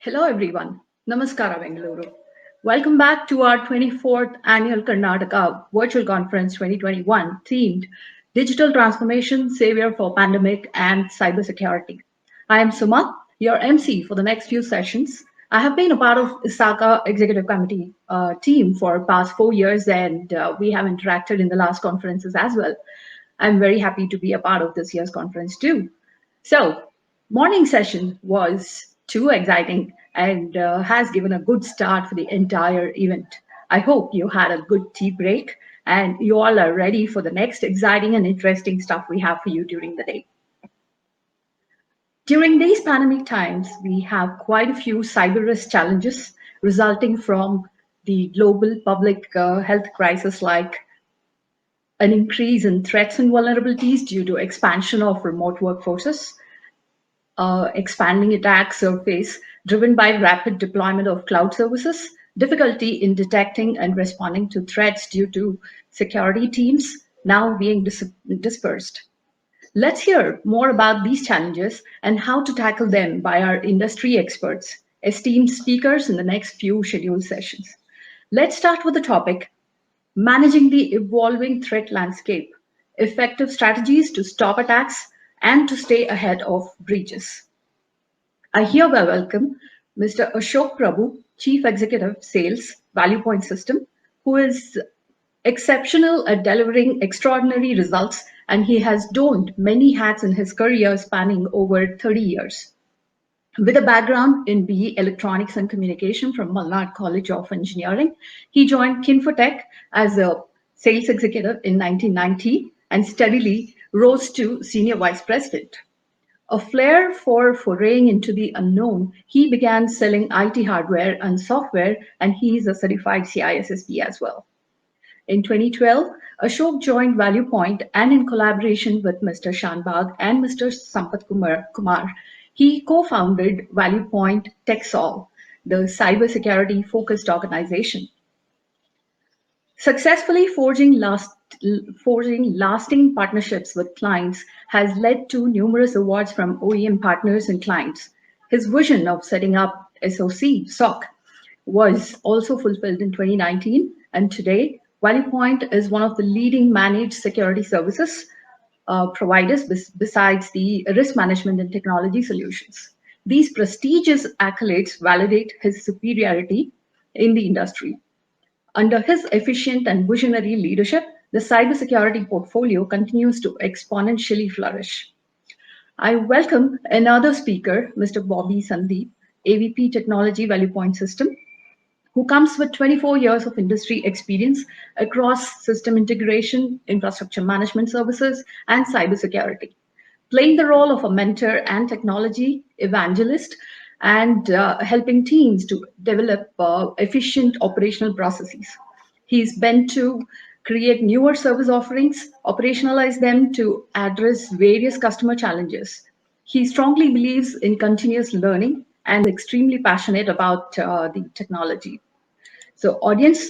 Hello everyone. Namaskara Bengaluru. Welcome back to our 24th annual Karnataka Virtual Conference 2021 themed Digital Transformation Savior for Pandemic and Cybersecurity. I am Suma, your MC for the next few sessions. I have been a part of ISACA Executive Committee team for past 4 years and we have interacted in the last conferences as well. I'm very happy to be a part of this year's conference too. So, morning session was too exciting and has given a good start for the entire event. I hope you had a good tea break and you all are ready for the next exciting and interesting stuff we have for you during the day. During these pandemic times, we have quite a few cyber risk challenges resulting from the global public health crisis like an increase in threats and vulnerabilities due to expansion of remote workforces, expanding attack surface driven by rapid deployment of cloud services, difficulty in detecting and responding to threats due to security teams now being dispersed. Let's hear more about these challenges and how to tackle them by our industry experts, esteemed speakers in the next few scheduled sessions. Let's start with the topic managing the evolving threat landscape, effective strategies to stop attacks, and to stay ahead of breaches. I hereby welcome Mr. Ashok Prabhu, Chief Executive Sales, Valleypoint System, who is exceptional at delivering extraordinary results, and he has donned many hats in his career spanning over 30 years. With a background in BE Electronics and Communication from Malnad College of Engineering, he joined Kinfotech as a sales executive in 1990 and steadily rose to senior vice president. A flair for foraying into the unknown, he began selling IT hardware and software, and he is a certified CISSP as well. In 2012, Ashok joined Valleypoint, and in collaboration with Mr. Shanbag and Mr. Sampath Kumar, he co-founded Valleypoint TechSol, the cybersecurity focused organization. Successfully forging lasting partnerships with clients has led to numerous awards from OEM partners and clients. His vision of setting up SOC was also fulfilled in 2019, and today Valleypoint is one of the leading managed security services providers besides the risk management and technology solutions. These prestigious accolades validate his superiority in the industry. Under his efficient and visionary leadership, the cybersecurity portfolio continues to exponentially flourish. I welcome another speaker, Mr. Bobby Sandeep, AVP Technology Valleypoint System, who comes with 24 years of industry experience across system integration, infrastructure management services, and cybersecurity, playing the role of a mentor and technology evangelist and helping teams to develop efficient operational processes. He's bent to create newer service offerings, operationalize them to address various customer challenges. He strongly believes in continuous learning and extremely passionate about the technology. So audience,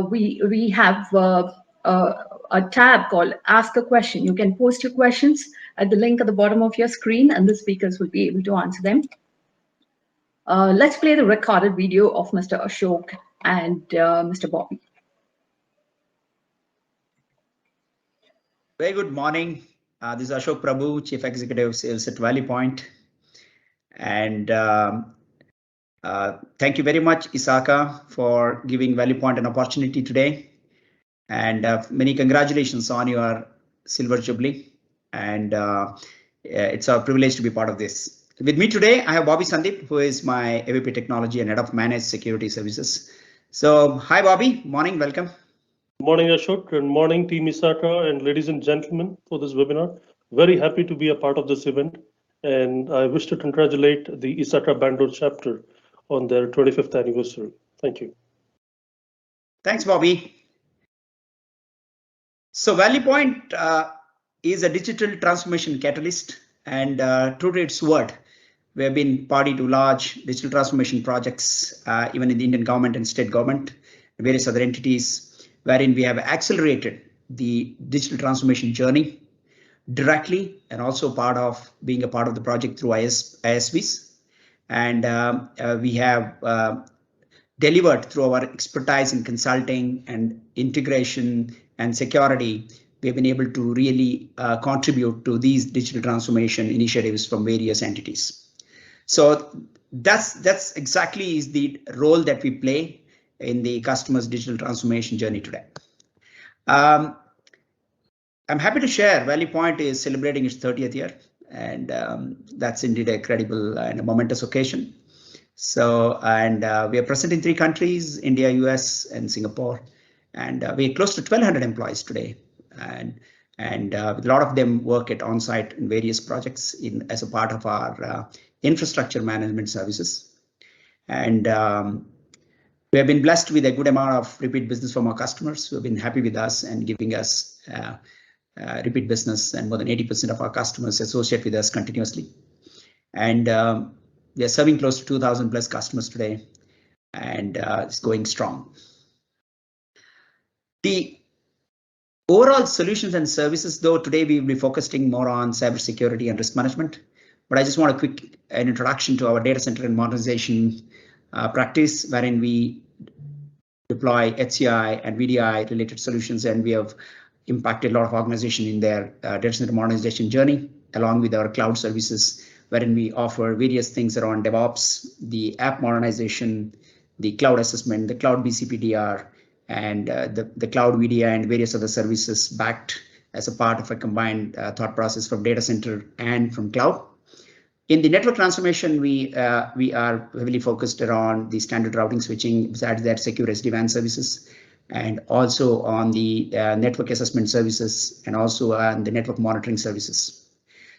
we have a tab called Ask a Question. You can post your questions at the link at the bottom of your screen and the speakers will be able to answer them. Let's play the recorded video of Mr. Ashok and Mr. Bobby. Very good morning. This is Ashok Prabhu, Chief Executive Sales at Valleypoint. And thank you very much, ISACA, for giving Valleypoint an opportunity today. And many congratulations on your Silver Jubilee. And it's a privilege to be part of this. With me today, I have Bobby Sandeep, who is my AVP Technology and Head of Managed Security Services. So hi, Bobby. Morning. Welcome. Morning, Ashok, and morning, Team ISACA, and ladies and gentlemen, for this webinar. Very happy to be a part of this event. And I wish to congratulate the ISACA Bangalore chapter on their 25th anniversary. Thank you. Thanks, Bobby. So Valleypoint is a digital transformation catalyst, and true to its word, we have been party to large digital transformation projects, even in the Indian government and state government, and various other entities, wherein we have accelerated the digital transformation journey directly and also being a part of the project through ISVs. And we have delivered through our expertise in consulting and integration and security. We've been able to really contribute to these digital transformation initiatives from various entities. So that's exactly is the role that we play in the customer's digital transformation journey today. I'm happy to share Valleypoint is celebrating its 30th year, and that's indeed a credible and a momentous occasion. So, and we are present in 3 countries, India, US, and Singapore, and we're close to 1,200 employees today, and a lot of them work at on-site in various projects as a part of our infrastructure management services. And we have been blessed with a good amount of repeat business from our customers who have been happy with us and giving us repeat business, and more than 80% of our customers associate with us continuously. And we are serving close to 2,000 plus customers today, and it's going strong. The overall solutions and services, though, today we will be focusing more on cybersecurity and risk management. But I just want a quick introduction to our data center and modernization practice, wherein we deploy HCI and VDI related solutions, and we have impacted a lot of organizations in their data center modernization journey, along with our cloud services, wherein we offer various things around DevOps, the app modernization, the cloud assessment, the cloud BCPDR, and the cloud VDI and various other services backed as a part of a combined thought process from data center and from cloud. In the network transformation, we are heavily focused around the standard routing switching, besides that secure SD-WAN services, and also on the network assessment services, and also on the network monitoring services.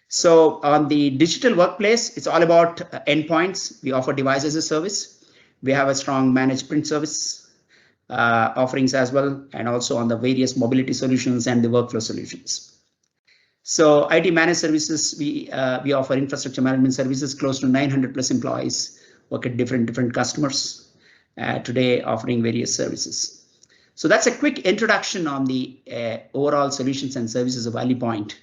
So on the digital workplace, it's all about endpoints. We offer device as a service. We have a strong managed print service offerings as well, and also on the various mobility solutions and the workflow solutions. So IT managed services, we offer infrastructure management services, close to 900 plus employees work at different customers today, offering various services. So that's a quick introduction on the overall solutions and services of Valleypoint,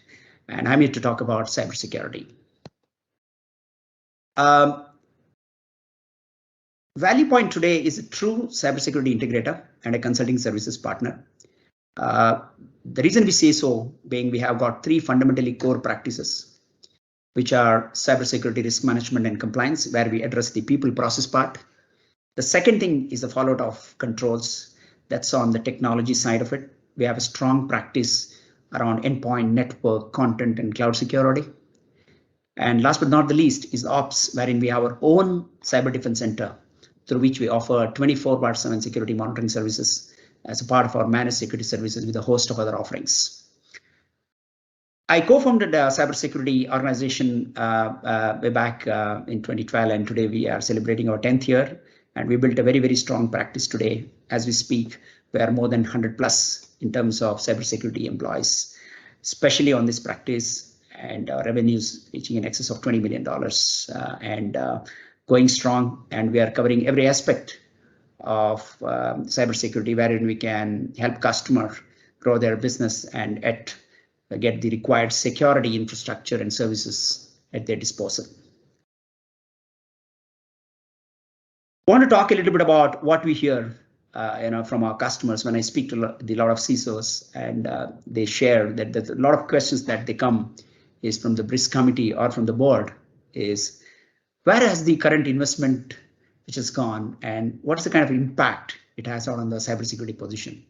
and I'm here to talk about cybersecurity. Valleypoint today is a true cybersecurity integrator and a consulting services partner. The reason we say so being we have got 3 fundamentally core practices, which are cybersecurity, risk management, and compliance, where we address the people process part. The second thing is the fallout of controls. That's on the technology side of it. We have a strong practice around endpoint, network, content, and cloud security. And last but not the least is the ops, wherein we have our own cyber defense center, through which we offer 24/7 security monitoring services as a part of our managed security services with a host of other offerings. I co-founded a cybersecurity organization way back in 2012, and today we are celebrating our 10th year. And we built a very, very strong practice today. As we speak, we are more than 100 plus in terms of cybersecurity employees, especially on this practice, and our revenues reaching in excess of $20 million and going strong. And we are covering every aspect of cybersecurity, wherein we can help customers grow their business and get the required security infrastructure and services at their disposal. I want to talk a little bit about what we hear from our customers when I speak to a lot of CISOs, and they share that there's a lot of questions that they come is from the risk committee or from the board is, where has the current investment which has gone, and what's the kind of impact it has on the cybersecurity position?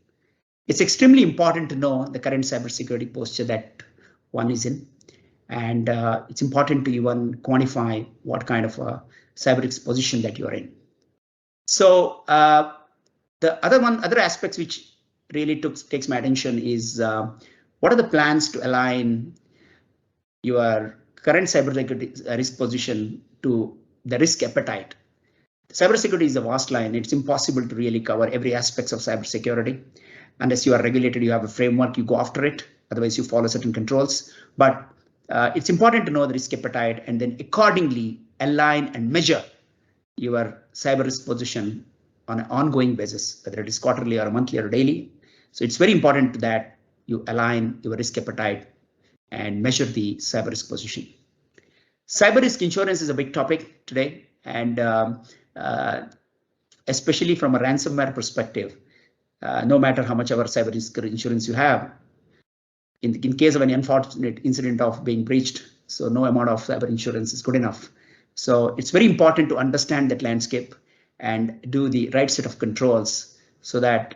It's extremely important to know the current cybersecurity posture that one is in, and it's important to even quantify what kind of a cyber risk position that you are in. So the other aspects which really takes my attention is what are the plans to align your current cybersecurity risk position to the risk appetite. Cybersecurity is a vast line. It's impossible to really cover every aspect of cybersecurity. Unless you are regulated, you have a framework, you go after it. Otherwise, you follow certain controls. But it's important to know the risk appetite and then accordingly align and measure your cyber risk position on an ongoing basis, whether it is quarterly or monthly or daily. So it's very important that you align your risk appetite and measure the cyber risk position. Cyber risk insurance is a big topic today, And especially from a ransomware perspective, no matter how much of our cyber risk insurance you have, in case of an unfortunate incident of being breached, so no amount of cyber insurance is good enough. So it's very important to understand that landscape and do the right set of controls so that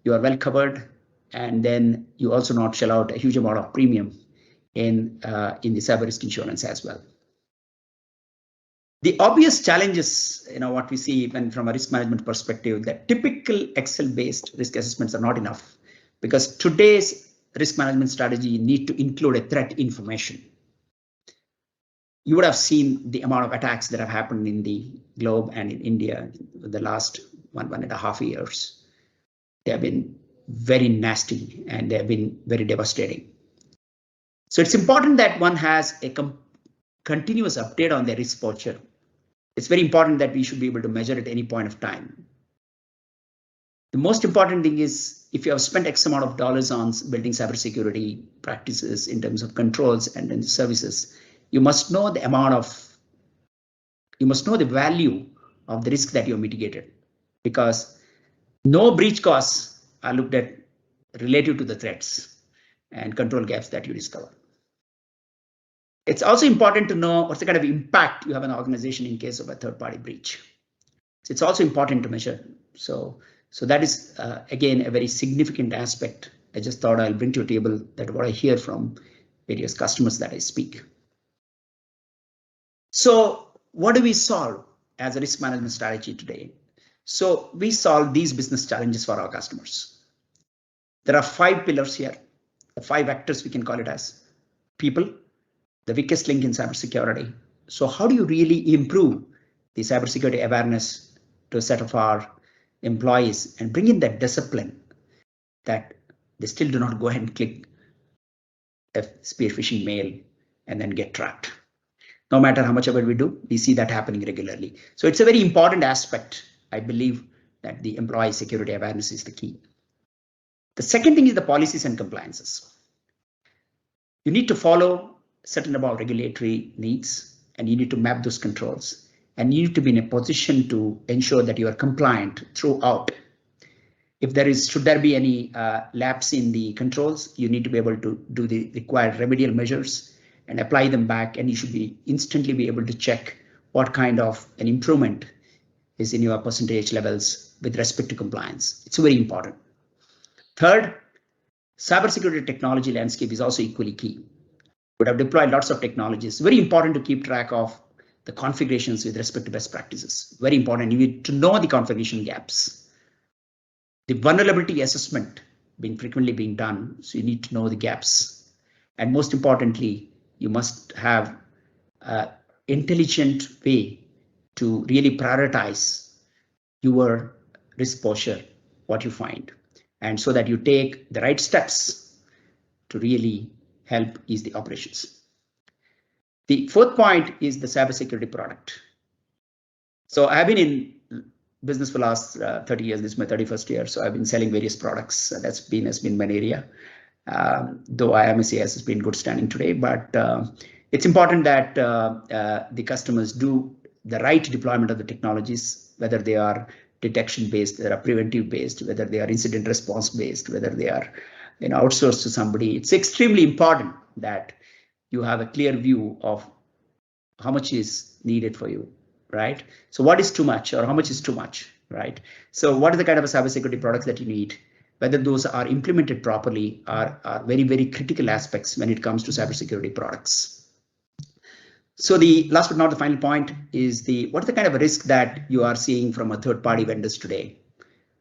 you are well covered, and then you also not shell out a huge amount of premium in the cyber risk insurance as well. The obvious challenges, what we see even from a risk management perspective, that typical Excel-based risk assessments are not enough, because today's risk management strategy need to include a threat information. You would have seen the amount of attacks that have happened in the globe and in India in the last 1.5 years. They have been very nasty and they have been very devastating. So it's important that one has a continuous update on their risk posture. It's very important that we should be able to measure at any point of time. The most important thing is, if you have spent X amount of dollars on building cybersecurity practices in terms of controls and in services, you must know the value of the risk that you mitigated, because no breach costs are looked at relative to the threats and control gaps that you discover. It's also important to know what's the kind of impact you have on an organization in case of a third-party breach. So it's also important to measure. So that is, again, a very significant aspect. I just thought I'll bring to a table that what I hear from various customers that I speak. So what do we solve as a risk management strategy today? So we solve these business challenges for our customers. There are 5 pillars here, the 5 vectors we can call it as. People, the weakest link in cybersecurity. So how do you really improve the cybersecurity awareness to a set of our employees and bring in that discipline that they still do not go ahead and click a spear phishing mail and then get trapped? No matter how much of it we do, we see that happening regularly. So it's a very important aspect. I believe that the employee security awareness is the key. The second thing is the policies and compliances. You need to follow certain about regulatory needs, and you need to map those controls, and you need to be in a position to ensure that you are compliant throughout. If there is, should there be any lapse in the controls, you need to be able to do the required remedial measures and apply them back, and you should be instantly be able to check what kind of an improvement is in your percentage levels with respect to compliance. It's very important. Third, cybersecurity technology landscape is also equally key. We have deployed lots of technologies. Very important to keep track of the configurations with respect to best practices. Very important. You need to know the configuration gaps. The vulnerability assessment frequently being done, so you need to know the gaps. And most importantly, you must have an intelligent way to really prioritize your risk posture, what you find, and so that you take the right steps to really help ease the operations. The fourth point is the cybersecurity product. So I've been in business for the last 30 years. This is my 31st year. So I've been selling various products. Has been my area. Though IMSAS has been good standing today, but it's important that the customers do the right deployment of the technologies, whether they are detection based, whether they are preventive based, whether they are incident response based, whether they are outsourced to somebody. It's extremely important that you have a clear view of how much is needed for you, right? So what is too much, or how much is too much, right? So what are the kind of cybersecurity products that you need? Whether those are implemented properly are very, very critical aspects when it comes to cybersecurity products. So the last but not the final point is what is the kind of a risk that you are seeing from a third-party vendors today,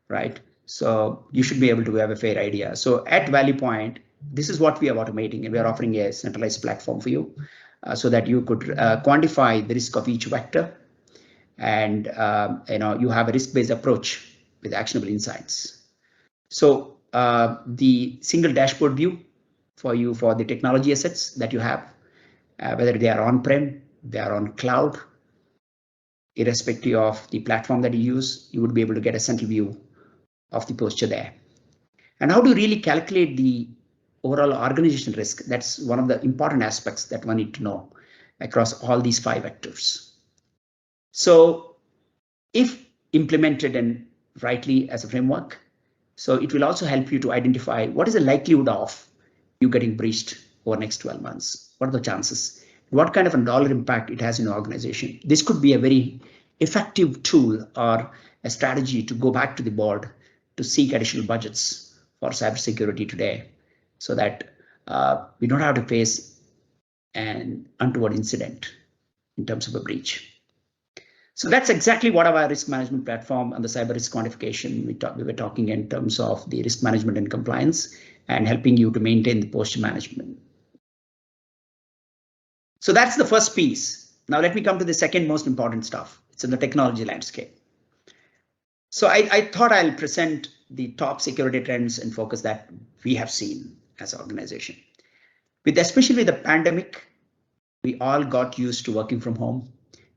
right? So you should be able to have a fair idea. So at Valleypoint, this is what we are automating, and we are offering a centralized platform for you so that you could quantify the risk of each vector, and you have a risk-based approach with actionable insights. So the single dashboard view for you for the technology assets that you have, whether they are on-prem, they are on cloud, irrespective of the platform that you use, you would be able to get a central view of the posture there. And how to really calculate the overall organization risk. That's one of the important aspects that one need to know across all these 5 vectors. So if implemented and rightly as a framework, so it will also help you to identify what is the likelihood of you getting breached over next 12 months. What are the chances? What kind of a dollar impact it has in your organization? This could be a very effective tool or a strategy to go back to the board to seek additional budgets for cybersecurity today, so that we don't have to face an untoward incident in terms of a breach. So that's exactly what our risk management platform and the cyber risk quantification we were talking in terms of the risk management and compliance and helping you to maintain the posture management. So that's the first piece. Now let me come to the second most important stuff. It's in the technology landscape. So I thought I'll present the top security trends and focus that we have seen as an organization. Especially with the pandemic, we all got used to working from home,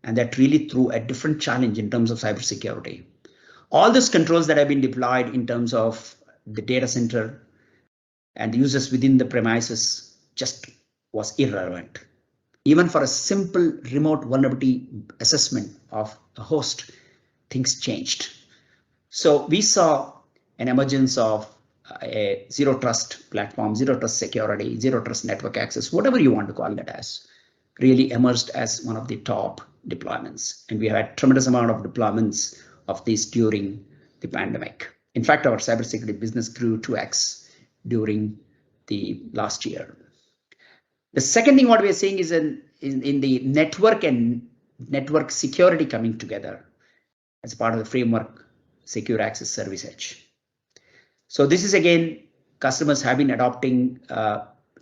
and that really threw a different challenge in terms of cybersecurity. All those controls that have been deployed in terms of the data center and the users within the premises just was irrelevant. Even for a simple remote vulnerability assessment of a host, things changed. So we saw an emergence of a zero trust platform, zero trust security, zero trust network access, whatever you want to call that as, really emerged as one of the top deployments. And we had tremendous amount of deployments of these during the pandemic. In fact, our cybersecurity business grew 2x during the last year. The second thing what we are seeing is in the network and network security coming together as part of the framework Secure Access Service Edge. So this is again, customers have been adopting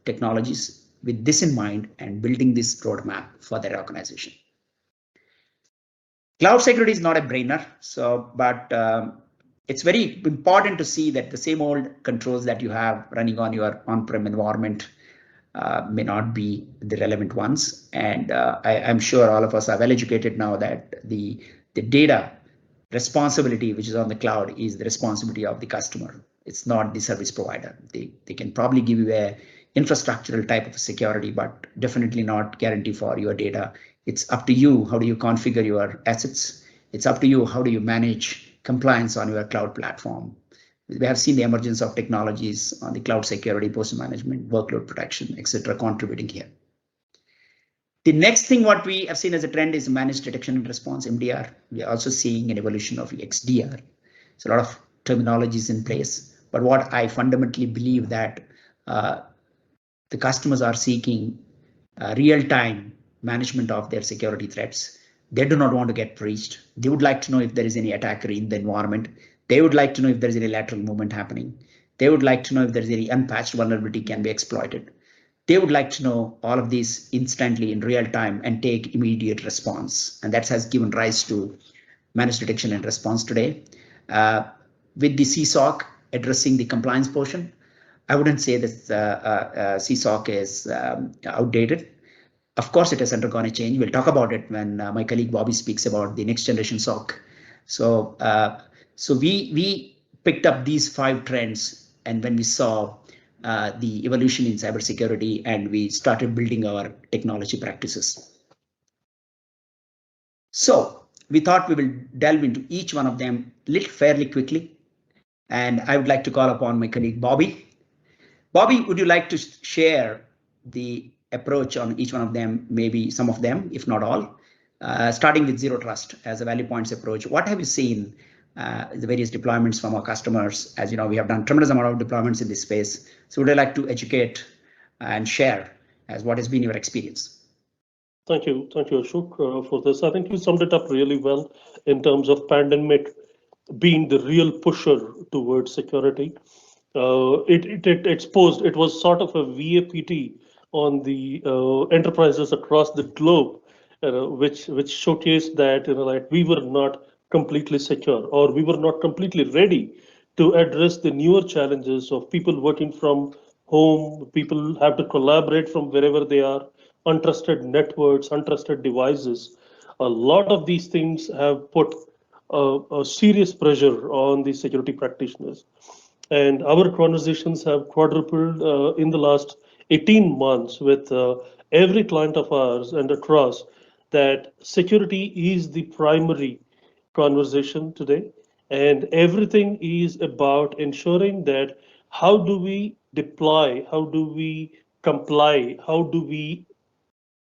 technologies with this in mind and building this roadmap for their organization. Cloud security is not a brainer, but it's very important to see that the same old controls that you have running on your on-prem environment may not be the relevant ones. And I'm sure all of us are well educated now that the data responsibility, which is on the cloud, is the responsibility of the customer. It's not the service provider. They can probably give you a infrastructural type of security, but definitely not guarantee for your data. It's up to you. How do you configure your assets? It's up to you. How do you manage compliance on your cloud platform? We have seen the emergence of technologies on the cloud security, posture management, workload protection, etc., contributing here. The next thing what we have seen as a trend is managed detection and response, MDR. We are also seeing an evolution of XDR. So a lot of terminologies in place, but what I fundamentally believe that the customers are seeking real-time management of their security threats. They do not want to get breached. They would like to know if there is any attacker in the environment. They would like to know if there is any lateral movement happening. They would like to know if there is any unpatched vulnerability can be exploited. They would like to know all of these instantly in real time and take immediate response. And that has given rise to managed detection and response today. With the CSOC addressing the compliance portion, I wouldn't say that CSOC is outdated. Of course, it has undergone a change. We'll talk about it when my colleague Bobby speaks about the next generation SOC. So we picked up these 5 trends, and when we saw the evolution in cybersecurity, and we started building our technology practices. So we thought we will delve into each one of them fairly quickly. And I would like to call upon my colleague Bobby. Bobby, would you like to share the approach on each one of them, maybe some of them, if not all, starting with zero trust as a Valleypoint's approach? What have you seen the various deployments from our customers? As you know, we have done tremendous amount of deployments in this space. So would you like to educate and share as what has been your experience? Thank you, Ashok, for this. I think you summed it up really well in terms of pandemic being the real pusher towards security. It exposed, it was sort of a VAPT on the enterprises across the globe, which showcased that like we were not completely secure, or we were not completely ready to address the newer challenges of people working from home. People have to collaborate from wherever they are, untrusted networks, untrusted devices. A lot of these things have put a serious pressure on the security practitioners. And our conversations have quadrupled in the last 18 months with every client of ours and across, that security is the primary conversation today, and everything is about ensuring that how do we deploy, how do we comply, how do we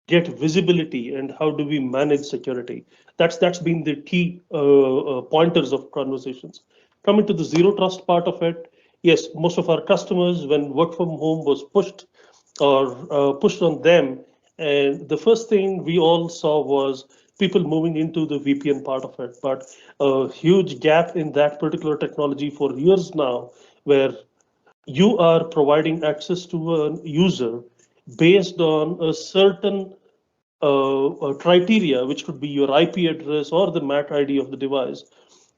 get visibility, and how do we manage security. That's been the key pointers of conversations. Coming to the zero trust part of it, yes, most of our customers, when work from home was pushed or pushed on them, and the first thing we all saw was people moving into the VPN part of it. But a huge gap in that particular technology for years now, where you are providing access to a user based on a certain criteria, which could be your IP address or the MAC ID of the device,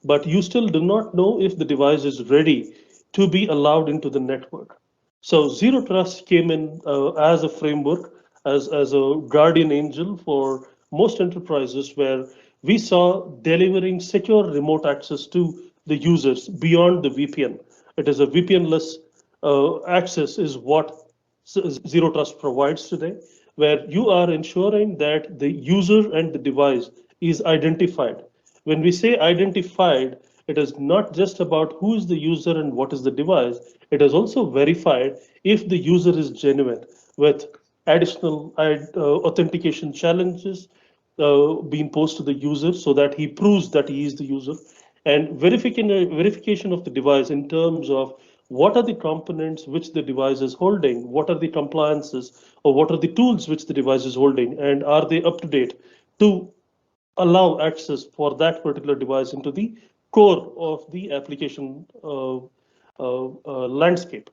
but you still do not know if the device is ready to be allowed into the network. So zero trust came in as a framework, as a guardian angel for most enterprises, where we saw delivering secure remote access to the users beyond the VPN. It is a VPN-less access is what zero trust provides today, where you are ensuring that the user and the device is identified. When we say identified, it is not just about who is the user and what is the device. It is also verified if the user is genuine, with additional authentication challenges being posed to the user so that he proves that he is the user, and verification of the device in terms of what are the components which the device is holding, what are the compliances, or what are the tools which the device is holding, and are they up to date to allow access for that particular device into the core of the application landscape.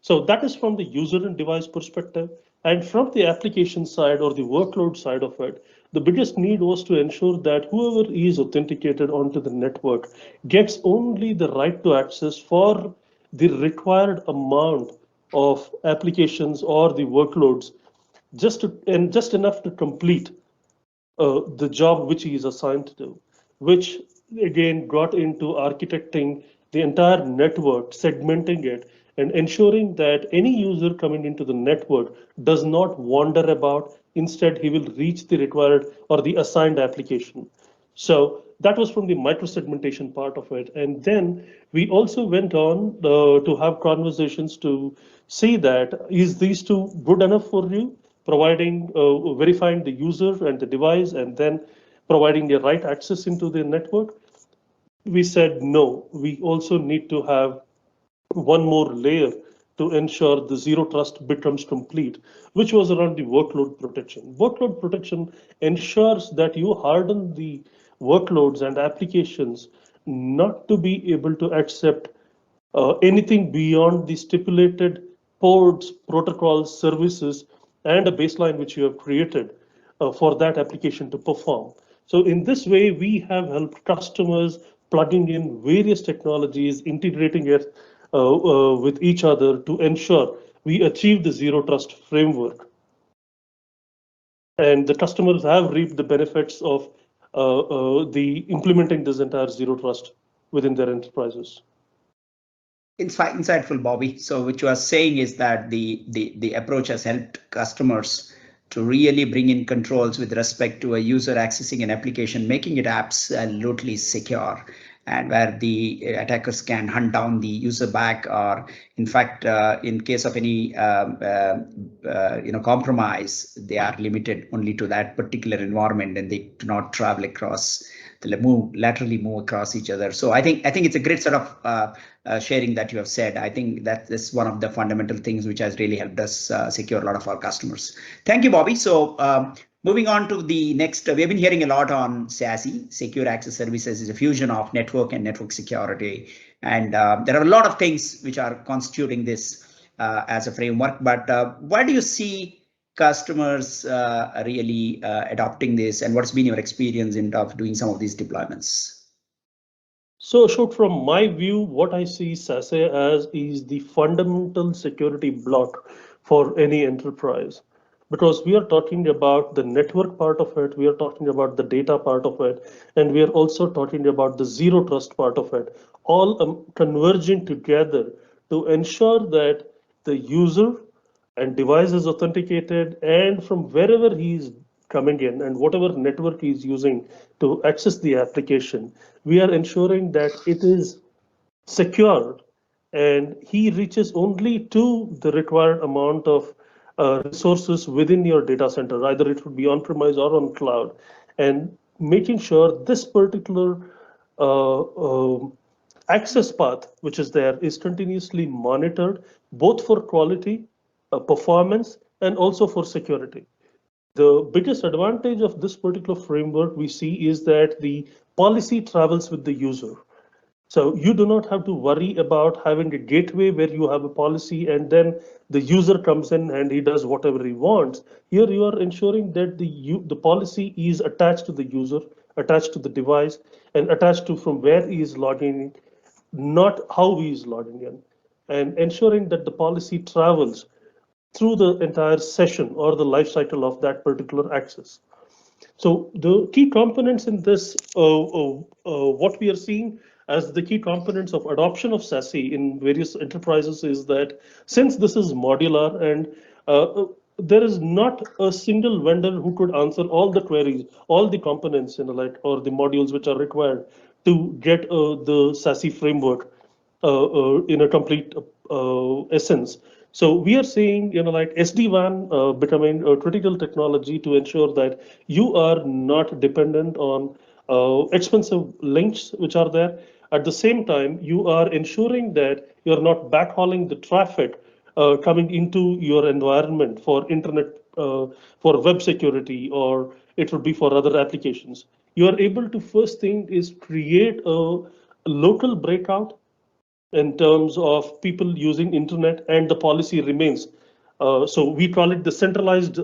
So that is from the user and device perspective. And from the application side or the workload side of it, the biggest need was to ensure that whoever is authenticated onto the network gets only the right to access for the required amount of applications or the workloads, and just enough to complete the job which he is assigned to do, which again got into architecting the entire network, segmenting it, and ensuring that any user coming into the network does not wander about. Instead, he will reach the required or the assigned application. So that was from the micro-segmentation part of it. And then we also went on to have conversations to see that, is these two good enough for you? Providing, verifying the user and the device, and then providing the right access into the network. We said, no, we also need to have one more layer to ensure the zero trust becomes complete, which was around the workload protection. Workload protection ensures that you harden the workloads and applications not to be able to accept anything beyond the stipulated ports, protocols, services, and a baseline which you have created for that application to perform. So in this way, we have helped customers plugging in various technologies, integrating it with each other to ensure we achieve the zero trust framework. And the customers have reaped the benefits of the implementing this entire zero trust within their enterprises. Insightful, Bobby. So what you are saying is that the approach has helped customers to really bring in controls with respect to a user accessing an application, making it absolutely secure, and where the attackers can hunt down the user back, or in fact, in case of any compromise, they are limited only to that particular environment, and they do not travel across, laterally move across each other. So I think it's a great sort of sharing that you have said. I think that is one of the fundamental things which has really helped us secure a lot of our customers. Thank you, Bobby. So moving on to the next, we've been hearing a lot on SASE, Secure Access Services is a fusion of network and network security. And there are a lot of things which are constituting this as a framework. But why do you see customers really adopting this, and what's been your experience in of doing some of these deployments? So, Ashok, from my view, what I see SASE as is the fundamental security block for any enterprise, because we are talking about the network part of it, we are talking about the data part of it, and we are also talking about the zero trust part of it, all converging together to ensure that the user and device is authenticated, and from wherever he is coming in and whatever network he is using to access the application, we are ensuring that it is secured and he reaches only to the required amount of resources within your data center, either it would be on-premise or on cloud, and making sure this particular uh, uh, access path which is there is continuously monitored both for quality, performance, and also for security. The biggest advantage of this particular framework we see is that the policy travels with the user. So you do not have to worry about having a gateway where you have a policy and then the user comes in and he does whatever he wants. Here you are ensuring that the policy is attached to the user, attached to the device, and attached to from where he is logging in, not how he is logging in, and ensuring that the policy travels through the entire session or the life cycle of that particular access. So the key components in this, what we are seeing as the key components of adoption of SASE in various enterprises is that since this is modular and there is not a single vendor who could answer all the queries, all the components in like or the modules which are required to get the SASE framework in a complete essence. So we are seeing, like SD-WAN becoming a critical technology to ensure that you are not dependent on expensive links which are there. At the same time, you are ensuring that you're not backhauling the traffic coming into your environment for internet, for web security, or it would be for other applications. You are able to first thing is create a local breakout in terms of people using internet, and the policy remains. So we call it the centralized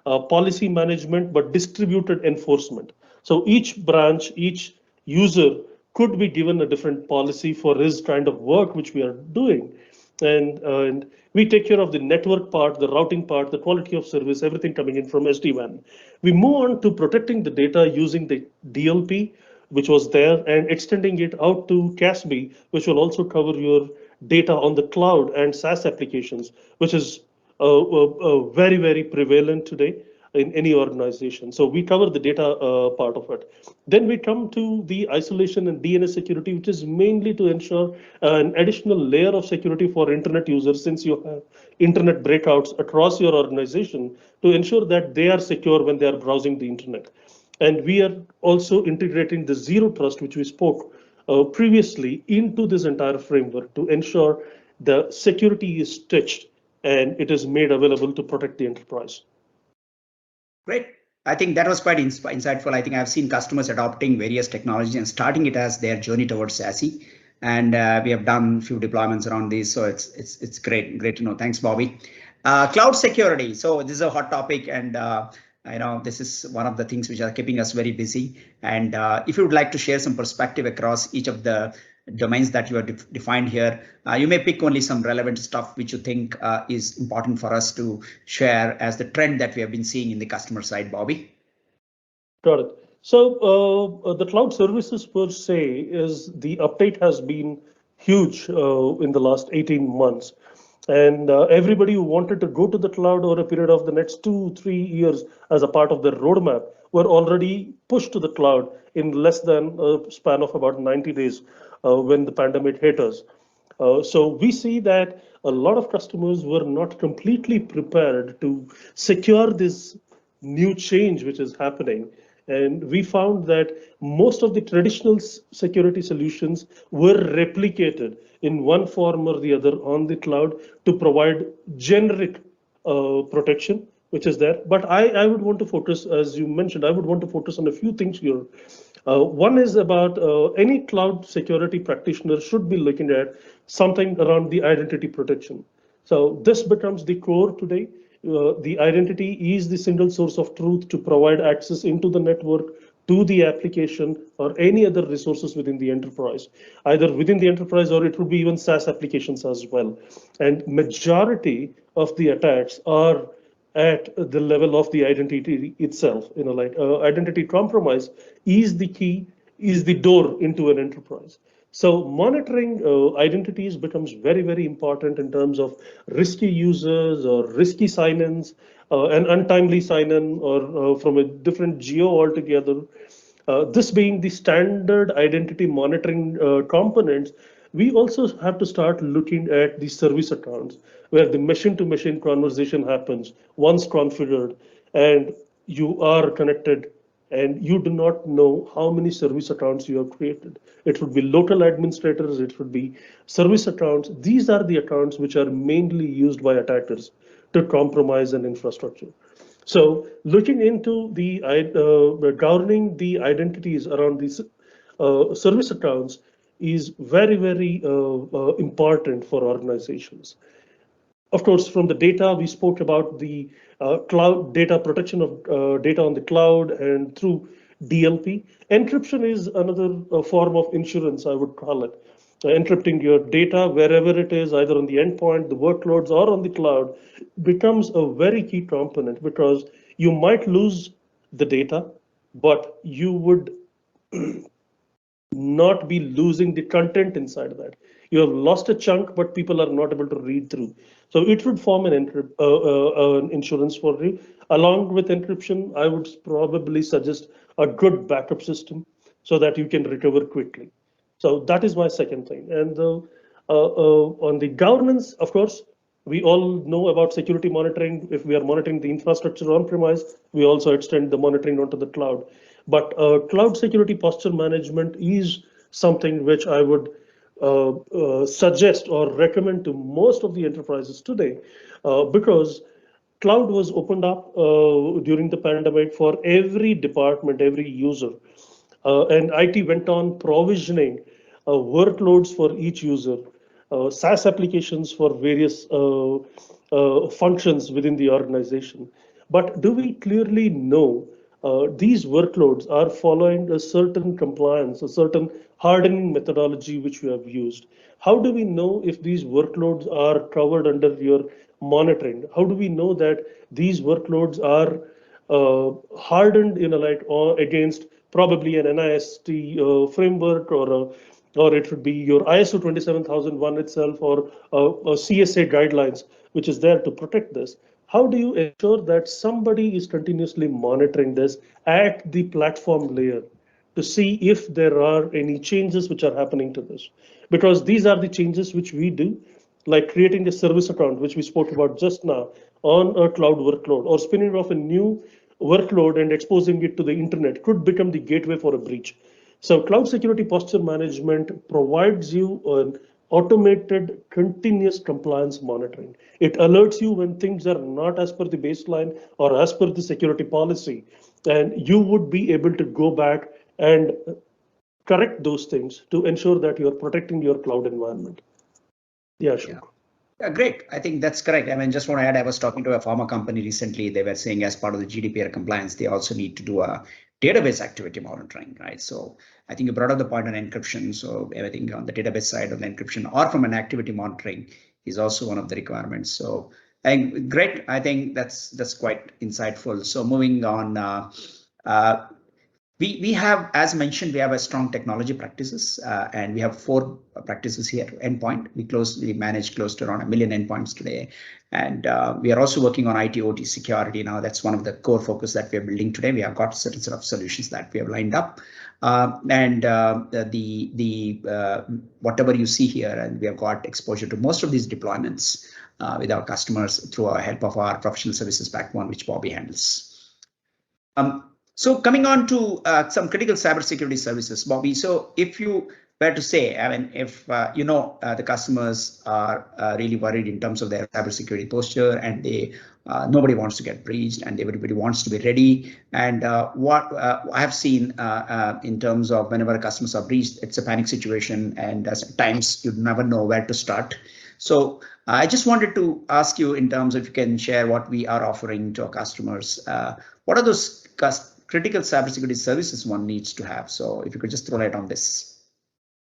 policy management, but distributed enforcement. So each branch, each user could be given a different policy for his kind of work, which we are doing. And we take care of the network part, the routing part, the quality of service, everything coming in from SD-WAN. We move on to protecting the data using the DLP, which was there, and extending it out to CASB, which will also cover your data on the cloud and SaaS applications, which is very, very prevalent today in any organization. So we cover the data part of it. Then we come to the isolation and DNS security, which is mainly to ensure an additional layer of security for internet users, since you have internet breakouts across your organization, to ensure that they are secure when they are browsing the internet. And we are also integrating the zero trust, which we spoke previously, into this entire framework to ensure the security is stitched and it is made available to protect the enterprise. Great. I think that was quite insightful. I think I've seen customers adopting various technologies and starting it as their journey towards SASE. And we have done a few deployments around these. So it's great to know. Thanks, Bobby. Cloud security. So this is a hot topic, and this is one of the things which are keeping us very busy. And if you would like to share some perspective across each of the domains that you have defined here, you may pick only some relevant stuff which you think is important for us to share as the trend that we have been seeing in the customer side, Bobby. Got it. So the cloud services per se is the update has been huge in the last 18 months. And everybody who wanted to go to the cloud over a period of the next 2-3 years as a part of their roadmap were already pushed to the cloud in less than a span of about 90 days when the pandemic hit us. So we see that a lot of customers were not completely prepared to secure this new change which is happening. And we found that most of the traditional security solutions were replicated in one form or the other on the cloud to provide generic protection, which is there. But I would want to focus, as you mentioned, I would want to focus on a few things here. One is about any cloud security practitioner should be looking at something around the identity protection. So this becomes the core today. The identity is the single source of truth to provide access into the network, to the application, or any other resources within the enterprise, either within the enterprise or it would be even SaaS applications as well. And majority of the attacks are at the level of the identity itself. Like identity compromise is the key, is the door into an enterprise. So monitoring identities becomes very, very important in terms of risky users or risky sign-ins, an untimely sign-in, or from a different geo altogether. This being the standard identity monitoring components, we also have to start looking at the service accounts where the machine-to-machine conversation happens once configured and you are connected and you do not know how many service accounts you have created. It would be local administrators, it would be service accounts. These are the accounts which are mainly used by attackers to compromise an infrastructure. So looking into the governing the identities around these service accounts is very, very important for organizations. Of course, from the data, we spoke about the cloud data protection of data on the cloud and through DLP. Encryption is another form of insurance, I would call it. Encrypting your data wherever it is, either on the endpoint, the workloads, or on the cloud, becomes a very key component because you might lose the data, but you would not be losing the content inside of that. You have lost a chunk, but people are not able to read through. So it would form an insurance for you. Along with encryption, I would probably suggest a good backup system so that you can recover quickly. So that is my second thing. And on the governance, of course, we all know about security monitoring. If we are monitoring the infrastructure on premise, we also extend the monitoring onto the cloud. But cloud security posture management is something which I would suggest or recommend to most of the enterprises today, because cloud was opened up during the pandemic for every department, every user. And IT went on provisioning workloads for each user, SaaS applications for various functions within the organization. But do we clearly know these workloads are following a certain compliance, a certain hardening methodology which we have used? How do we know if these workloads are covered under your monitoring? How do we know that these workloads are hardened in a against probably an NIST framework or it would be your ISO 27001 itself or a CSA guidelines, which is there to protect this. How do you ensure that somebody is continuously monitoring this at the platform layer to see if there are any changes which are happening to this? Because these are the changes which we do, like creating a service account, which we spoke about just now, on a cloud workload, or spinning off a new workload and exposing it to the internet could become the gateway for a breach. So cloud security posture management provides you an automated continuous compliance monitoring. It alerts you when things are not as per the baseline or as per the security policy, and you would be able to go back and correct those things to ensure that you're protecting your cloud environment. Yeah, sure. Yeah, great. I think that's correct. I mean, just want to add, I was talking to a pharma company recently. They were saying as part of the GDPR compliance, they also need to do a database activity monitoring, right? So I think you brought up the point on encryption. So everything on the database side of the encryption or from an activity monitoring is also one of the requirements. So great. I think that's quite insightful. So moving on, we have, as mentioned, we have a strong technology practices, and we have 4 practices here. Endpoint, we manage close to around 1 million endpoints today, and we are also working on IT OT security now. That's one of the core focus that we are building today. We have got certain set of solutions that we have lined up, and whatever you see here, and we have got exposure to most of these deployments with our customers through our help of our professional services backbone, which Bobby handles. So coming on to some critical cybersecurity services, Bobby. So if you were to say, I mean, if the customers are really worried in terms of their cybersecurity posture, and they nobody wants to get breached, and everybody wants to be ready. And what I have seen in terms of whenever customers are breached, it's a panic situation, and at times you never know where to start. So I just wanted to ask you in terms of if you can share what we are offering to our customers. What are those critical cybersecurity services one needs to have? So if you could just throw light on this.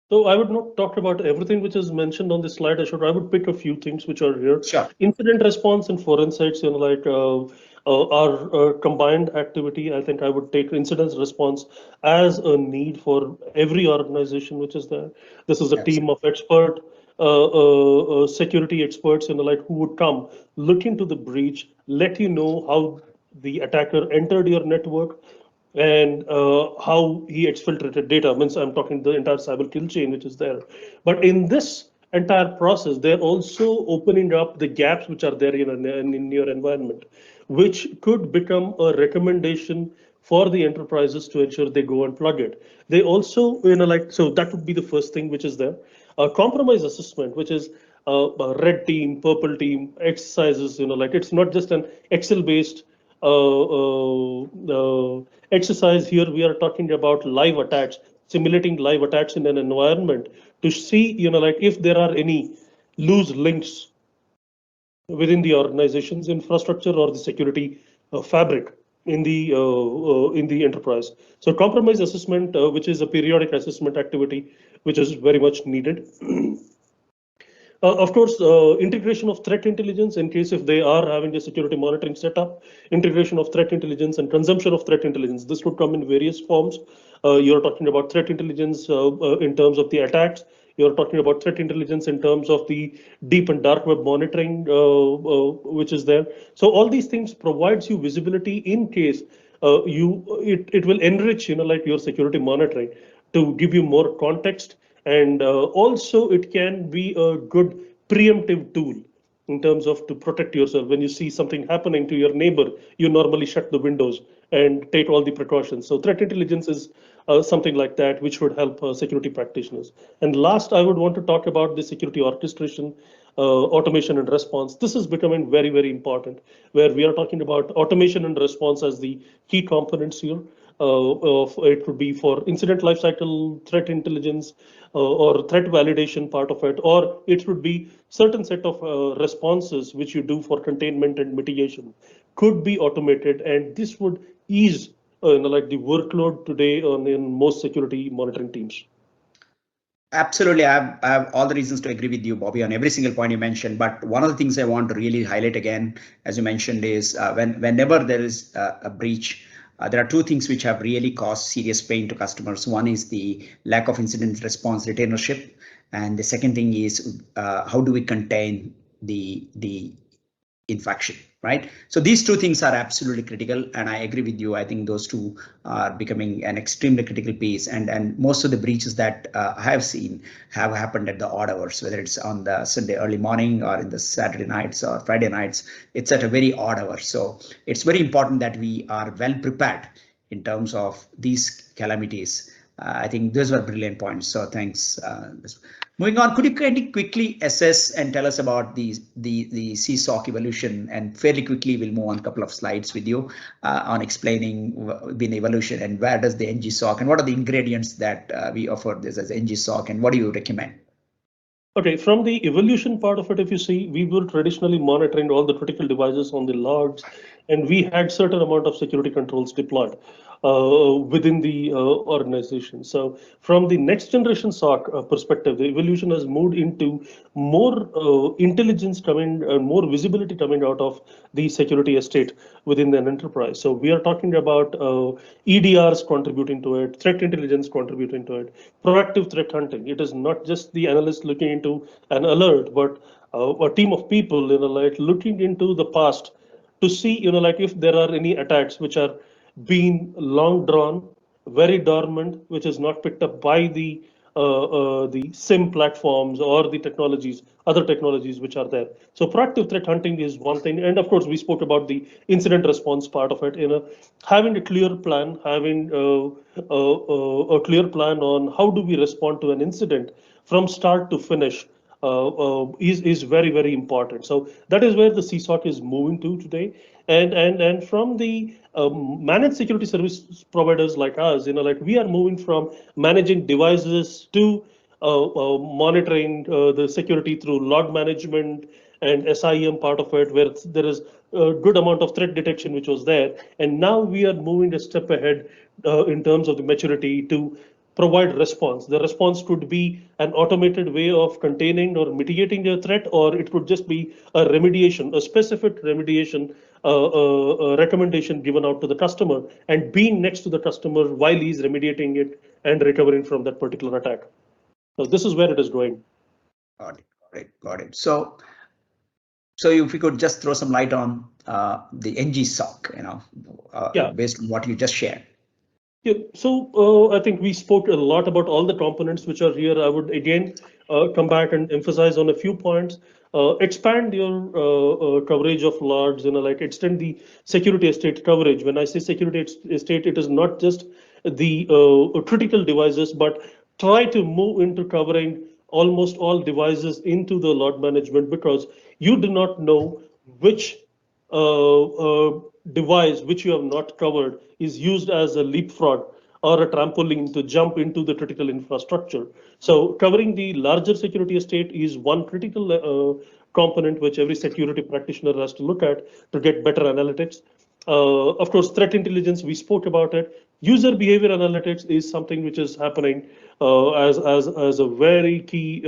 So I would not talk about everything which is mentioned on this slide, Ashok. I would pick a few things which are here. Sure. Incident response and forensics, Our combined activity, I think I would take incident response as a need for every organization which is there. This is a team of expert security experts, like who would come, look into the breach, let you know how the attacker entered your network, and how he exfiltrated data. Means I'm talking the entire cyber kill chain which is there. But in this entire process, they're also opening up the gaps which are there in your environment, which could become a recommendation for the enterprises to ensure they go and plug it. They also, so that would be the first thing which is there. Compromise assessment, which is a red team, purple team exercises, it's not just an Excel-based exercise. Here we are talking about live attacks, simulating live attacks in an environment to see, if there are any loose links within the organization's infrastructure or the security fabric in the enterprise. So compromise assessment, which is a periodic assessment activity, which is very much needed. Of course, integration of threat intelligence in case if they are having a security monitoring setup, integration of threat intelligence and consumption of threat intelligence. This could come in various forms. You're talking about threat intelligence in terms of the attacks. You're talking about threat intelligence in terms of the deep and dark web monitoring, which is there. So all these things provides you visibility in case it will enrich, like your security monitoring to give you more context. And also it can be a good preemptive tool in terms of to protect yourself. When you see something happening to your neighbor, you normally shut the windows and take all the precautions. So threat intelligence is something like that, which would help security practitioners. And last, I would want to talk about the security orchestration, automation and response. This is becoming very, very important, where we are talking about automation and response as the key components here. It could be for incident lifecycle threat intelligence or threat validation part of it, or it would be certain set of responses which you do for containment and mitigation could be automated, and this would ease like the workload today in most security monitoring teams. Absolutely, I have all the reasons to agree with you, Bobby, on every single point you mentioned. But one of the things I want to really highlight again, as you mentioned, is whenever there is a breach, there are two things which have really caused serious pain to customers. One is the lack of incident response retainership, and the second thing is how do we contain the infection, right? So these two things are absolutely critical, and I agree with you. I think those two are becoming an extremely critical piece, and most of the breaches that I have seen have happened at the odd hours, whether it's on the Sunday early morning or in the Saturday nights or Friday nights. It's at a very odd hour. So it's very important that we are well prepared in terms of these calamities. I think those were brilliant points. So thanks. Moving on, could you quickly assess and tell us about the CSOC evolution, and fairly quickly we'll move on a couple of slides with you on explaining the evolution and where does the NGSOC and what are the ingredients that we offer this as NGSOC and what do you recommend? Okay, from the evolution part of it, if you see, we were traditionally monitoring all the critical devices on the logs, and we had certain amount of security controls deployed within the organization. So from the next generation SOC perspective, the evolution has moved into more intelligence coming, more visibility coming out of the security estate within an enterprise. So we are talking about EDRs contributing to it, threat intelligence contributing to it, proactive threat hunting. It is not just the analyst looking into an alert, but a team of people, like looking into the past to see, like if there are any attacks which are being long drawn, very dormant, which is not picked up by the SIM platforms or the technologies, other technologies which are there. So proactive threat hunting is one thing, and of course we spoke about the incident response part of it. Having a clear plan, having a clear plan on how do we respond to an incident from start to finish. Is very, very important. So that is where the CSOC is moving to today, and from the managed security service providers like us, like we are moving from managing devices to monitoring the security through log management and SIEM part of it, where there is a good amount of threat detection which was there, and now we are moving a step ahead in terms of the maturity to provide response. The response could be an automated way of containing or mitigating the threat, or it could just be a remediation, a specific remediation recommendation given out to the customer and being next to the customer while he's remediating it and recovering from that particular attack. So this is where it is going. Got it. So if we could just throw some light on the NGSOC, based on what you just shared. Yeah, so I think we spoke a lot about all the components which are here. I would again come back and emphasize on a few points. Expand your coverage of large, like extend the security estate coverage. When I say security estate, it is not just the critical devices, but try to move into covering almost all devices into the log management, because you do not know which device which you have not covered is used as a leapfrog or a trampoline to jump into the critical infrastructure. So covering the larger security estate is one critical component which every security practitioner has to look at to get better analytics. Of course, threat intelligence, we spoke about it. User behavior analytics is something which is happening as a very key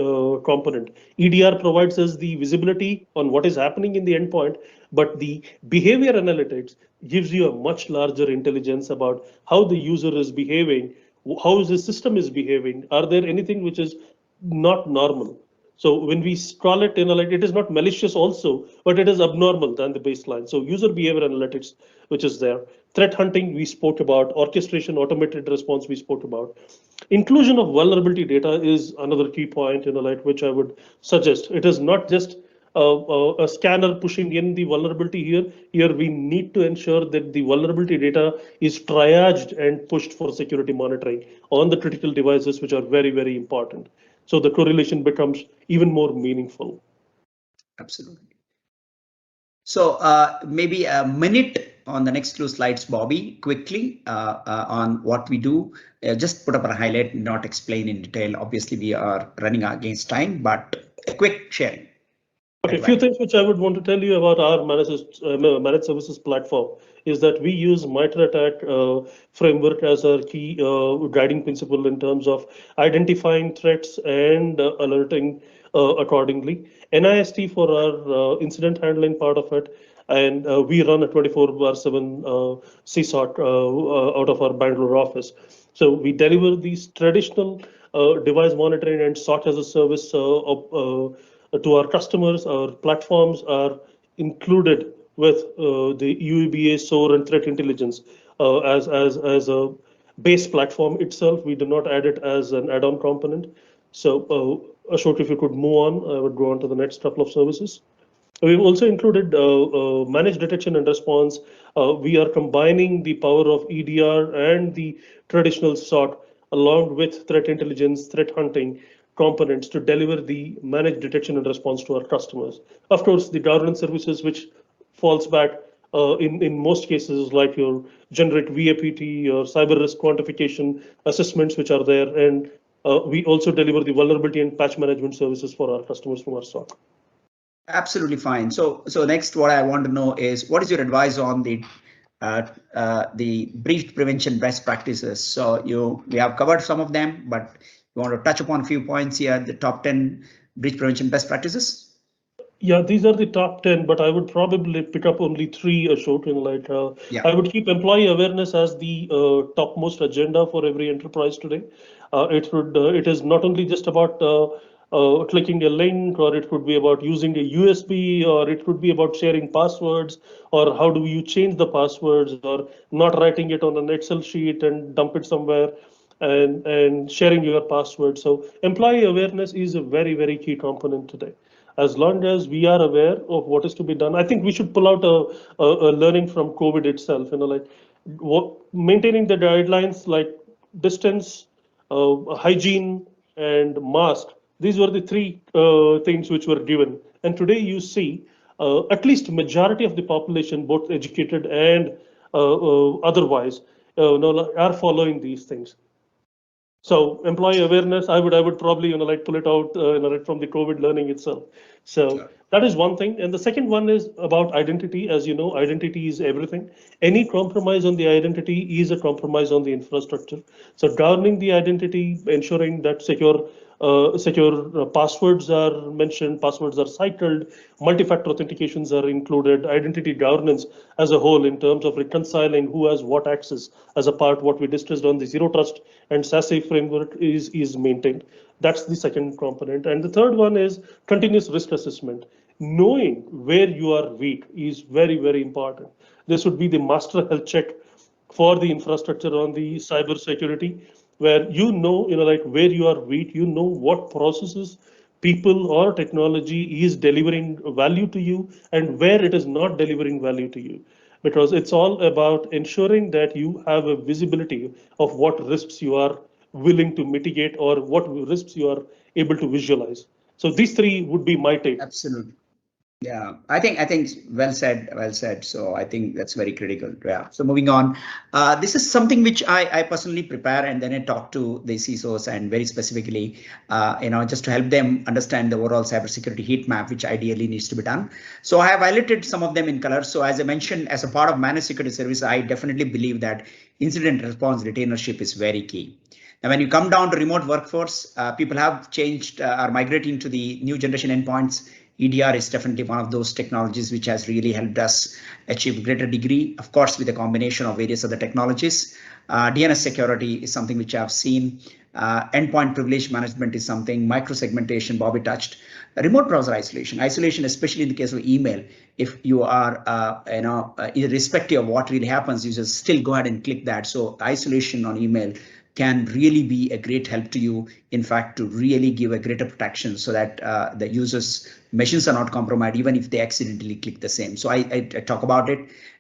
component. EDR provides us the visibility on what is happening in the endpoint, but the behavior analytics gives you a much larger intelligence about how the user is behaving, how the system is behaving. Are there anything which is not normal? So when we call it, like it is not malicious also, but it is abnormal than the baseline. So user behavior analytics, which is there. Threat hunting, we spoke about. Orchestration, automated response, we spoke about. Inclusion of vulnerability data is another key point, like which I would suggest. It is not just a scanner pushing in the vulnerability here. Here we need to ensure that the vulnerability data is triaged and pushed for security monitoring on the critical devices, which are very, very important. So the correlation becomes even more meaningful. Absolutely. So maybe a minute on the next two slides, Bobby, quickly on what we do. Just put up a highlight, not explain in detail. Obviously, we are running against time, but a quick sharing. Okay, a few things which I would want to tell you about our managed services platform is that we use MITRE ATT&CK framework as our key guiding principle in terms of identifying threats and alerting accordingly. NIST for our incident handling part of it, and we run a 24/7 CSOC out of our Bangalore office. So we deliver these traditional device monitoring and SOC as a service to our customers. Our platforms are included with the UEBA, SOAR, and threat intelligence as a base platform itself. We do not add it as an add-on component. So Ashok, if you could move on, I would go on to the next couple of services. We've also included managed detection and response. We are combining the power of EDR and the traditional SOC along with threat intelligence, threat hunting components to deliver the managed detection and response to our customers. Of course, the governance services, which falls back in most cases, like your generate VAPT or cyber risk quantification assessments, which are there. And we also deliver the vulnerability and patch management services for our customers from our SOC. Absolutely fine. So next, what I want to know is what is your advice on the breach prevention best practices? So we have covered some of them, but you want to touch upon a few points here, the top 10 breach prevention best practices? Yeah, these are the top 10, but I would probably pick up only 3, Ashok. I would keep employee awareness as the topmost agenda for every enterprise today. It is not only just about clicking a link, or it could be about using a USB, or it could be about sharing passwords, or how do you change the passwords, or not writing it on an Excel sheet and dump it somewhere. And sharing your password. So employee awareness is a very, very key component today. As long as we are aware of what is to be done, I think we should pull out a learning from COVID itself. Maintaining the guidelines like distance, hygiene, and mask. These were the 3 things which were given. And today you see at least majority of the population, both educated and otherwise, are following these things. So employee awareness, I would probably pull it out right from the COVID learning itself. So that is one thing. And the second one is about identity. As you know, identity is everything. Any compromise on the identity is a compromise on the infrastructure. So governing the identity, ensuring that secure secure passwords are mentioned, passwords are cycled, multi-factor authentications are included, identity governance as a whole in terms of reconciling who has what access as a part, what we discussed on the zero trust and SASE framework is maintained. That's the second component. And the third one is continuous risk assessment. Knowing where you are weak is very, very important. This would be the master health check for the infrastructure on the cyber security, where like where you are weak, what processes, people or technology is delivering value to you and where it is not delivering value to you. Because it's all about ensuring that you have a visibility of what risks you are willing to mitigate or what risks you are able to visualize. So these three would be my take. Absolutely. Yeah, I think well said, well said. So I think that's very critical. Yeah. So moving on, this is something which I personally prepare and then I talk to the CISOs and very specifically, just to help them understand the overall cybersecurity heat map, which ideally needs to be done. So I have highlighted some of them in color. So as I mentioned, as a part of managed security service, I definitely believe that incident response retainership is very key. Now, when you come down to remote workforce, people have changed, are migrating to the new generation endpoints. EDR is definitely one of those technologies which has really helped us achieve greater degree, of course, with a combination of various other technologies. DNS security is something which I've seen. Endpoint privilege management is something. Micro-segmentation, Bobby touched. Remote browser isolation, especially in the case of email. If you are, irrespective of what really happens, you just still go ahead and click that. So isolation on email can really be a great help to you, in fact, to really give a greater protection so that the users' machines are not compromised, even if they accidentally click the same. So I talk about it.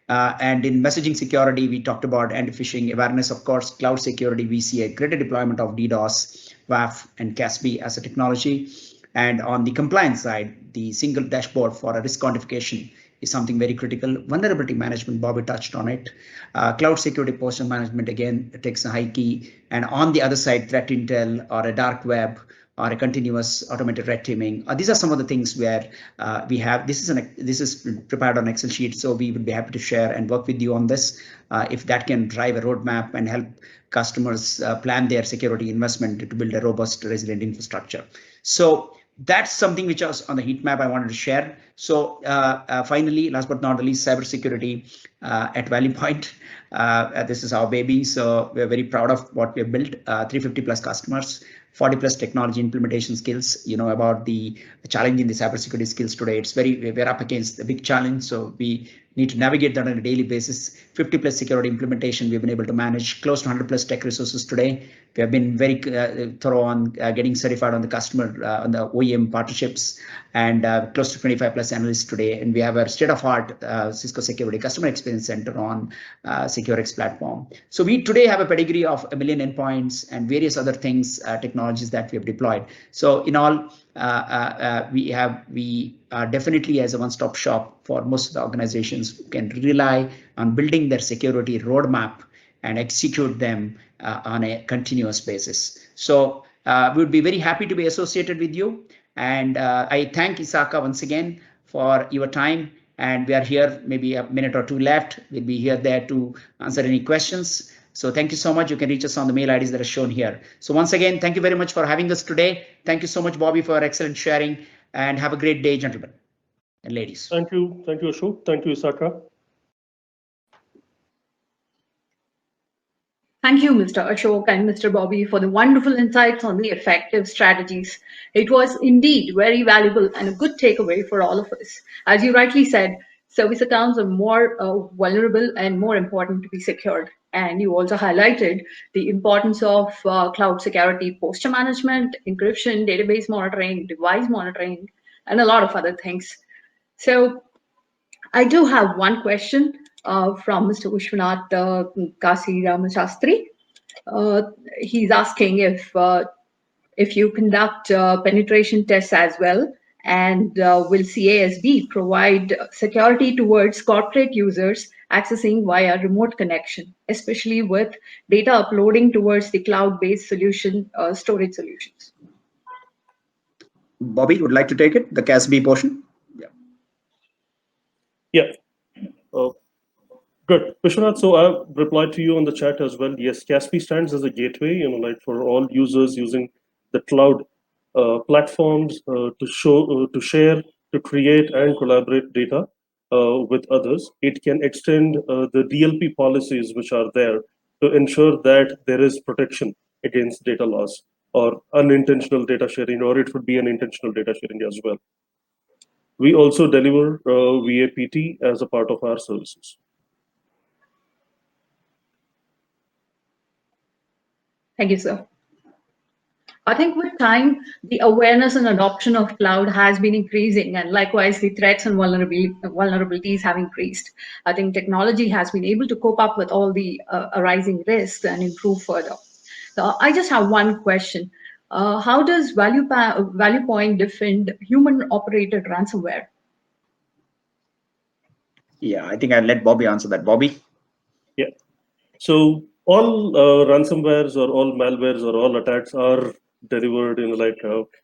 And in messaging security, we talked about anti-phishing awareness, of course, cloud security. We see a greater deployment of DDoS, WAF, and CASB as a technology. And on the compliance side, the single dashboard for a risk quantification is something very critical. Vulnerability management, Bobby touched on it. Cloud security posture management, again, it takes a high key. And on the other side, threat intel or a dark web or a continuous automated red teaming. These are some of the things where we have, this is prepared on Excel sheet. So we would be happy to share and work with you on this. If that can drive a roadmap and help customers plan their security investment to build a robust, resilient infrastructure. So that's something which was on the heat map I wanted to share. So finally, last but not the least, cybersecurity at Valleypoint. This is our baby. So we're very proud of what we've built. 350 plus customers, 40 plus technology implementation skills. You know about the challenge in the cybersecurity skills today. It's we're up against a big challenge. So we need to navigate that on a daily basis. 50 plus security implementation we've been able to manage. Close to 100 plus tech resources today. We have been very thorough on getting certified on the customer, on the OEM partnerships, and close to 25 plus analysts today. And we have a state-of-art Cisco Security Customer Experience Center on SecureX platform. So we today have a pedigree of 1 million endpoints and various other things, technologies that we have deployed. So in all, we are definitely as a one-stop shop for most of the organizations who can rely on building their security roadmap and execute them on a continuous basis. So we would be very happy to be associated with you. And I thank ISACA once again for your time. And we are here, maybe a minute or two left. We'll be here there to answer any questions. So thank you so much. You can reach us on the mail IDs that are shown here. So once again, thank you very much for having us today. Thank you so much, Bobby, for excellent sharing, and have a great day, gentlemen and ladies. Thank you, Ashok. Thank you, ISACA. Thank you, Mr. Ashok and Mr. Bobby, for the wonderful insights on the effective strategies. It was indeed very valuable and a good takeaway for all of us. As you rightly said, service accounts are more vulnerable and more important to be secured. And you also highlighted the importance of cloud security, posture management, encryption, database monitoring, device monitoring, and a lot of other things. So I do have one question from Mr. Vishwanath Kasi Ramashastri. He's asking if you conduct penetration tests as well, and will CASB provide security towards corporate users accessing via remote connection, especially with data uploading towards the cloud-based solution storage solutions? Bobby, would like to take it, the CASB portion? Yeah. Good. Vishwanath, so I've replied to you on the chat as well. Yes, CASB stands as a gateway, like for all users using the cloud platforms to share, to create and collaborate data with others. It can extend the DLP policies which are there to ensure that there is protection against data loss or unintentional data sharing, or it would be an intentional data sharing as well. We also deliver VAPT as a part of our services. Thank you, sir. I think with time, the awareness and adoption of cloud has been increasing, and likewise, the threats and vulnerabilities have increased. I think technology has been able to cope up with all the arising risks and improve further. So I just have one question. How does Valleypoint defend human-operated ransomware? Yeah, I think I'll let Bobby answer that. Bobby? Yeah. So all ransomwares or all malwares or all attacks are delivered in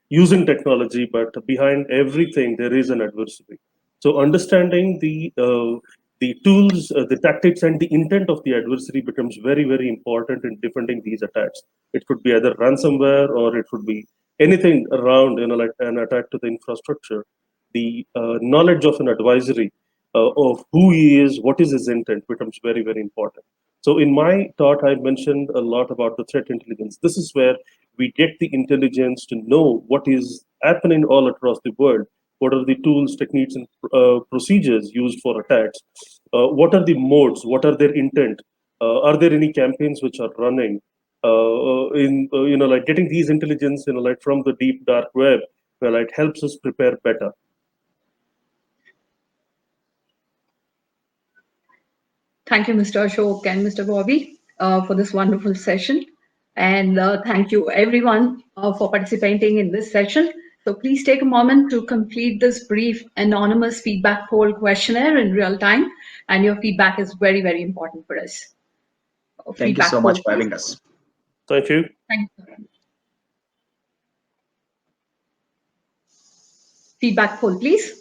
using technology, but behind everything there is an adversary. So understanding the tools, the tactics, and the intent of the adversary becomes very, very important in defending these attacks. It could be either ransomware or it could be anything around like an attack to the infrastructure. The knowledge of an advisory of who he is, what is his intent, becomes very, very important. So in my talk, I mentioned a lot about the threat intelligence. This is where we get the intelligence to know what is happening all across the world. What are the tools, techniques, and procedures used for attacks? What are the modes? What are their intent? Are there any campaigns which are running? Like getting these intelligence, like from the deep dark web, like helps us prepare better. Thank you, Mr. Ashok and Mr. Bobby, for this wonderful session. And thank you, everyone, for participating in this session. So please take a moment to complete this brief anonymous feedback poll questionnaire in real time. And your feedback is very, very important for us. Thank you so much for having us. Thank you. Thank you. Feedback poll, please.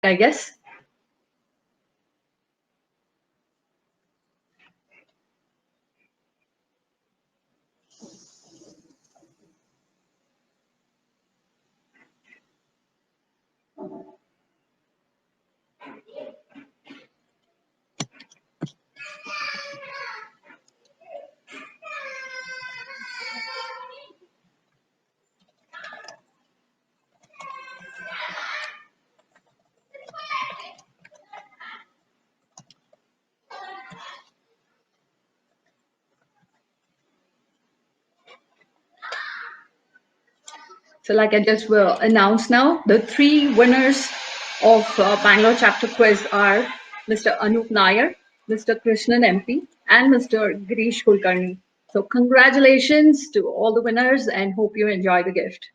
I guess. So like I just will announce now, the 3 winners of Bangalore chapter quiz are Mr. Anup Nair, Mr. Krishnan MP, and Mr. Girish Kulkarni. So congratulations to all the winners and hope you enjoy the gift.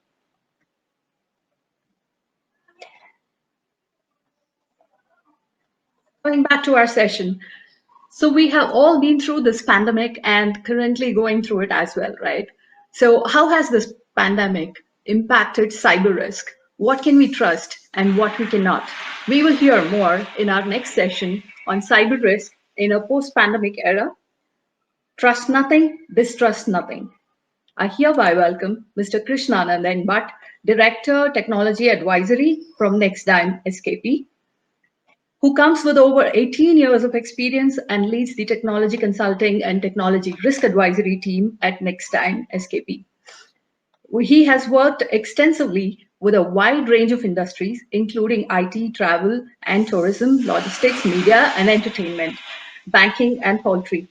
Going back to our session. So we have all been through this pandemic and currently going through it as well, right? So how has this pandemic impacted cyber risk? What can we trust and what we cannot? We will hear more in our next session on cyber risk in a post-pandemic era. Trust nothing, distrust nothing. I hereby welcome Mr. Krishnanand N, Bhat, Director Technology Advisory from Nexdigm SKP, who comes with over 18 years of experience and leads the technology consulting and technology risk advisory team at Nextime SKP. He has worked extensively with a wide range of industries, including IT, travel and tourism, logistics, media and entertainment, banking and poultry.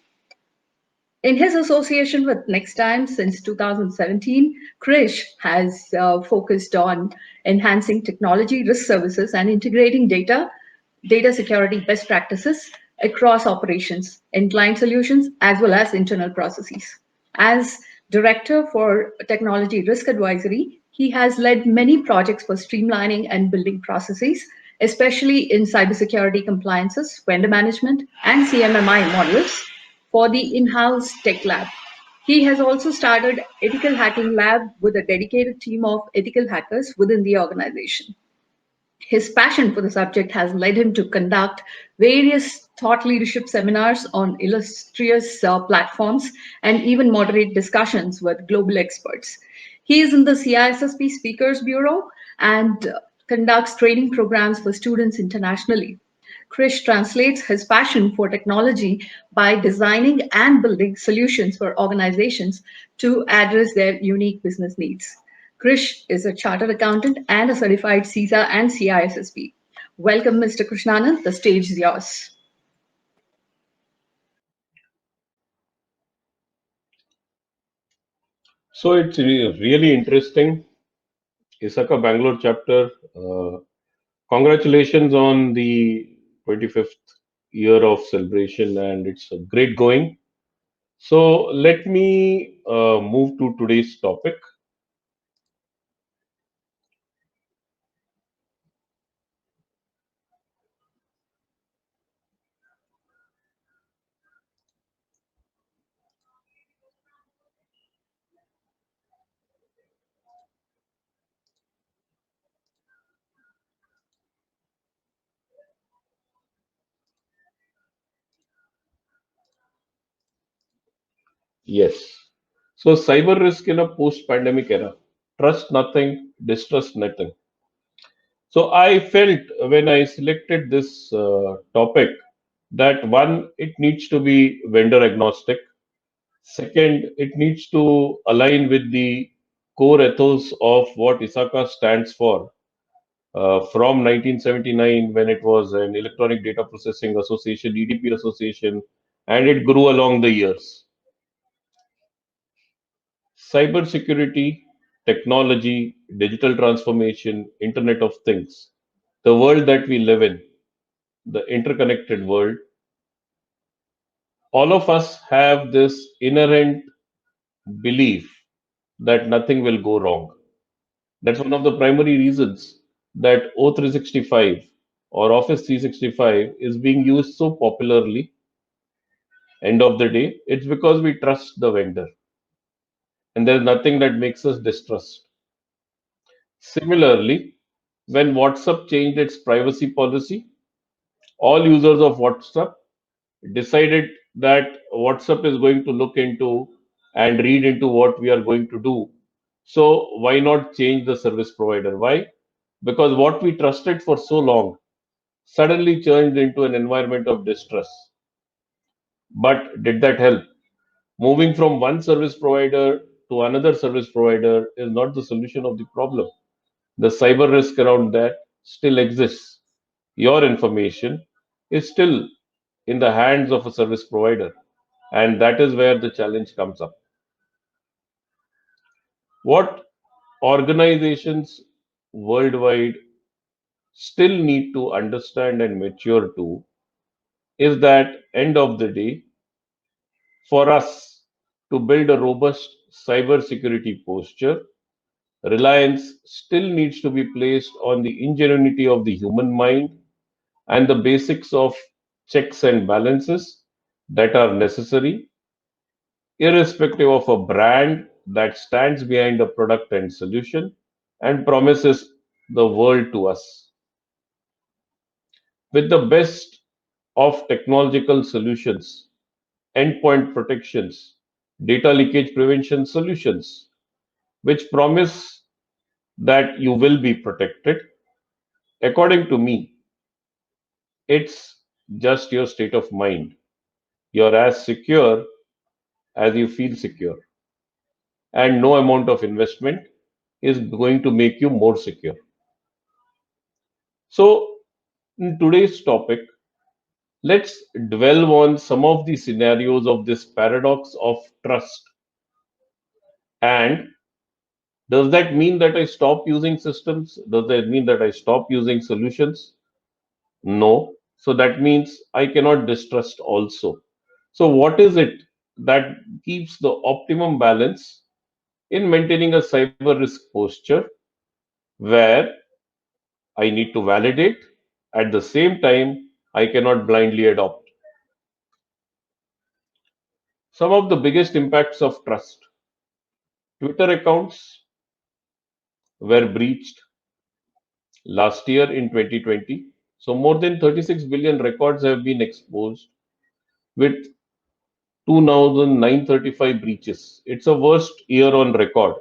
In his association with Nextime since 2017, Krish has focused on enhancing technology risk services and integrating data security best practices across operations in client solutions as well as internal processes. As Director for Technology Risk Advisory, he has led many projects for streamlining and building processes, especially in cybersecurity compliances, vendor management, and CMMI modules for the in-house tech lab. He has also started Ethical Hacking Lab with a dedicated team of ethical hackers within the organization. His passion for the subject has led him to conduct various thought leadership seminars on illustrious platforms and even moderate discussions with global experts. He is in the CISSP Speakers Bureau and conducts training programs for students internationally. Krish translates his passion for technology by designing and building solutions for organizations to address their unique business needs. Krish is a chartered accountant and a certified CISA and CISSP. Welcome, Mr. Krishnanand. The stage is yours. So it's really interesting. ISACA Bangalore chapter. Congratulations on the 25th year of celebration, and it's a great going. So let me move to today's topic. Yes. So cyber risk in a post-pandemic era. Trust nothing, distrust nothing. So I felt when I selected this topic that one, it needs to be vendor agnostic. Second, it needs to align with the core ethos of what ISACA stands for from 1979 when it was an Electronic Data Processing Association, EDP association, and it grew along the years. Cybersecurity, technology, digital transformation, Internet of Things, the world that we live in, the interconnected world, all of us have this inherent belief that nothing will go wrong. That's one of the primary reasons that O365 or Office 365 is being used so popularly. End of the day, it's because we trust the vendor and there's nothing that makes us distrust. Similarly, when WhatsApp changed its privacy policy, all users of WhatsApp decided that WhatsApp is going to look into and read into what we are going to do. So why not change the service provider? Why? Because what we trusted for so long suddenly turned into an environment of distress. But did that help? Moving from one service provider to another service provider is not the solution of the problem. The cyber risk around that still exists. Your information is still in the hands of a service provider, and that is where the challenge comes up. What organizations worldwide still need to understand and mature to is that end of the day, for us to build a robust cyber security posture, reliance still needs to be placed on the ingenuity of the human mind and the basics of checks and balances that are necessary, irrespective of a brand that stands behind a product and solution and promises the world to us. With the best of technological solutions, endpoint protections, data leakage prevention solutions, which promise that you will be protected, according to me, it's just your state of mind. You're as secure as you feel secure, and no amount of investment is going to make you more secure. So, in today's topic, let's dwell on some of the scenarios of this paradox of trust. And does that mean that I stop using systems? Does that mean that I stop using solutions? No. So that means I cannot distrust also. So, what is it that keeps the optimum balance in maintaining a cyber risk posture where I need to validate, at the same time, I cannot blindly adopt? Some of the biggest impacts of trust. Twitter accounts were breached last year in 2020. So, more than 36 billion records have been exposed with 2,935 breaches. It's a worst year on record.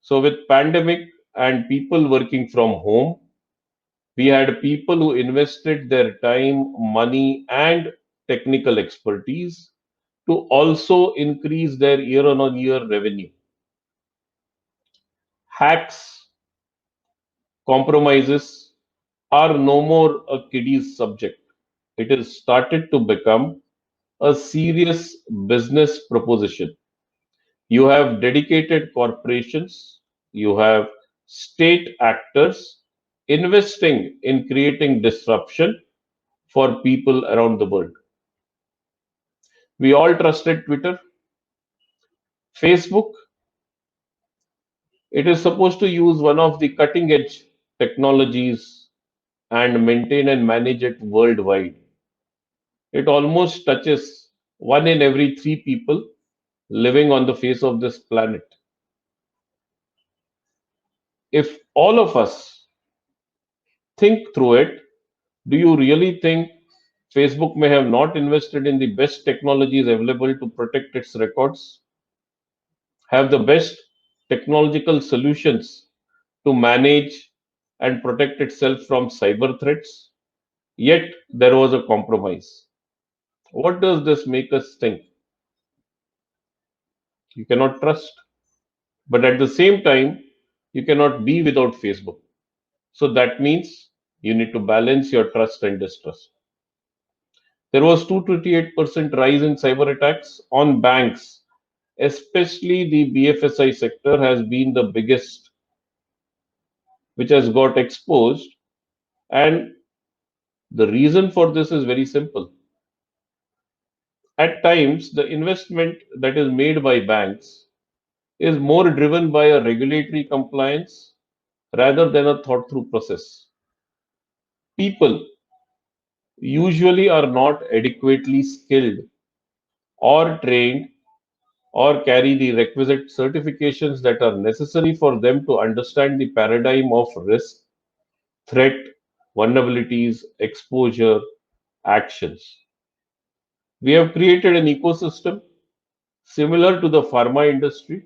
So with pandemic and people working from home, we had people who invested their time, money, and technical expertise to also increase their year-on-year revenue. Hacks, compromises are no more a kiddies subject. It has started to become a serious business proposition. You have dedicated corporations, you have state actors investing in creating disruption for people around the world. We all trusted Twitter. Facebook, it is supposed to use one of the cutting edge technologies and maintain and manage it worldwide. It almost touches one in every three people living on the face of this planet. If all of us think through it, do you really think Facebook may have not invested in the best technologies available to protect its records, have the best technological solutions to manage and protect itself from cyber threats? Yet there was a compromise. What does this make us think? You cannot trust, but at the same time, you cannot be without Facebook. So that means you need to balance your trust and distrust. There was 228% rise in cyber attacks on banks, especially the BFSI sector has been the biggest, which has got exposed. And the reason for this is very simple. At times, the investment that is made by banks is more driven by a regulatory compliance rather than a thought through process. People usually are not adequately skilled or trained or carry the requisite certifications that are necessary for them to understand the paradigm of risk, threat, vulnerabilities, exposure, actions. We have created an ecosystem similar to the pharma industry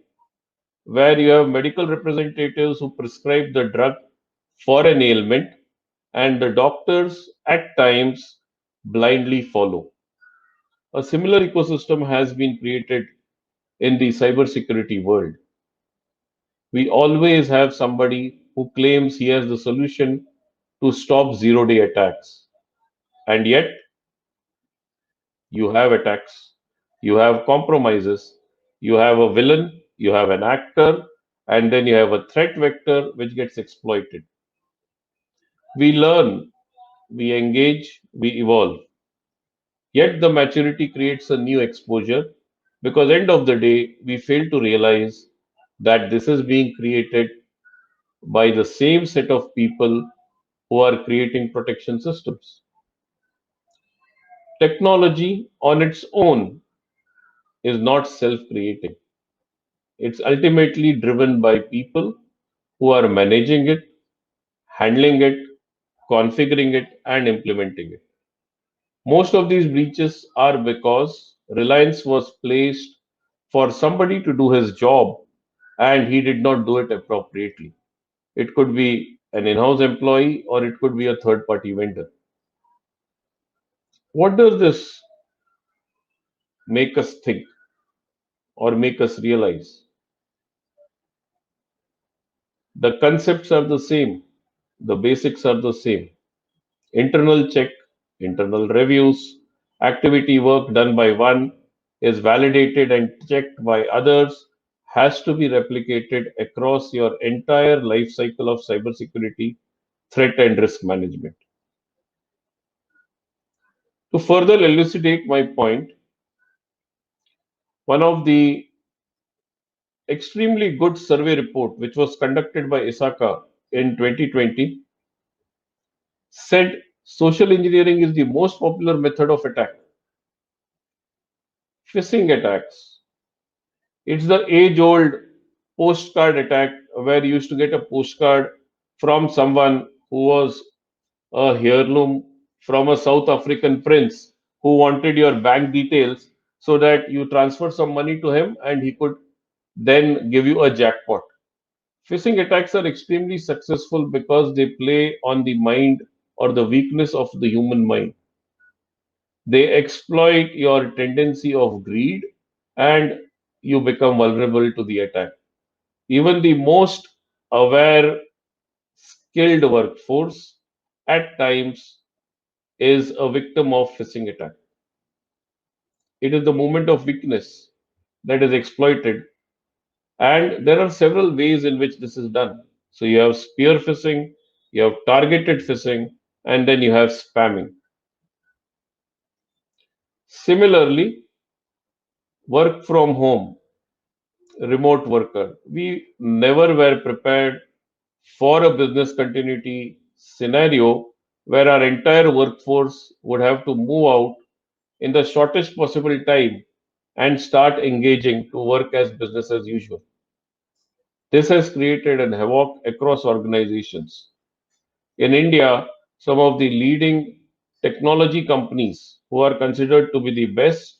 where you have medical representatives who prescribe the drug for an ailment and the doctors at times blindly follow. A similar ecosystem has been created in the cybersecurity world. We always have somebody who claims he has the solution to stop zero-day attacks. And yet, you have attacks, you have compromises, you have a villain, you have an actor, and then you have a threat vector which gets exploited. We learn, we engage, we evolve. Yet the maturity creates a new exposure because end of the day, we fail to realize that this is being created by the same set of people who are creating protection systems. Technology on its own is not self-creating. It's ultimately driven by people who are managing it, handling it, configuring it, and implementing it. Most of these breaches are because reliance was placed for somebody to do his job and he did not do it appropriately. It could be an in-house employee or it could be a third-party vendor. What does this make us think or make us realize? The concepts are the same, the basics are the same. Internal check, internal reviews, activity work done by one is validated and checked by others, has to be replicated across your entire life cycle of cybersecurity, threat and risk management. To further elucidate my point, one of the extremely good survey report which was conducted by ISACA in 2020 said social engineering is the most popular method of attack. Phishing attacks. It's the age-old postcard attack where you used to get a postcard from someone who was a heirloom from a South African prince who wanted your bank details so that you transfer some money to him and he could then give you a jackpot. Phishing attacks are extremely successful because they play on the mind or the weakness of the human mind. They exploit your tendency of greed and you become vulnerable to the attack. Even the most aware, skilled workforce at times is a victim of phishing attack. It is the moment of weakness that is exploited, and there are several ways in which this is done. So you have spear phishing, you have targeted phishing, and then you have spamming. Similarly, work from home, remote worker. We never were prepared for a business continuity scenario where our entire workforce would have to move out in the shortest possible time and start engaging to work as business as usual. This has created an havoc across organizations. In India, some of the leading technology companies who are considered to be the best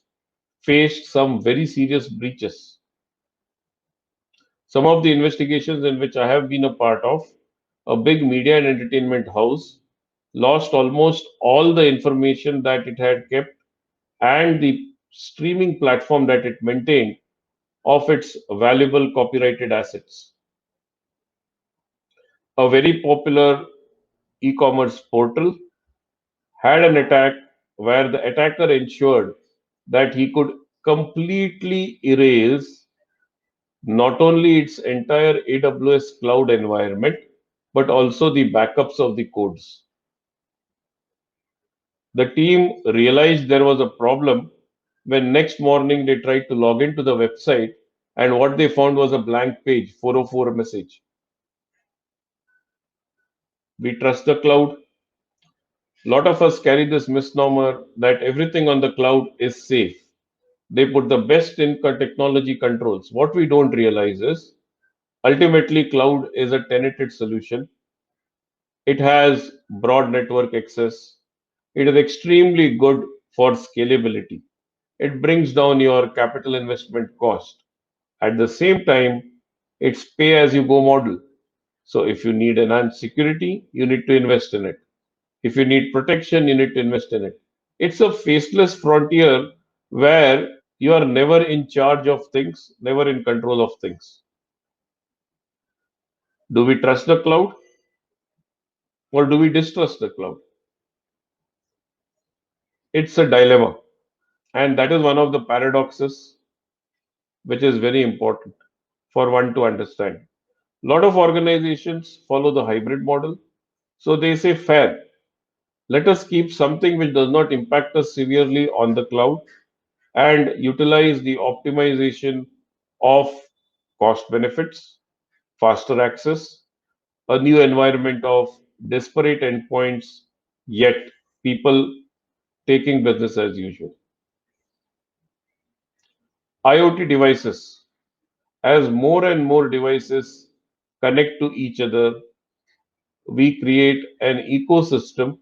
faced some very serious breaches. Some of the investigations in which I have been a part of, a big media and entertainment house lost almost all the information that it had kept and the streaming platform that it maintained of its valuable copyrighted assets. A very popular e-commerce portal had an attack where the attacker ensured that he could completely erase not only its entire AWS cloud environment, but also the backups of the codes. The team realized there was a problem when next morning they tried to log into the website and what they found was a blank page, 404 message. We trust the cloud. A lot of us carry this misnomer that everything on the cloud is safe. They put the best in technology controls. What we don't realize is ultimately cloud is a tenanted solution. It has broad network access. It is extremely good for scalability. It brings down your capital investment cost. At the same time, it's pay as you go model. So if you need enhanced security, you need to invest in it. If you need protection, you need to invest in it. It's a faceless frontier where you are never in charge of things, never in control of things. Do we trust the cloud or do we distrust the cloud? It's a dilemma. And that is one of the paradoxes which is very important for one to understand. A lot of organizations follow the hybrid model. So they say, fair, let us keep something which does not impact us severely on the cloud and utilize the optimization of cost benefits, faster access, a new environment of disparate endpoints, yet people taking business as usual. IoT devices. As more and more devices connect to each other, we create an ecosystem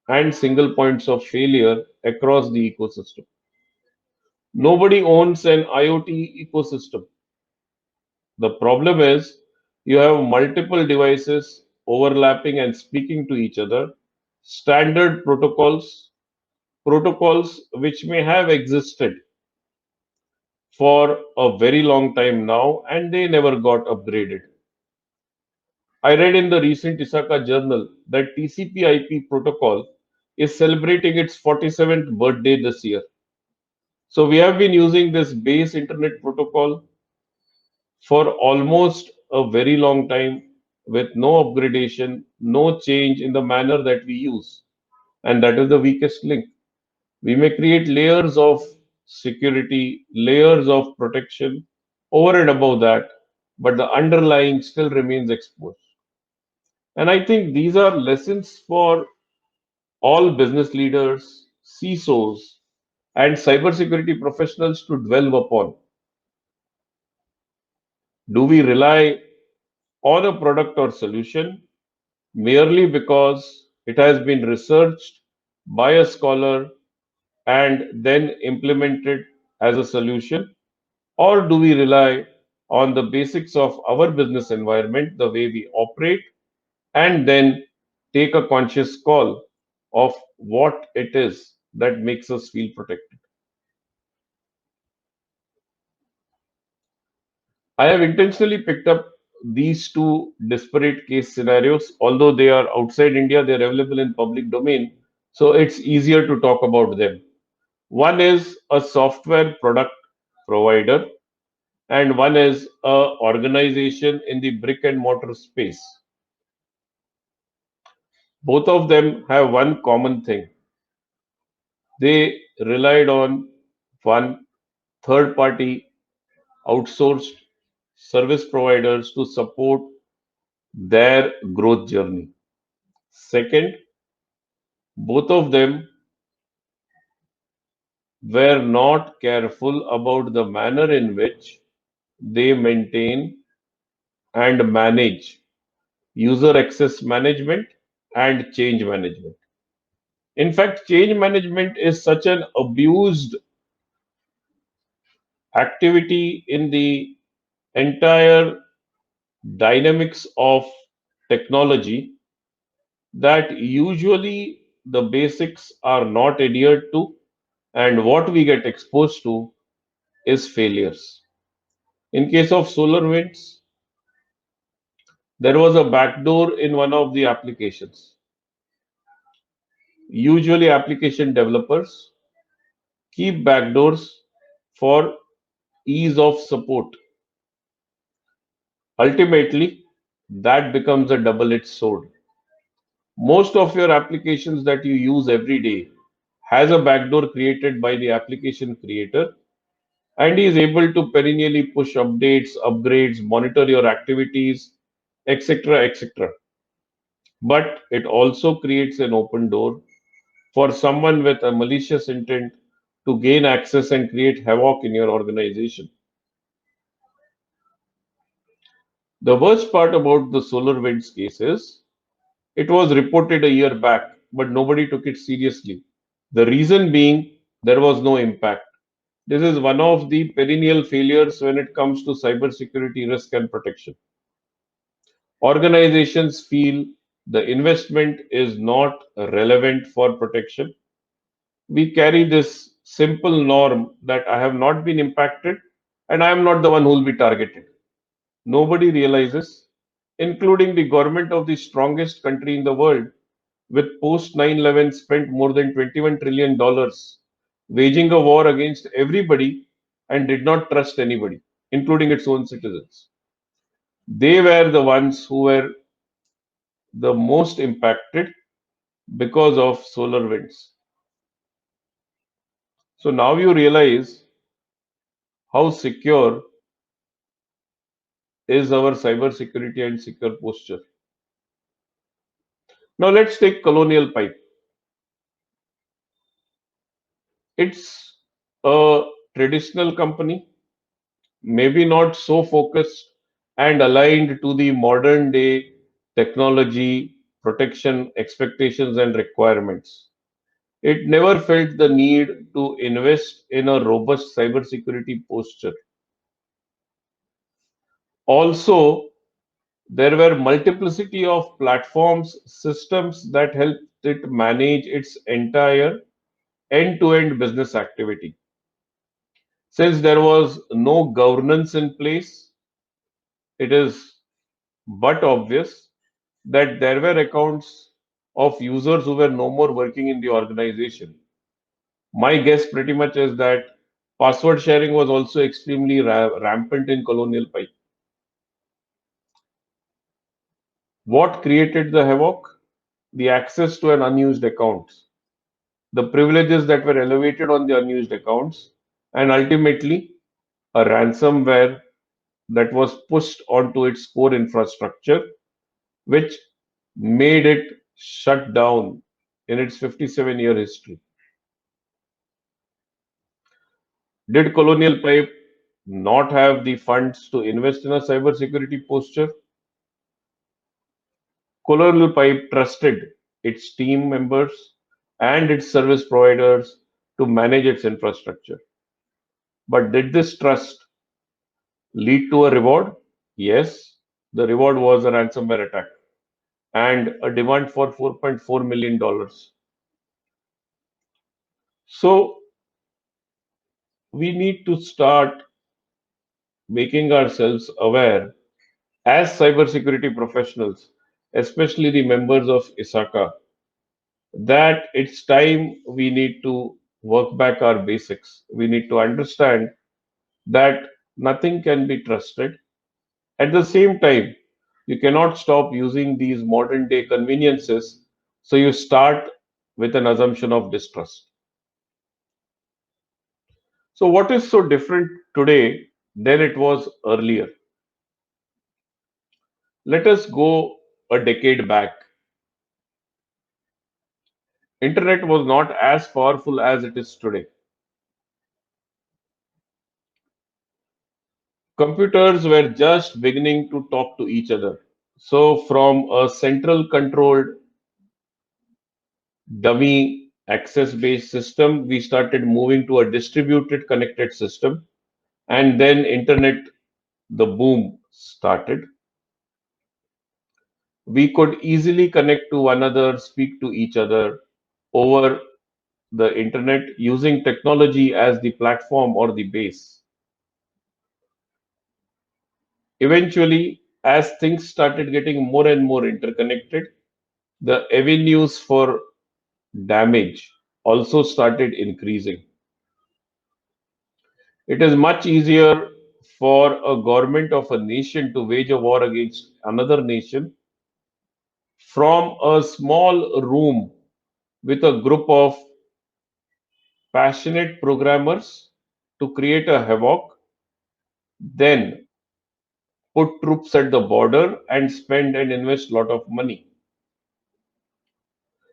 and single points of failure across the ecosystem. Nobody owns an IoT ecosystem. The problem is you have multiple devices overlapping and speaking to each other, standard protocols which may have existed for a very long time now and they never got upgraded. I read in the recent ISACA journal that TCP/IP protocol is celebrating its 47th birthday this year. So we have been using this base internet protocol for almost a very long time with no upgradation, no change in the manner that we use. And that is the weakest link. We may create layers of security, layers of protection over and above that, but the underlying still remains exposed. And I think these are lessons for all business leaders, CISOs, and cybersecurity professionals to dwell upon. Do we rely on a product or solution merely because it has been researched by a scholar and then implemented as a solution? Or do we rely on the basics of our business environment, the way we operate, and then take a conscious call of what it is that makes us feel protected? I have intentionally picked up these two disparate case scenarios, although they are outside India, they are available in public domain, so it's easier to talk about them. One is a software product provider, and one is a organization in the brick and mortar space. Both of them have one common thing. They relied on one third party outsourced service providers to support their growth journey. Second, both of them were not careful about the manner in which they maintain and manage user access management and change management. In fact, change management is such an abused activity in the entire dynamics of technology that usually the basics are not adhered to, and what we get exposed to is failures. In case of SolarWinds, there was a backdoor in one of the applications. Usually, application developers keep backdoors for ease of support. Ultimately, that becomes a double-edged sword. Most of your applications that you use every day has a backdoor created by the application creator, and he is able to perennially push updates, upgrades, monitor your activities, etc. etc. But it also creates an open door for someone with a malicious intent to gain access and create havoc in your organization. The worst part about the SolarWinds case is it was reported a year back, but nobody took it seriously. The reason being there was no impact. This is one of the perennial failures when it comes to cybersecurity risk and protection. Organizations feel the investment is not relevant for protection. We carry this simple norm that I have not been impacted and I am not the one who will be targeted. Nobody realizes, including the government of the strongest country in the world, with post 9/11 spent more than $21 trillion waging a war against everybody and did not trust anybody, including its own citizens. They were the ones who were the most impacted because of solar winds. So now you realize how secure is our cyber security and secure posture. Now let's take colonial pipe. It's a traditional company, maybe not so focused and aligned to the modern day technology, protection expectations, and requirements. It never felt the need to invest in a robust cybersecurity posture. Also, there were multiplicity of platforms, systems that helped it manage its entire end-to-end business activity. Since there was no governance in place, it is but obvious that there were accounts of users who were no more working in the organization. My guess pretty much is that password sharing was also extremely rampant in Colonial Pipe. What created the havoc? The access to an unused account, the privileges that were elevated on the unused accounts, and ultimately a ransomware that was pushed onto its core infrastructure, which made it shut down in its 57-year history. Did Colonial Pipe not have the funds to invest in a cybersecurity posture? Colonial Pipe trusted its team members and its service providers to manage its infrastructure. But did this trust lead to a reward? Yes, the reward was a ransomware attack and a demand for $4.4 million. So we need to start making ourselves aware as cybersecurity professionals, especially the members of ISACA, that it's time we need to work back our basics. We need to understand that nothing can be trusted. At the same time, you cannot stop using these modern day conveniences, so you start with an assumption of distrust. So, what is so different today than it was earlier? Let us go a decade back. Internet was not as powerful as it is today. Computers were just beginning to talk to each other. So, from a central controlled dummy access based system, we started moving to a distributed connected system, and then internet, the boom started. We could easily connect to one another, speak to each other over the internet using technology as the platform or the base. Eventually, as things started getting more and more interconnected, the avenues for damage also started increasing. It is much easier for a government of a nation to wage a war against another nation from a small room with a group of passionate programmers to create a havoc, then put troops at the border and spend and invest a lot of money.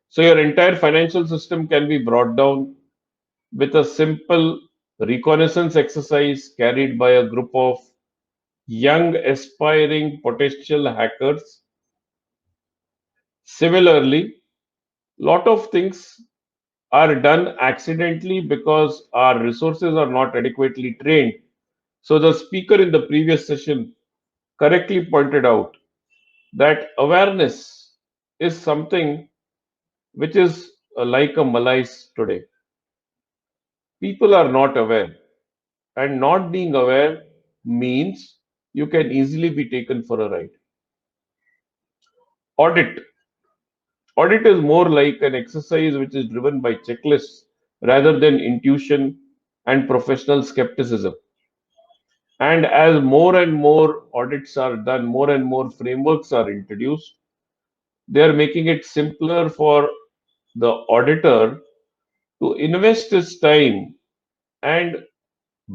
So your entire financial system can be brought down with a simple reconnaissance exercise carried by a group of young aspiring potential hackers. Similarly, lot of things are done accidentally because our resources are not adequately trained. So the speaker in the previous session correctly pointed out that awareness is something which is like a malaise today. People are not aware, and not being aware means you can easily be taken for a ride. Audit. Audit is more like an exercise which is driven by checklists rather than intuition and professional skepticism. And as more and more audits are done, more and more frameworks are introduced, they are making it simpler for the auditor to invest his time and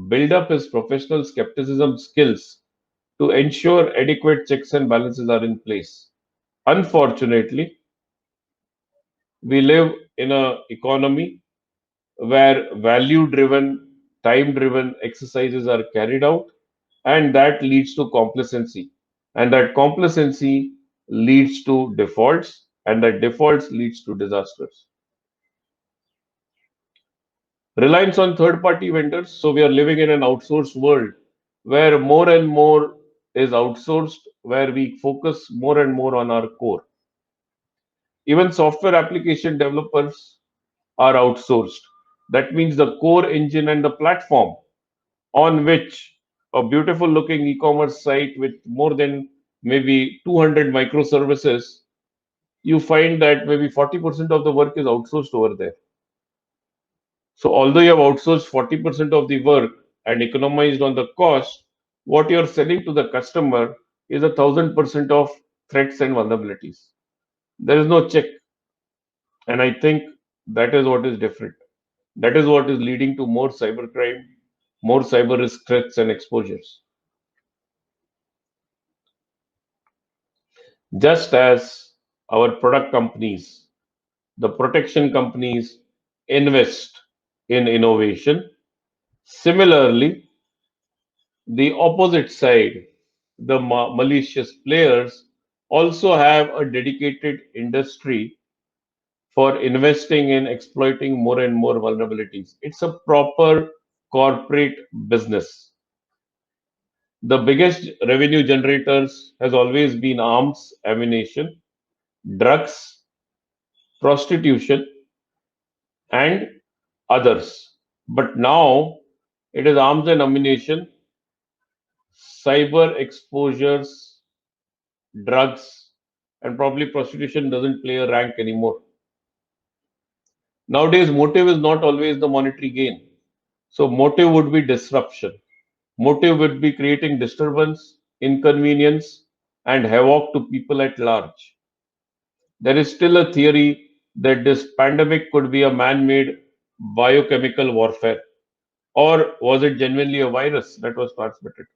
build up his professional skepticism skills to ensure adequate checks and balances are in place. Unfortunately, we live in an economy where value-driven, time-driven exercises are carried out, and that leads to complacency. And that complacency leads to defaults, and that defaults leads to disasters. Reliance on third-party vendors. So we are living in an outsourced world where more and more is outsourced, where we focus more and more on our core. Even software application developers are outsourced. That means the core engine and the platform on which a beautiful looking e-commerce site with more than maybe 200 microservices, you find that maybe 40% of the work is outsourced over there. So although you have outsourced 40% of the work and economized on the cost, what you're selling to the customer is 1,000% of threats and vulnerabilities. There is no check. And I think that is what is different. That is what is leading to more cybercrime, more cyber risk threats and exposures. Just as our product companies, the protection companies invest in innovation, similarly, the opposite side, the malicious players, also have a dedicated industry for investing in exploiting more and more vulnerabilities. It's a proper corporate business. The biggest revenue generators has always been arms, ammunition, drugs, prostitution, and others. But now it is arms and ammunition, cyber exposures, drugs, and probably prostitution doesn't play a rank anymore. Nowadays, motive is not always the monetary gain. So, motive would be disruption. Motive would be creating disturbance, inconvenience, and havoc to people at large. There is still a theory that this pandemic could be a man made biochemical warfare. Or was it genuinely a virus that was transmitted?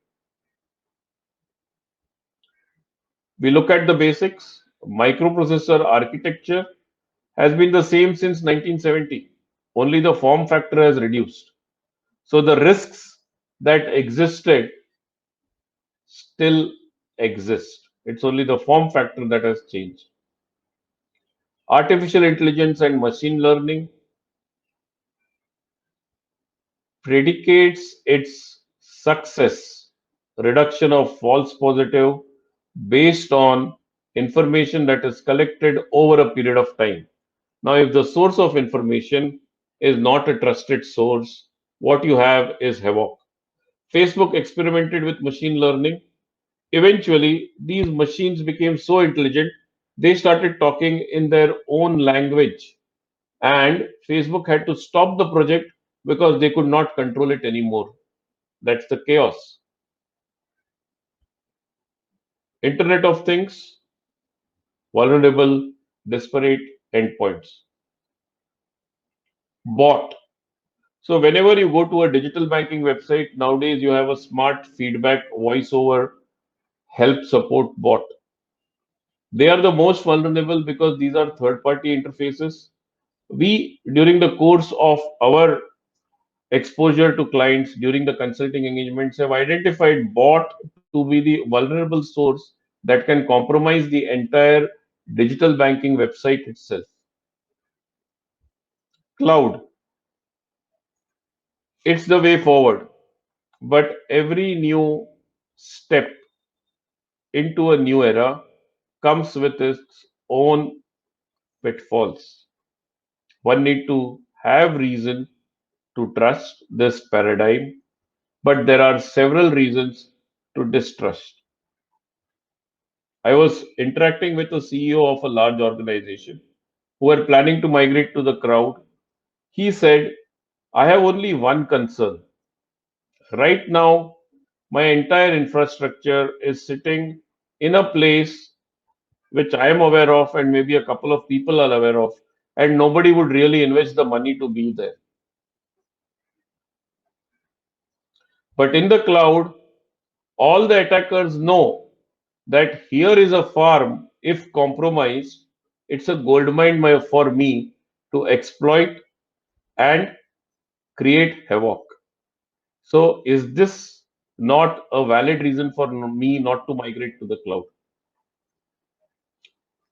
We look at the basics. Microprocessor architecture has been the same since 1970. Only the form factor has reduced. So the risks that existed still exist. It's only the form factor that has changed. Artificial intelligence and machine learning predicates its success, reduction of false positive based on information that is collected over a period of time. Now, if the source of information is not a trusted source, what you have is havoc. Facebook experimented with machine learning. Eventually, these machines became so intelligent, they started talking in their own language. And Facebook had to stop the project because they could not control it anymore. That's the chaos. Internet of Things, vulnerable, disparate endpoints. Bot. So whenever you go to a digital banking website, nowadays you have a smart feedback voiceover help support bot. They are the most vulnerable because these are third-party interfaces. We, during the course of our exposure to clients during the consulting engagements, have identified bot to be the vulnerable source that can compromise the entire digital banking website itself. Cloud, it's the way forward, but every new step into a new era comes with its own pitfalls. One need to have reason to trust this paradigm, but there are several reasons to distrust. I was interacting with a CEO of a large organization who were planning to migrate to the cloud. He said, I have only one concern. Right now, my entire infrastructure is sitting in a place which I am aware of, and maybe a couple of people are aware of, and nobody would really invest the money to be there. But in the cloud, all the attackers know that here is a farm. If compromised, it's a gold mine for me to exploit and create havoc. So is this not a valid reason for me not to migrate to the cloud?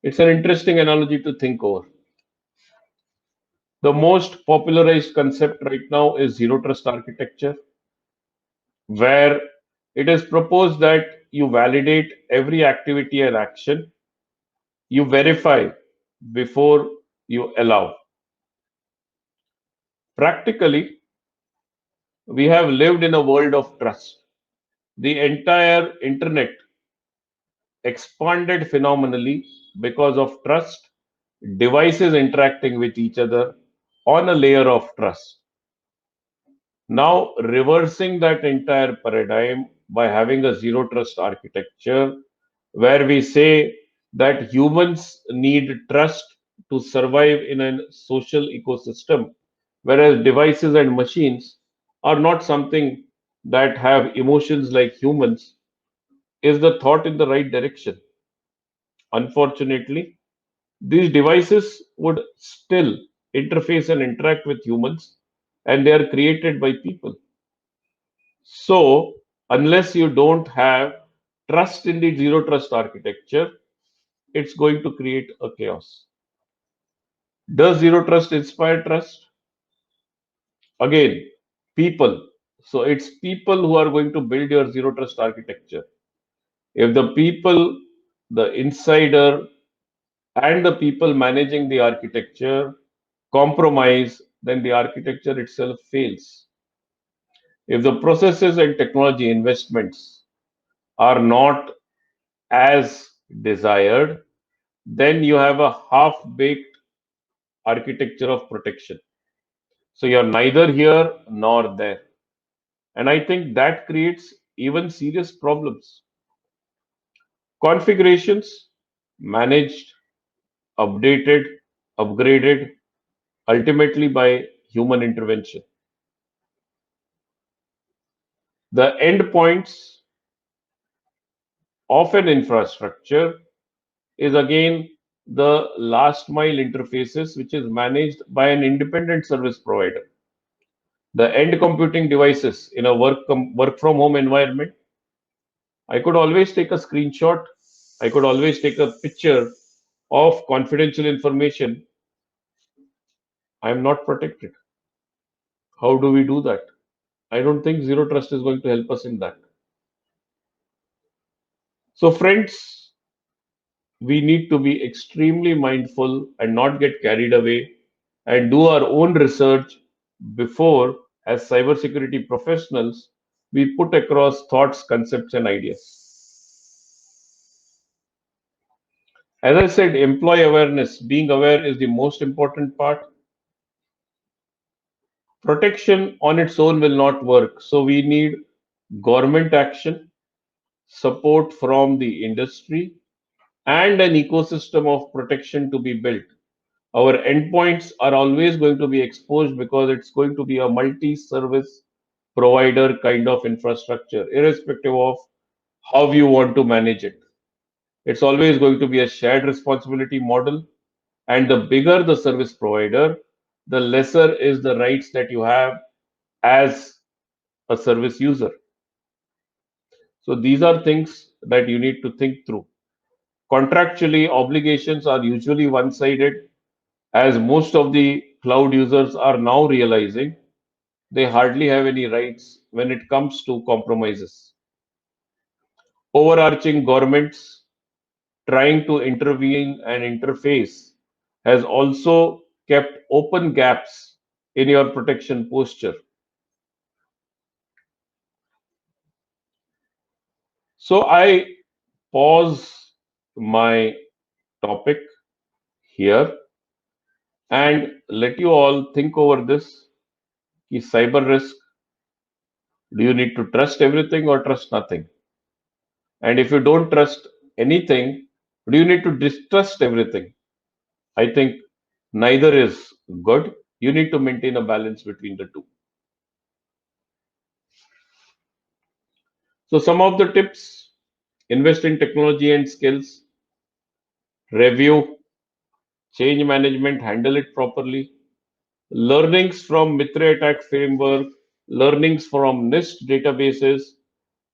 It's an interesting analogy to think over. The most popularized concept right now is zero trust architecture, where it is proposed that you validate every activity and action, you verify before you allow. Practically, we have lived in a world of trust. The entire internet expanded phenomenally because of trust, devices interacting with each other on a layer of trust. Now, reversing that entire paradigm by having a zero trust architecture, where we say that humans need trust to survive in a social ecosystem, whereas devices and machines are not something that have emotions like humans, is the thought in the right direction. Unfortunately, these devices would still interface and interact with humans, and they are created by people. So, unless you don't have trust in the zero trust architecture, it's going to create a chaos. Does zero trust inspire trust? Again, people. So, it's people who are going to build your zero trust architecture. If the people, the insider, and the people managing the architecture compromise, then the architecture itself fails. If the processes and technology investments are not as desired, then you have a half baked architecture of protection. So you're neither here nor there. And I think that creates even serious problems. Configurations managed, updated, upgraded, ultimately by human intervention. The endpoints of an infrastructure is again the last mile interfaces, which is managed by an independent service provider. The end computing devices in a work from home environment, I could always take a screenshot, I could always take a picture of confidential information. I am not protected. How do we do that? I don't think zero trust is going to help us in that. So, friends, we need to be extremely mindful and not get carried away and do our own research before, as cybersecurity professionals, we put across thoughts, concepts, and ideas. As I said, employee awareness, being aware is the most important part. Protection on its own will not work. So we need government action, support from the industry, and an ecosystem of protection to be built. Our endpoints are always going to be exposed because it's going to be a multi-service provider kind of infrastructure, irrespective of how you want to manage it. It's always going to be a shared responsibility model. And the bigger the service provider, the lesser is the rights that you have as a service user. So these are things that you need to think through. Contractually, obligations are usually one-sided, as most of the cloud users are now realizing they hardly have any rights when it comes to compromises. Overarching governments trying to intervene and interface has also kept open gaps in your protection posture. So I pause my topic here and let you all think over this. Ki cyber risk, do you need to trust everything or trust nothing? And if you don't trust anything, do you need to distrust everything? I think neither is good. You need to maintain a balance between the two. So some of the tips: invest in technology and skills, review, change management, handle it properly, learnings from Mitra attack framework, learnings from NIST databases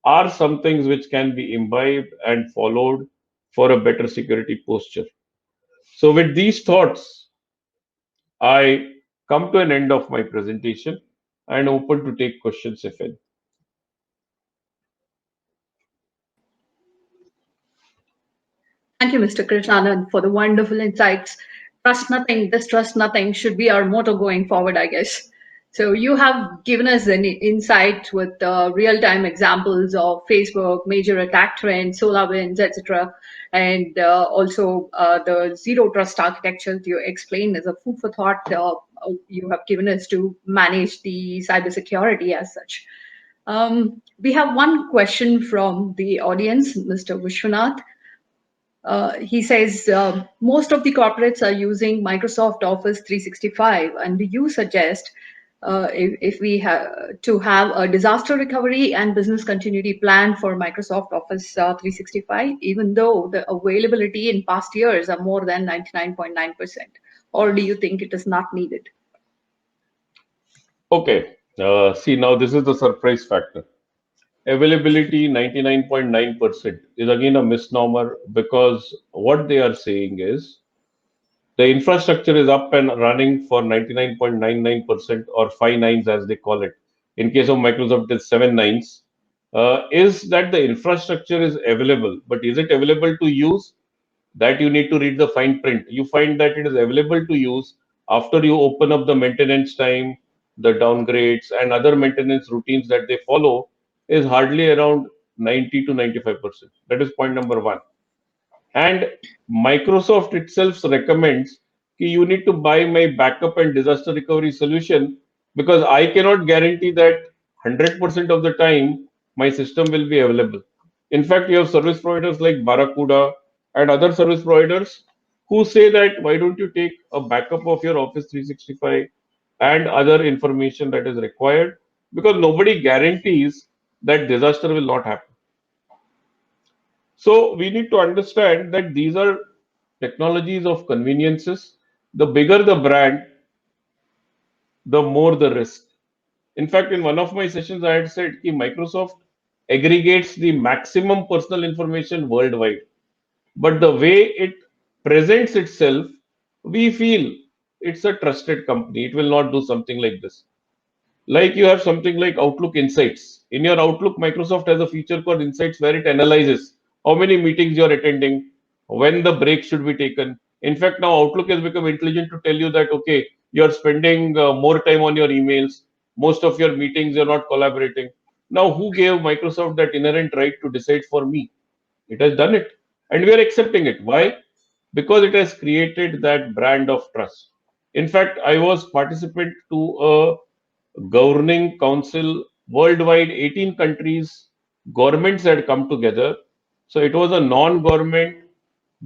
are some things which can be imbibed and followed for a better security posture. So with these thoughts, I come to an end of my presentation and open to take questions if any. Thank you, Mr. Krishnanand, for the wonderful insights. Trust nothing, distrust nothing should be our motto going forward, I guess. So you have given us an insight with real-time examples of Facebook, major attack trends, SolarWinds, etc., and also the zero trust architecture you explained as a food for thought you have given us to manage the cybersecurity as such. We have one question from the audience, Mr. Vishwanath. He says most of the corporates are using Microsoft Office 365, and you suggest if we have to have a disaster recovery and business continuity plan for Microsoft Office 365, even though the availability in past years are more than 99.9%, or do you think it is not needed? Okay, see now this is the surprise factor. Availability 99.9% is again a misnomer because what they are saying is the infrastructure is up and running for 99.99% or 5 nines as they call it. In case of Microsoft, it's 7 nines. Is that the infrastructure is available, but is it available to use? That you need to read the fine print. You find that it is available to use after you open up the maintenance time, the downgrades, and other maintenance routines that they follow is hardly around 90 to 95%. That is point number one. And Microsoft itself recommends that you need to buy my backup and disaster recovery solution because I cannot guarantee that 100% of the time my system will be available. In fact, you have service providers like Barracuda and other service providers who say that why don't you take a backup of your Office 365 and other information that is required because nobody guarantees that disaster will not happen. So we need to understand that these are technologies of conveniences. The bigger the brand, the more the risk. In fact, in one of my sessions, I had said that Microsoft aggregates the maximum personal information worldwide. But the way it presents itself, we feel it's a trusted company. It will not do something like this. Like you have something like Outlook Insights. In your Outlook, Microsoft has a feature called Insights where it analyzes how many meetings you're attending, when the break should be taken. In fact, now Outlook has become intelligent to tell you that, okay, you're spending more time on your emails, most of your meetings, you're not collaborating. Now, who gave Microsoft that inherent right to decide for me? It has done it. And we are accepting it. Why? Because it has created that brand of trust. In fact, I was participant to a governing council worldwide, 18 countries, governments had come together. So it was a non-government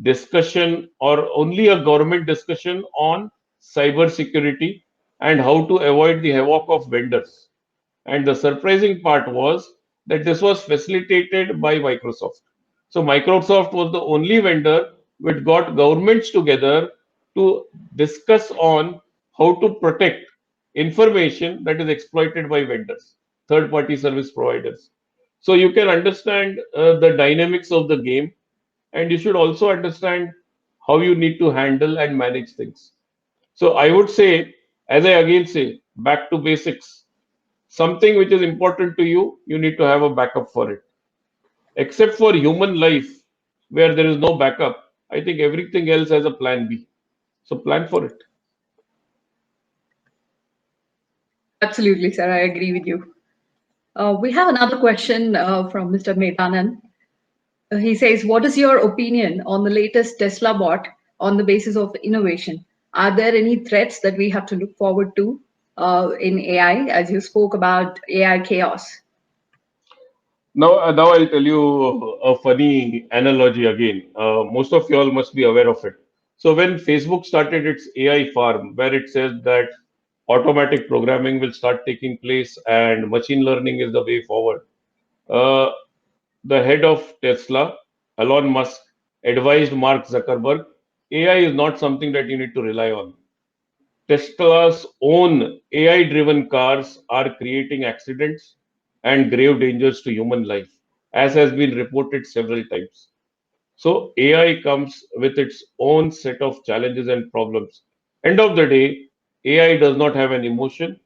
discussion or only a government discussion on cyber security and how to avoid the havoc of vendors. And the surprising part was that this was facilitated by Microsoft. So Microsoft was the only vendor which got governments together to discuss on how to protect information that is exploited by vendors, third-party service providers. So you can understand the dynamics of the game, and you should also understand how you need to handle and manage things. So I would say, as I again say, back to basics. Something which is important to you, you need to have a backup for it. Except for human life, where there is no backup, I think everything else has a plan B. So plan for it. Absolutely, sir. I agree with you. We have another question from Mr. Medanan. He says, what is your opinion on the latest Tesla bot on the basis of innovation? Are there any threats that we have to look forward to in AI, as you spoke about AI chaos? Now I'll tell you a funny analogy again. Most of you all must be aware of it. So when Facebook started its AI farm, where it says that automatic programming will start taking place and machine learning is the way forward, uh, the head of Tesla, Elon Musk, advised Mark Zuckerberg, AI is not something that you need to rely on. Tesla's own AI-driven cars are creating accidents and grave dangers to human life, as has been reported several times. So AI comes with its own set of challenges and problems. End of the day, AI does not have an emotion.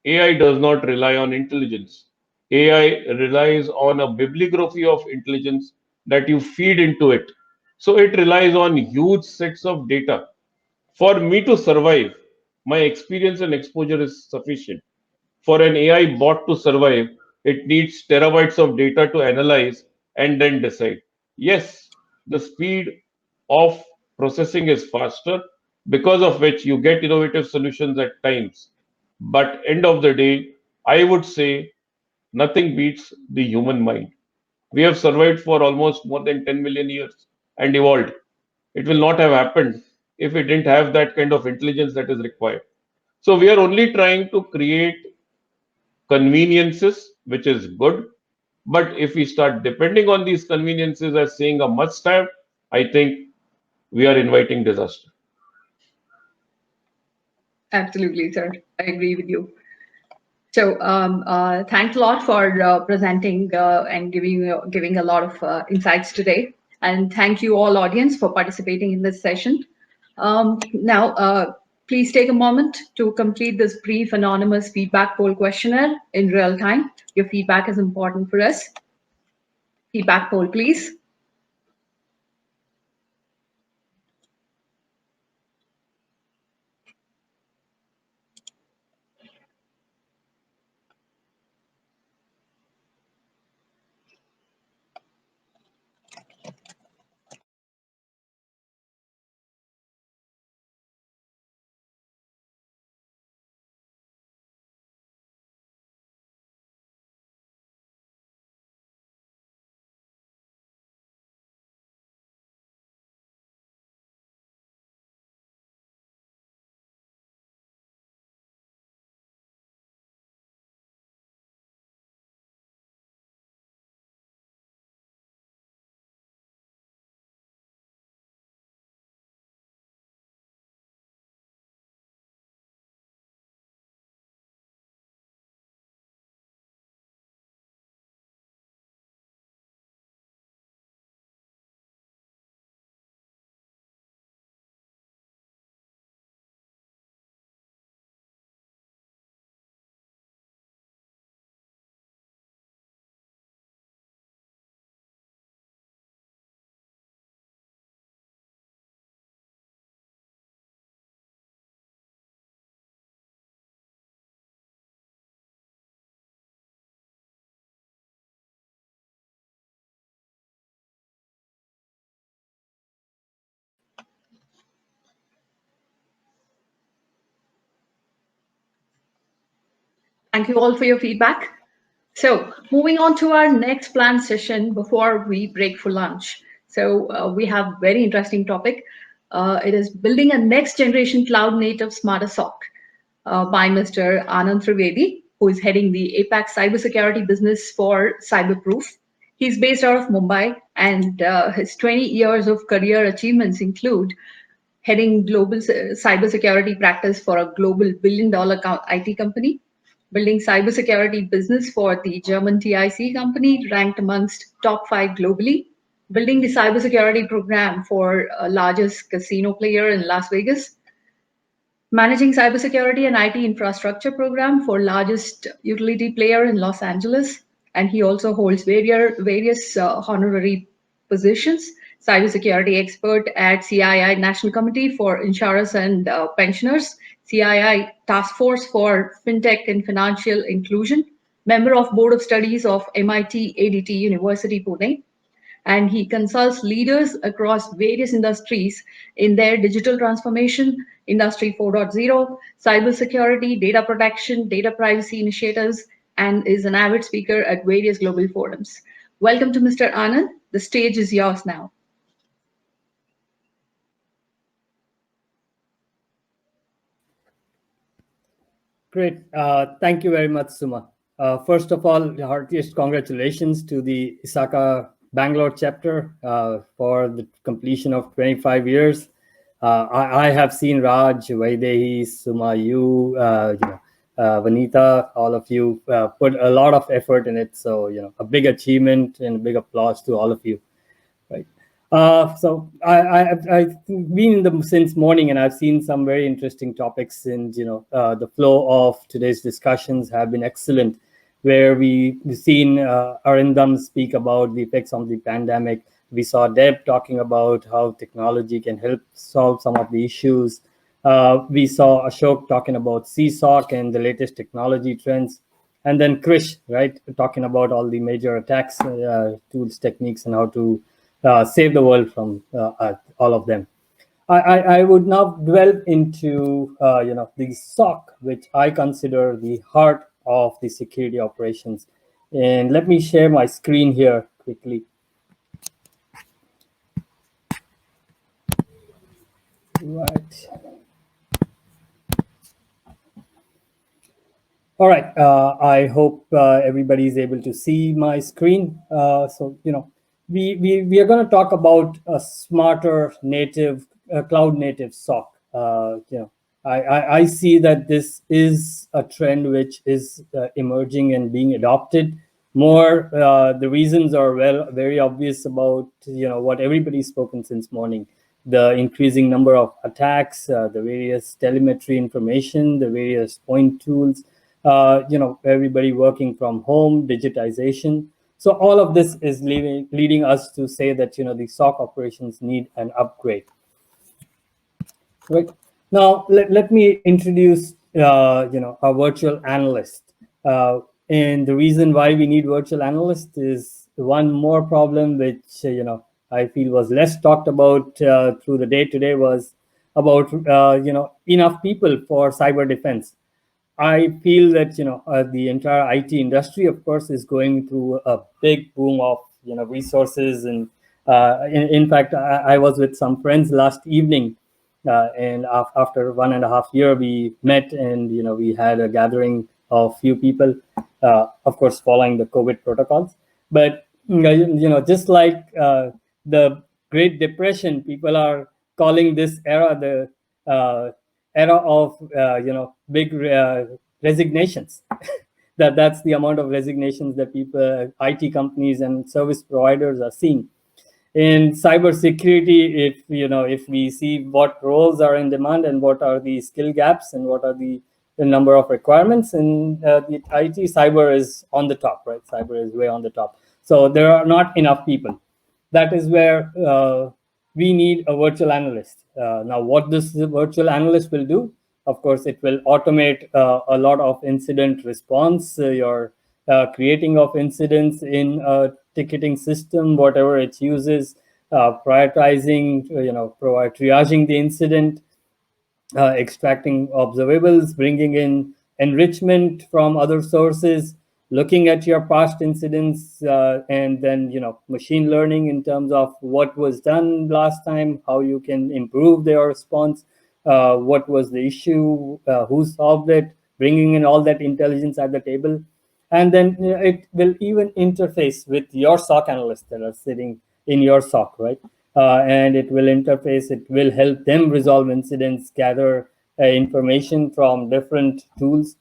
AI does not rely on intelligence. AI relies on a bibliography of intelligence that you feed into it. So it relies on huge sets of data. For me to survive, my experience and exposure is sufficient. For an AI bot to survive, it needs terabytes of data to analyze and then decide. Yes, the speed of processing is faster, because of which you get innovative solutions at times. But end of the day, I would say nothing beats the human mind. We have survived for almost more than 10 million years and evolved. It will not have happened if we didn't have that kind of intelligence that is required. So we are only trying to create conveniences, which is good. But if we start depending on these conveniences as saying a must have, I think we are inviting disaster. Absolutely, sir. I agree with you. So thanks a lot for presenting and giving a lot of insights today. And thank you all audience for participating in this session. Now, please take a moment to complete this brief anonymous feedback poll questionnaire in real time. Your feedback is important for us. Feedback poll, please. Thank you all for your feedback. So moving on to our next planned session before we break for lunch. So we have very interesting topic. It is building a next generation cloud native smarter SOC by Mr. Anand Trivedi, who is heading the APAC cybersecurity business for Cyberproof. He's based out of Mumbai, and his 20 years of career achievements include heading global cybersecurity practice for a global billion-dollar IT company, building cybersecurity business for the German TIC company, ranked amongst top 5 globally, building the cybersecurity program for largest casino player in Las Vegas, managing cybersecurity and IT infrastructure program for largest utility player in Los Angeles. And he also holds various honorary positions, cybersecurity expert at CII National Committee for Insurers and Pensioners, CII Task Force for FinTech and Financial Inclusion, member of Board of Studies of MIT ADT University, Pune, and he consults leaders across various industries in their digital transformation, Industry 4.0, cybersecurity, data protection, data privacy initiatives, and is an avid speaker at various global forums. Welcome to Mr. Anand. The stage is yours now. Great. Thank you very much, Suma. First of all, heartiest congratulations to the ISACA Bangalore chapter for the completion of 25 years. I have seen Raj, Vaidehi, Suma, you know, Vanita, all of you put a lot of effort in it. So, you know, a big achievement and a big applause to all of you. Right. So I've been in them since morning, and I've seen some very interesting topics. And you know, the flow of today's discussions have been excellent, where we've seen Arindam speak about the effects of the pandemic. We saw Deb talking about how technology can help solve some of the issues. We saw Ashok talking about CSOC and the latest technology trends. And then Krish, right, talking about all the major attacks, tools, techniques, and how to save the world from all of them. I would now dwell into you know, the SOC, which I consider the heart of the security operations. And let me share my screen here quickly. Right. All right. I hope everybody is able to see my screen. So, you know, we are going to talk about a smarter native, cloud native SOC. You know, I see that this is a trend which is emerging and being adopted more. The reasons are very obvious about, you know, what everybody's spoken since morning. The increasing number of attacks, the various telemetry information, the various point tools, you know, everybody working from home, digitization. So all of this is leading us to say that, you know, the SOC operations need an upgrade. Right. Now, let me introduce, you know, a virtual analyst. And the reason why we need virtual analysts is one more problem which, you know, I feel was less talked about through the day today was about, you know, enough people for cyber defense. I feel that, you know, the entire IT industry, of course, is going through a big boom of, you know, resources. And in fact, I was with some friends last evening, and after 1.5 years, we met, and you know, we had a gathering of few people, of course, following the COVID protocols. But you know, just like the Great Depression, people are calling this era the era of you know, big resignations. That's the amount of resignations that people, IT companies and service providers are seeing. In cybersecurity, if you know, if we see what roles are in demand and what are the skill gaps and what are the number of requirements, and the IT cyber is on the top, right? Cyber is way on the top. So there are not enough people. That is where we need a virtual analyst. Now, what this virtual analyst will do, of course, it will automate a lot of incident response, your creating of incidents in a ticketing system, whatever it uses, prioritizing, you know, triaging the incident, extracting observables, bringing in enrichment from other sources, looking at your past incidents, and then, you know, machine learning in terms of what was done last time, how you can improve their response, what was the issue, who solved it, bringing in all that intelligence at the table. And then it will even interface with your SOC analysts that are sitting in your SOC, right? And it will interface, it will help them resolve incidents, gather information from different tools.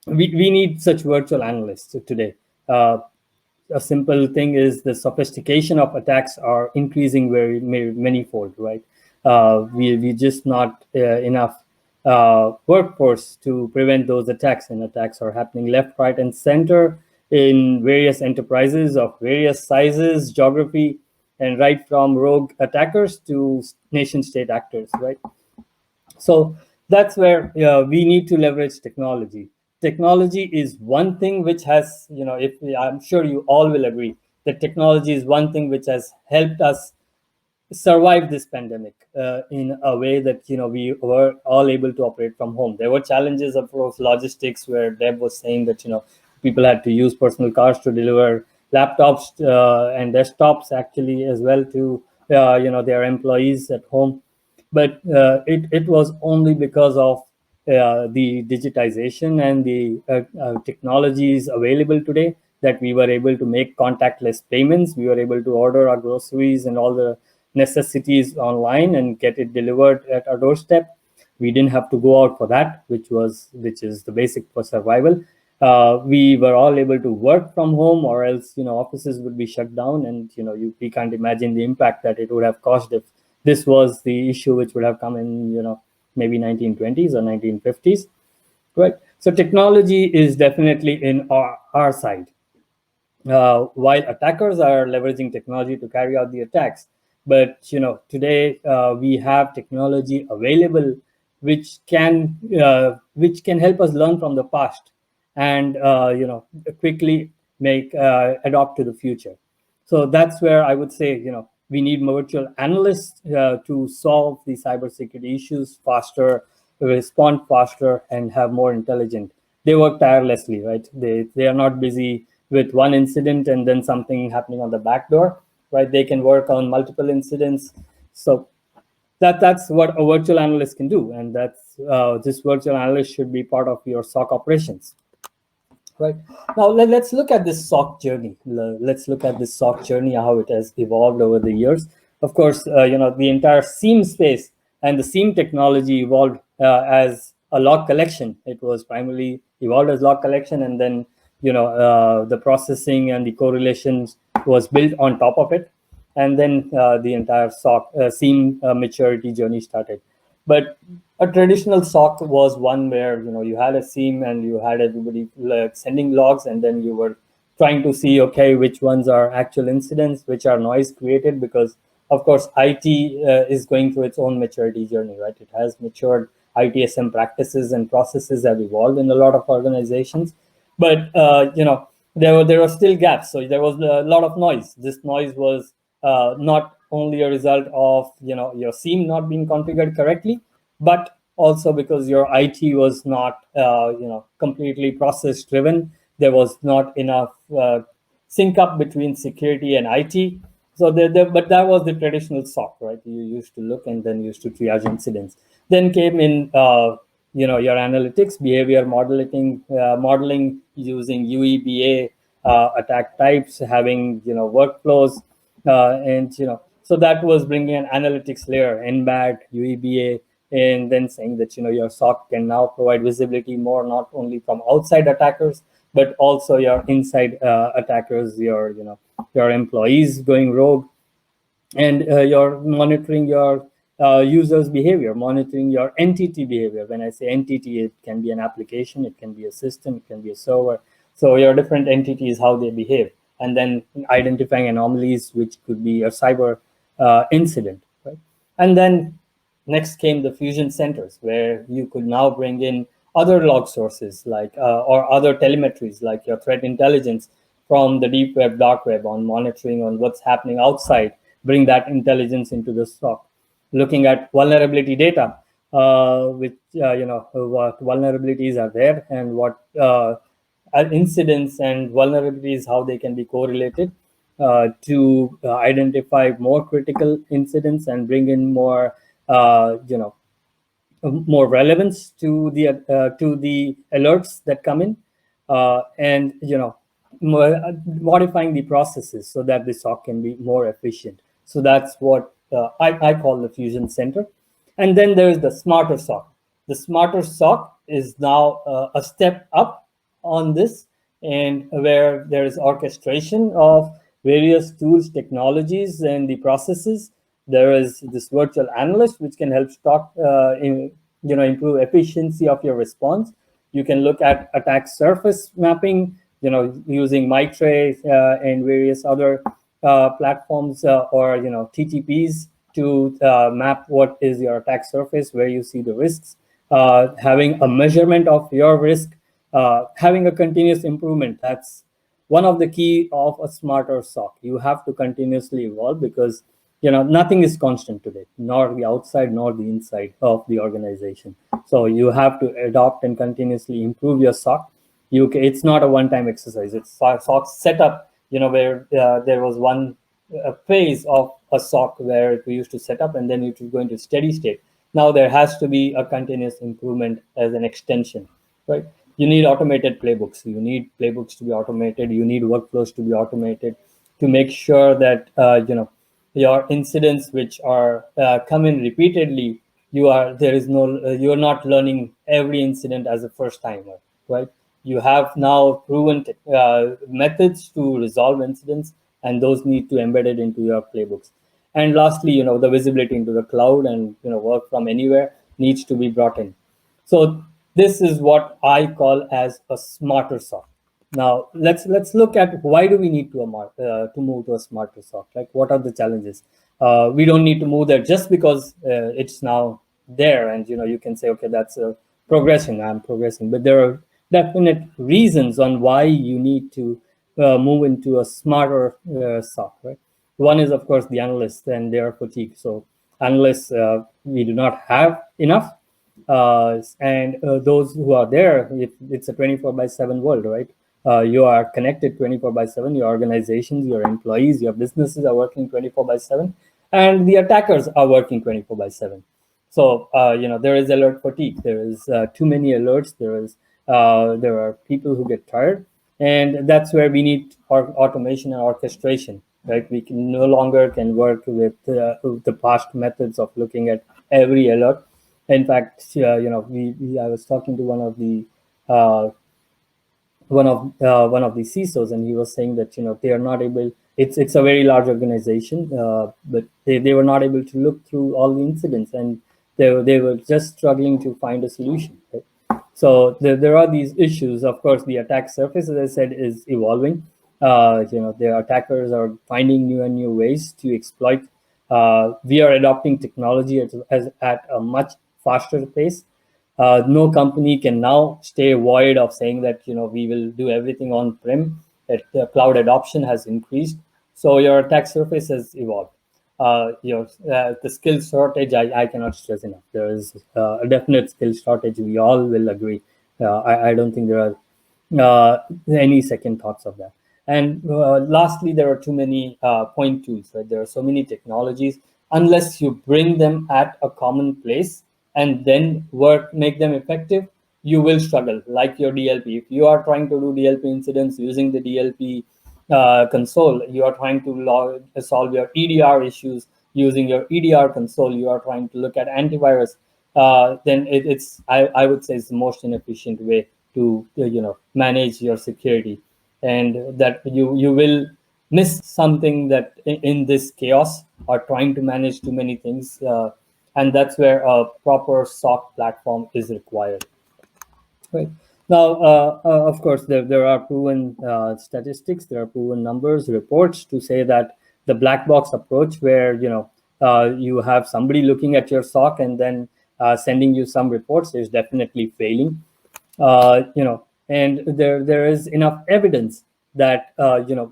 We need such virtual analysts today. A simple thing is the sophistication of attacks are increasing very manyfold, right? We just not enough workforce to prevent those attacks, and attacks are happening left, right, and center in various enterprises of various sizes, geography, and right from rogue attackers to nation state actors, right? So that's where we need to leverage technology. Technology is one thing which has, you know, if I'm sure you all will agree that technology is one thing which has helped us survive this pandemic in a way that, you know, we were all able to operate from home. There were challenges, of course, logistics, where Deb was saying that, you know, people had to use personal cars to deliver laptops and desktops actually as well to you know, their employees at home. But it was only because of the digitization and the technologies available today that we were able to make contactless payments. We were able to order our groceries and all the necessities online and get it delivered at our doorstep. We didn't have to go out for that, which is the basic for survival. We were all able to work from home, or else offices would be shut down, and we can't imagine the impact that it would have caused if this was the issue which would have come in maybe 1920s or 1950s, right? So technology is definitely in our side. While attackers are leveraging technology to carry out the attacks, but today we have technology available which can help us learn from the past and quickly make adopt to the future. So that's where I would say we need virtual analysts to solve the cybersecurity issues faster, respond faster, and have more intelligent. They work tirelessly, right? They are not busy with one incident and then something happening on the back door, right? They can work on multiple incidents. So that's what a virtual analyst can do, and that's this virtual analyst should be part of your SOC operations. Right. Now, let's look at this SOC journey. Let's look at this SOC journey, how it has evolved over the years. Of course, the entire SIEM space and the SIEM technology evolved as a log collection. It was primarily evolved as log collection, and then the processing and the correlations was built on top of it. And then the entire SIEM maturity journey started. But a traditional SOC was one where you had a SIEM and you had everybody sending logs, and then you were trying to see, okay, which ones are actual incidents, which are noise created, because of course IT is going through its own maturity journey, right? It has matured. ITSM practices and processes have evolved in a lot of organizations, but there were still gaps. So there was a lot of noise. This noise was not only a result of your SIEM not being configured correctly, but also because your IT was not completely process driven. There was not enough sync up between security and IT. So but that was the traditional SOC, right? You used to look and then used to triage incidents. Then came in your analytics, behavior modeling using UEBA attack types, having workflows, and so that was bringing an analytics layer, NBAT, UEBA, and then saying that your SOC can now provide visibility more not only from outside attackers but also your inside attackers, your employees going rogue, and you're monitoring your users' behavior, monitoring your entity behavior. When I say entity, it can be an application, it can be a system, it can be a server. So your different entities, how they behave, and then identifying anomalies, which could be a cyber incident, right? And then next came the fusion centers, where you could now bring in other log sources like or other telemetries like your threat intelligence from the deep web, dark web, on monitoring on what's happening outside, bring that intelligence into the SOC, looking at vulnerability data, which what vulnerabilities are there and what incidents and vulnerabilities, how they can be correlated to identify more critical incidents and bring in more more relevance to the alerts that come in, and modifying the processes so that the SOC can be more efficient. So that's what I call the fusion center. And then there is the smarter SOC. The smarter SOC is now a step up on this, and where there is orchestration of various tools, technologies, and the processes. There is this virtual analyst, which can help improve efficiency of your response. You can look at attack surface mapping, using MyTray and various other platforms or TTPs to map what is your attack surface, where you see the risks, having a measurement of your risk, having a continuous improvement. That's one of the key of a smarter SOC. You have to continuously evolve, because nothing is constant today, nor the outside nor the inside of the organization. So you have to adopt and continuously improve your SOC. It's not a one-time exercise. It's SOC setup, where there was one phase of a SOC where we used to set up and then it would go into steady state. Now there has to be a continuous improvement as an extension, right? You need automated playbooks. You need playbooks to be automated. You need workflows to be automated to make sure that your incidents which are come in repeatedly, you're not learning every incident as a first timer, right? You have now proven methods to resolve incidents, and those need to embed it into your playbooks. And lastly, the visibility into the cloud and work from anywhere needs to be brought in. So this is what I call as a smarter SOC. Now let's look at why do we need to move to a smarter SOC? Like, what are the challenges? We don't need to move there just because it's now there, and you can say, okay, that's a progression. I'm progressing, but there are definite reasons on why you need to move into a smarter SOC, right? One is, of course, the analysts and their fatigue. So analysts, we do not have enough, and those who are there, it's a 24/7 world, right? You are connected 24/7. Your organizations, your employees, your businesses are working 24/7, and the attackers are working 24/7. So there is alert fatigue. There is too many alerts. There are people who get tired, and that's where we need automation and orchestration. Right? We can no longer work with the past methods of looking at every alert. In fact, I was talking to one of the CISOs, and he was saying that they are not able. It's a very large organization, but they were not able to look through all the incidents, and they were just struggling to find a solution. Right? So there are these issues. Of course, the attack surface, as I said, is evolving. The attackers are finding new and new ways to exploit. We are adopting technology at a much faster pace. No company can now stay void of saying that we will do everything on prem. That cloud adoption has increased, so your attack surface has evolved. The skill shortage, I cannot stress enough. There is a definite skill shortage. We all will agree. I don't think there are any second thoughts of that. And lastly, there are too many point tools. Right? There are so many technologies. Unless you bring them at a common place and then make them effective, you will struggle. Like your DLP. If you are trying to do DLP incidents using the DLP console, you are trying to solve your EDR issues using your EDR console, you are trying to look at antivirus, then I would say it's the most inefficient way to manage your security, and that you will miss something that in this chaos or trying to manage too many things, and that's where a proper SOC platform is required. Right. Now, of course, there are proven statistics, there are proven numbers, reports to say that the black box approach, where you have somebody looking at your SOC and then sending you some reports, is definitely failing. And there is enough evidence that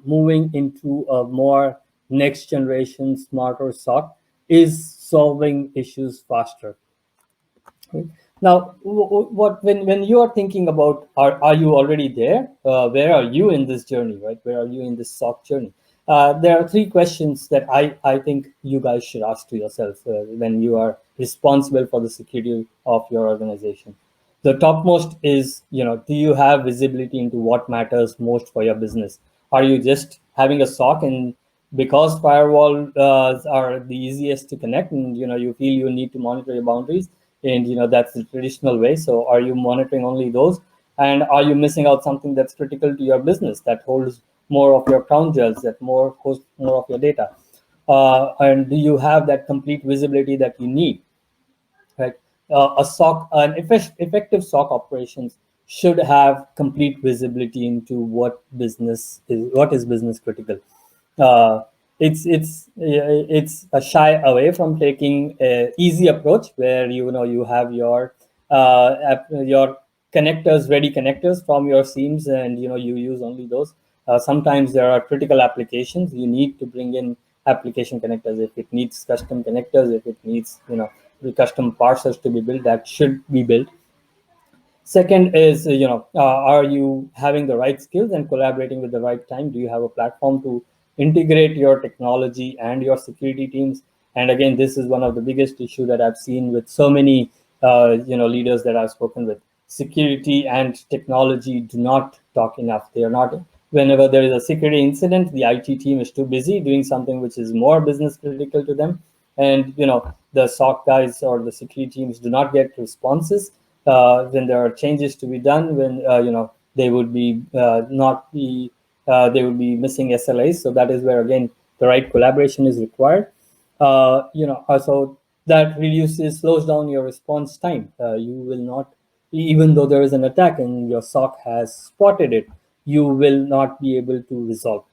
moving into a more next generation smarter SOC is solving issues faster. Right? Now, when you are thinking about are you already there? Where are you in this journey? Right? Where are you in this SOC journey? There are three questions that I think you guys should ask to yourself when you are responsible for the security of your organization. The topmost is, do you have visibility into what matters most for your business? Are you just having a SOC, and because firewalls are the easiest to connect, and you feel you need to monitor your boundaries, and that's the traditional way, so are you monitoring only those? And are you missing out something that's critical to your business, that holds more of your crown jewels, that hosts more of your data? And do you have that complete visibility that you need? Right? An effective SOC operations should have complete visibility into what is business critical. It's a shy away from taking an easy approach where you have your connectors, ready connectors from your seams, and you use only those. Sometimes there are critical applications, you need to bring in application connectors. If it needs custom connectors, if it needs the custom parsers to be built, that should be built. Second is, are you having the right skills and collaborating with the right time? Do you have a platform to integrate your technology and your security teams? And again, this is one of the biggest issue that I've seen with so many leaders that I've spoken with. Security and technology do not talk enough. They are not whenever there is a security incident, the IT team is too busy doing something which is more business critical to them, and the SOC guys or the security teams do not get responses when there are changes to be done, when they would be not be they would be missing SLAs. So that is where again the right collaboration is required. Also that slows down your response time. You will not, even though there is an attack and your SOC has spotted it, you will not be able to resolve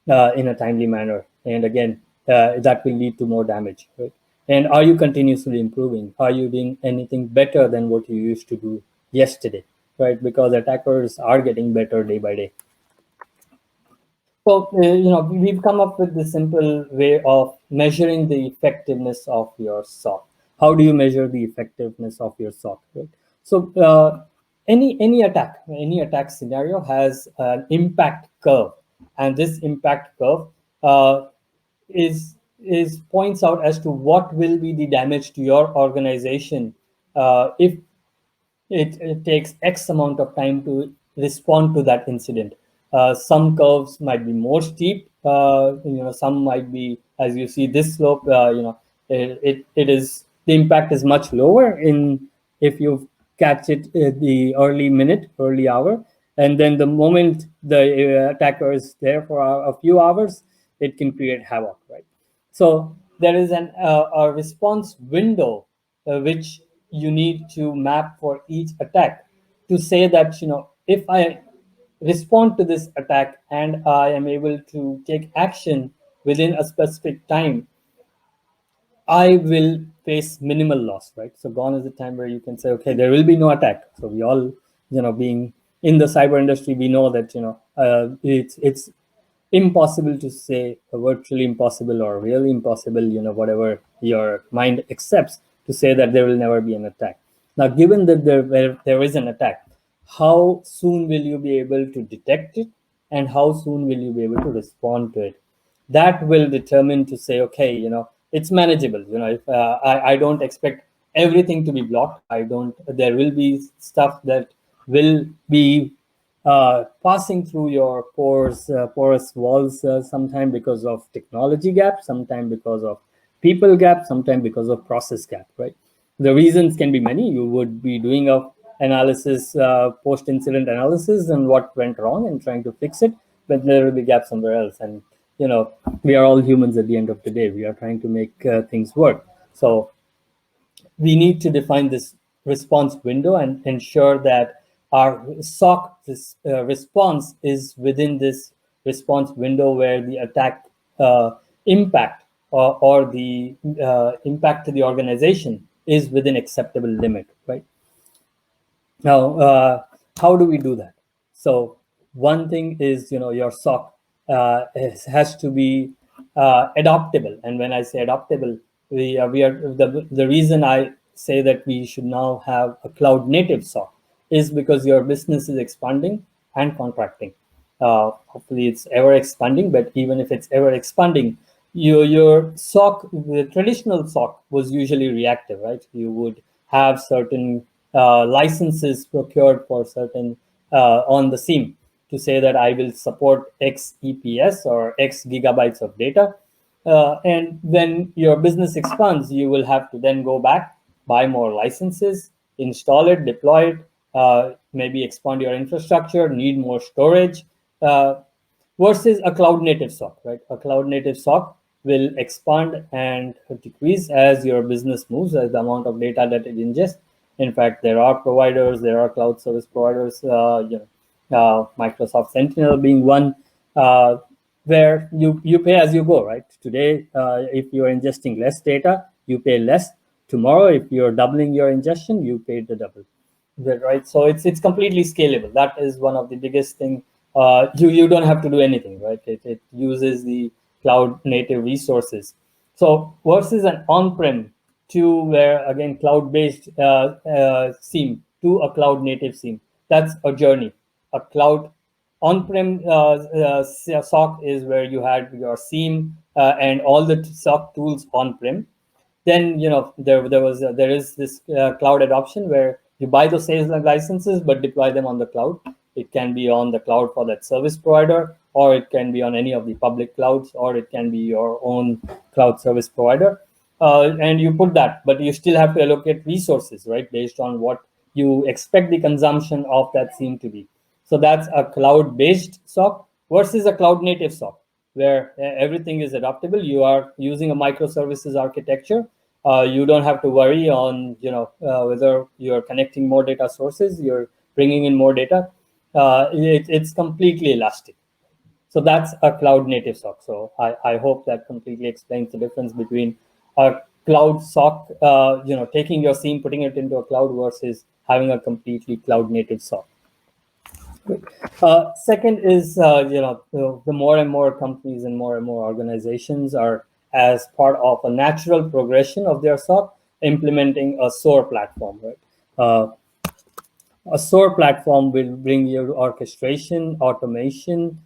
in a timely manner. And again, that will lead to more damage, right? And are you continuously improving? Are you doing anything better than what you used to do yesterday, right? Because attackers are getting better day by day. So, we've come up with this simple way of measuring the effectiveness of your SOC. How do you measure the effectiveness of your SOC, right? So, any attack scenario has an impact curve, and this impact curve is points out as to what will be the damage to your organization if it takes X amount of time to respond to that incident. Some curves might be more steep. Some might be, as you see, this slope. It is, the impact is much lower in if you catch it at the early hour, and then the moment the attacker is there for a few hours, it can create havoc, right? So there is a response window which you need to map for each attack to say that if I respond to this attack and I am able to take action within a specific time, I will face minimal loss, right? So gone is the time where you can say, okay, there will be no attack. So we all, being in the cyber industry, we know that it's impossible to say, virtually impossible or really impossible, whatever your mind accepts, to say that there will never be an attack. Now, given that there is an attack, how soon will you be able to detect it, and how soon will you be able to respond to it? That will determine to say, okay, it's manageable. If I don't expect everything to be blocked, there will be stuff that will be passing through your porous walls, sometime because of technology gap, sometime because of people gap, sometime because of process gap, right? The reasons can be many. You would be doing a analysis, post-incident analysis, and what went wrong and trying to fix it, but there will be gaps somewhere else. And we are all humans at the end of the day. We are trying to make things work. So we need to define this response window and ensure that our SOC response is within this response window where the attack impact or the impact to the organization is within acceptable limit, right? Now, how do we do that? So one thing is, your SOC has to be adaptable. And when I say adaptable, the reason I say that we should now have a cloud native SOC is because your business is expanding and contracting. Hopefully it's ever expanding, but even if it's ever expanding, your SOC, the traditional SOC was usually reactive, right? You would have certain licenses procured for certain on the SIEM to say that I will support X EPS or X gigabytes of data. And when your business expands, you will have to then go back, buy more licenses, install it, deploy it, maybe expand your infrastructure, need more storage, versus a cloud native SOC, right? A cloud native SOC will expand and decrease as your business moves, as the amount of data that it ingests. In fact, there are providers, there are cloud service providers, Microsoft Sentinel being one, where you pay as you go, right? Today, if you're ingesting less data, you pay less. Tomorrow, if you're doubling your ingestion, you pay the double, right? So it's completely scalable. That is one of the biggest thing. You don't have to do anything, right? It uses the cloud native resources. So versus an on-prem to where, again, cloud-based SIEM to a cloud native SIEM, that's a journey. A cloud on-prem SOC is where you had your SIEM and all the SOC tools on-prem. Then there is this cloud adoption where you buy those sales licenses but deploy them on the cloud. It can be on the cloud for that service provider, or it can be on any of the public clouds, or it can be your own cloud service provider. And you put that, but you still have to allocate resources, right, based on what you expect the consumption of that SIEM to be. So that's a cloud-based SOC versus a cloud-native SOC, where everything is adaptable. You are using a microservices architecture. You don't have to worry on whether you're connecting more data sources, you're bringing in more data. It's completely elastic. So that's a cloud-native SOC. So I hope that completely explains the difference between a cloud SOC, taking your SIEM, putting it into a cloud versus having a completely cloud-native SOC. Second is, the more and more companies and more organizations are, as part of a natural progression of their SOC, implementing a SOAR platform, right? A SOAR platform will bring you orchestration, automation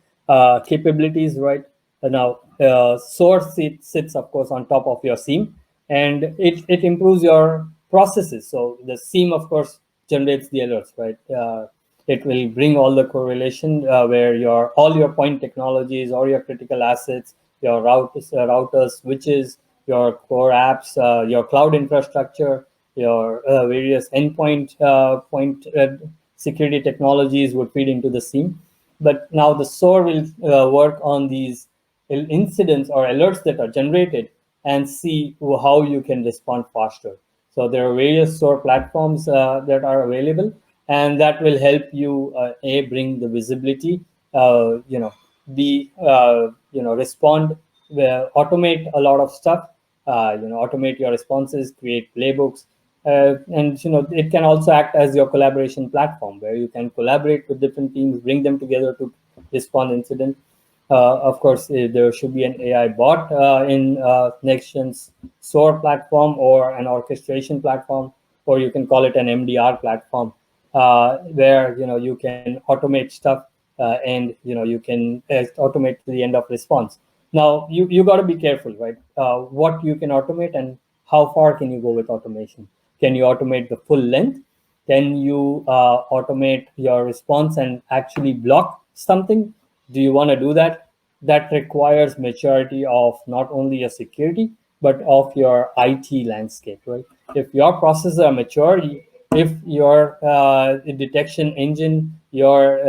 capabilities, right? Now, SOAR sits, of course, on top of your SIEM, and it improves your processes. So the SIEM, of course, generates the alerts, right? It will bring all the correlation where all your point technologies or your critical assets, your routers, switches, your core apps, your cloud infrastructure, your various endpoint security technologies would feed into the SIEM. But now the SOAR will work on these incidents or alerts that are generated and see how you can respond faster. So there are various SOAR platforms that are available, and that will help you bring the visibility, respond, automate a lot of stuff, automate your responses, create playbooks, and it can also act as your collaboration platform where you can collaborate with different teams, bring them together to respond incident. Of course, there should be an AI bot in Nextgen's SOAR platform, or an orchestration platform, or you can call it an MDR platform, where you can automate stuff and you can automate to the end of response. Now you got to be careful, right? What you can automate and how far can you go with automation? Can you automate the full length? Can you automate your response and actually block something? Do you want to do that? That requires maturity of not only your security, but of your IT landscape, right? If your processes are mature, if your detection engine, your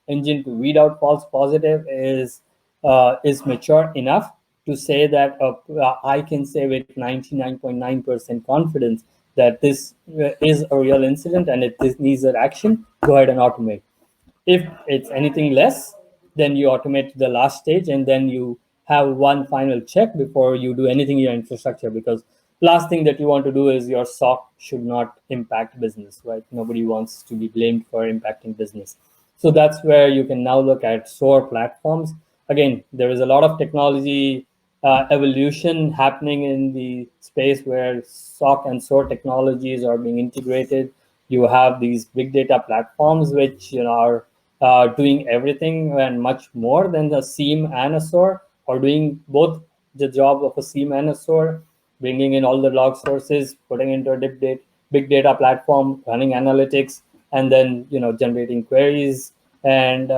engine to weed out false positive is mature enough to say that I can say with 99.9% confidence that this is a real incident and this needs an action, go ahead and automate. If it's anything less, then you automate the last stage, and then you have one final check before you do anything in your infrastructure, because last thing that you want to do is your SOC should not impact business, right? Nobody wants to be blamed for impacting business. So that's where you can now look at SOAR platforms. Again, there is a lot of technology evolution happening in the space where SOC and SOAR technologies are being integrated. You have these big data platforms which are doing everything and much more than a SIEM and a SOAR, or doing both the job of a SIEM and a SOAR, bringing in all the log sources, putting into a big data platform, running analytics, and then generating queries and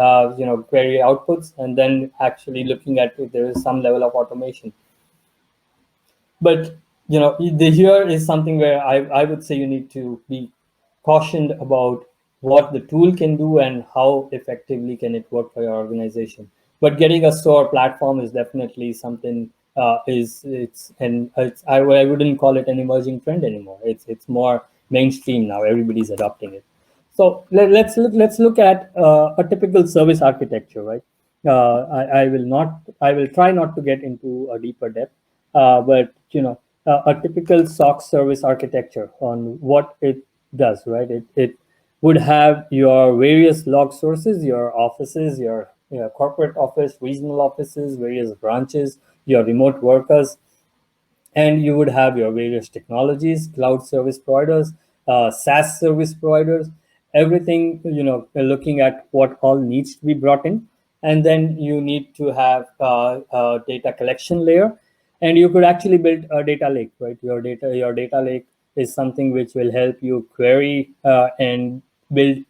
query outputs, and then actually looking at if there is some level of automation. But here is something where I would say you need to be cautioned about what the tool can do and how effectively can it work for your organization. But getting a SOAR platform is definitely something. I wouldn't call it an emerging trend anymore. It's more mainstream now. Everybody's adopting it. So let's look at a typical service architecture, right? I will try not to get into a deeper depth, but a typical SOC service architecture on what it does, right? It would have your various log sources, your offices, your corporate office, regional offices, various branches, your remote workers, and you would have your various technologies, cloud service providers, SaaS service providers, everything, looking at what all needs to be brought in. And then you need to have a data collection layer, and you could actually build a data lake, right? Your data lake is something which will help you query and build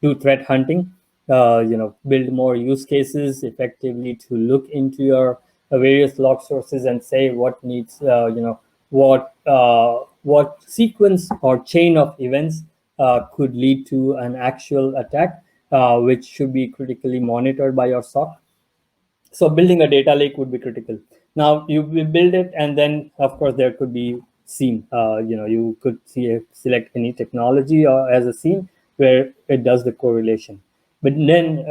do threat hunting, build more use cases effectively to look into your various log sources and say what needs, what sequence or chain of events could lead to an actual attack, which should be critically monitored by your SOC. So building a data lake would be critical. Now you will build it, and then of course there could be scene. You could select any technology or as a scene where it does the correlation. But then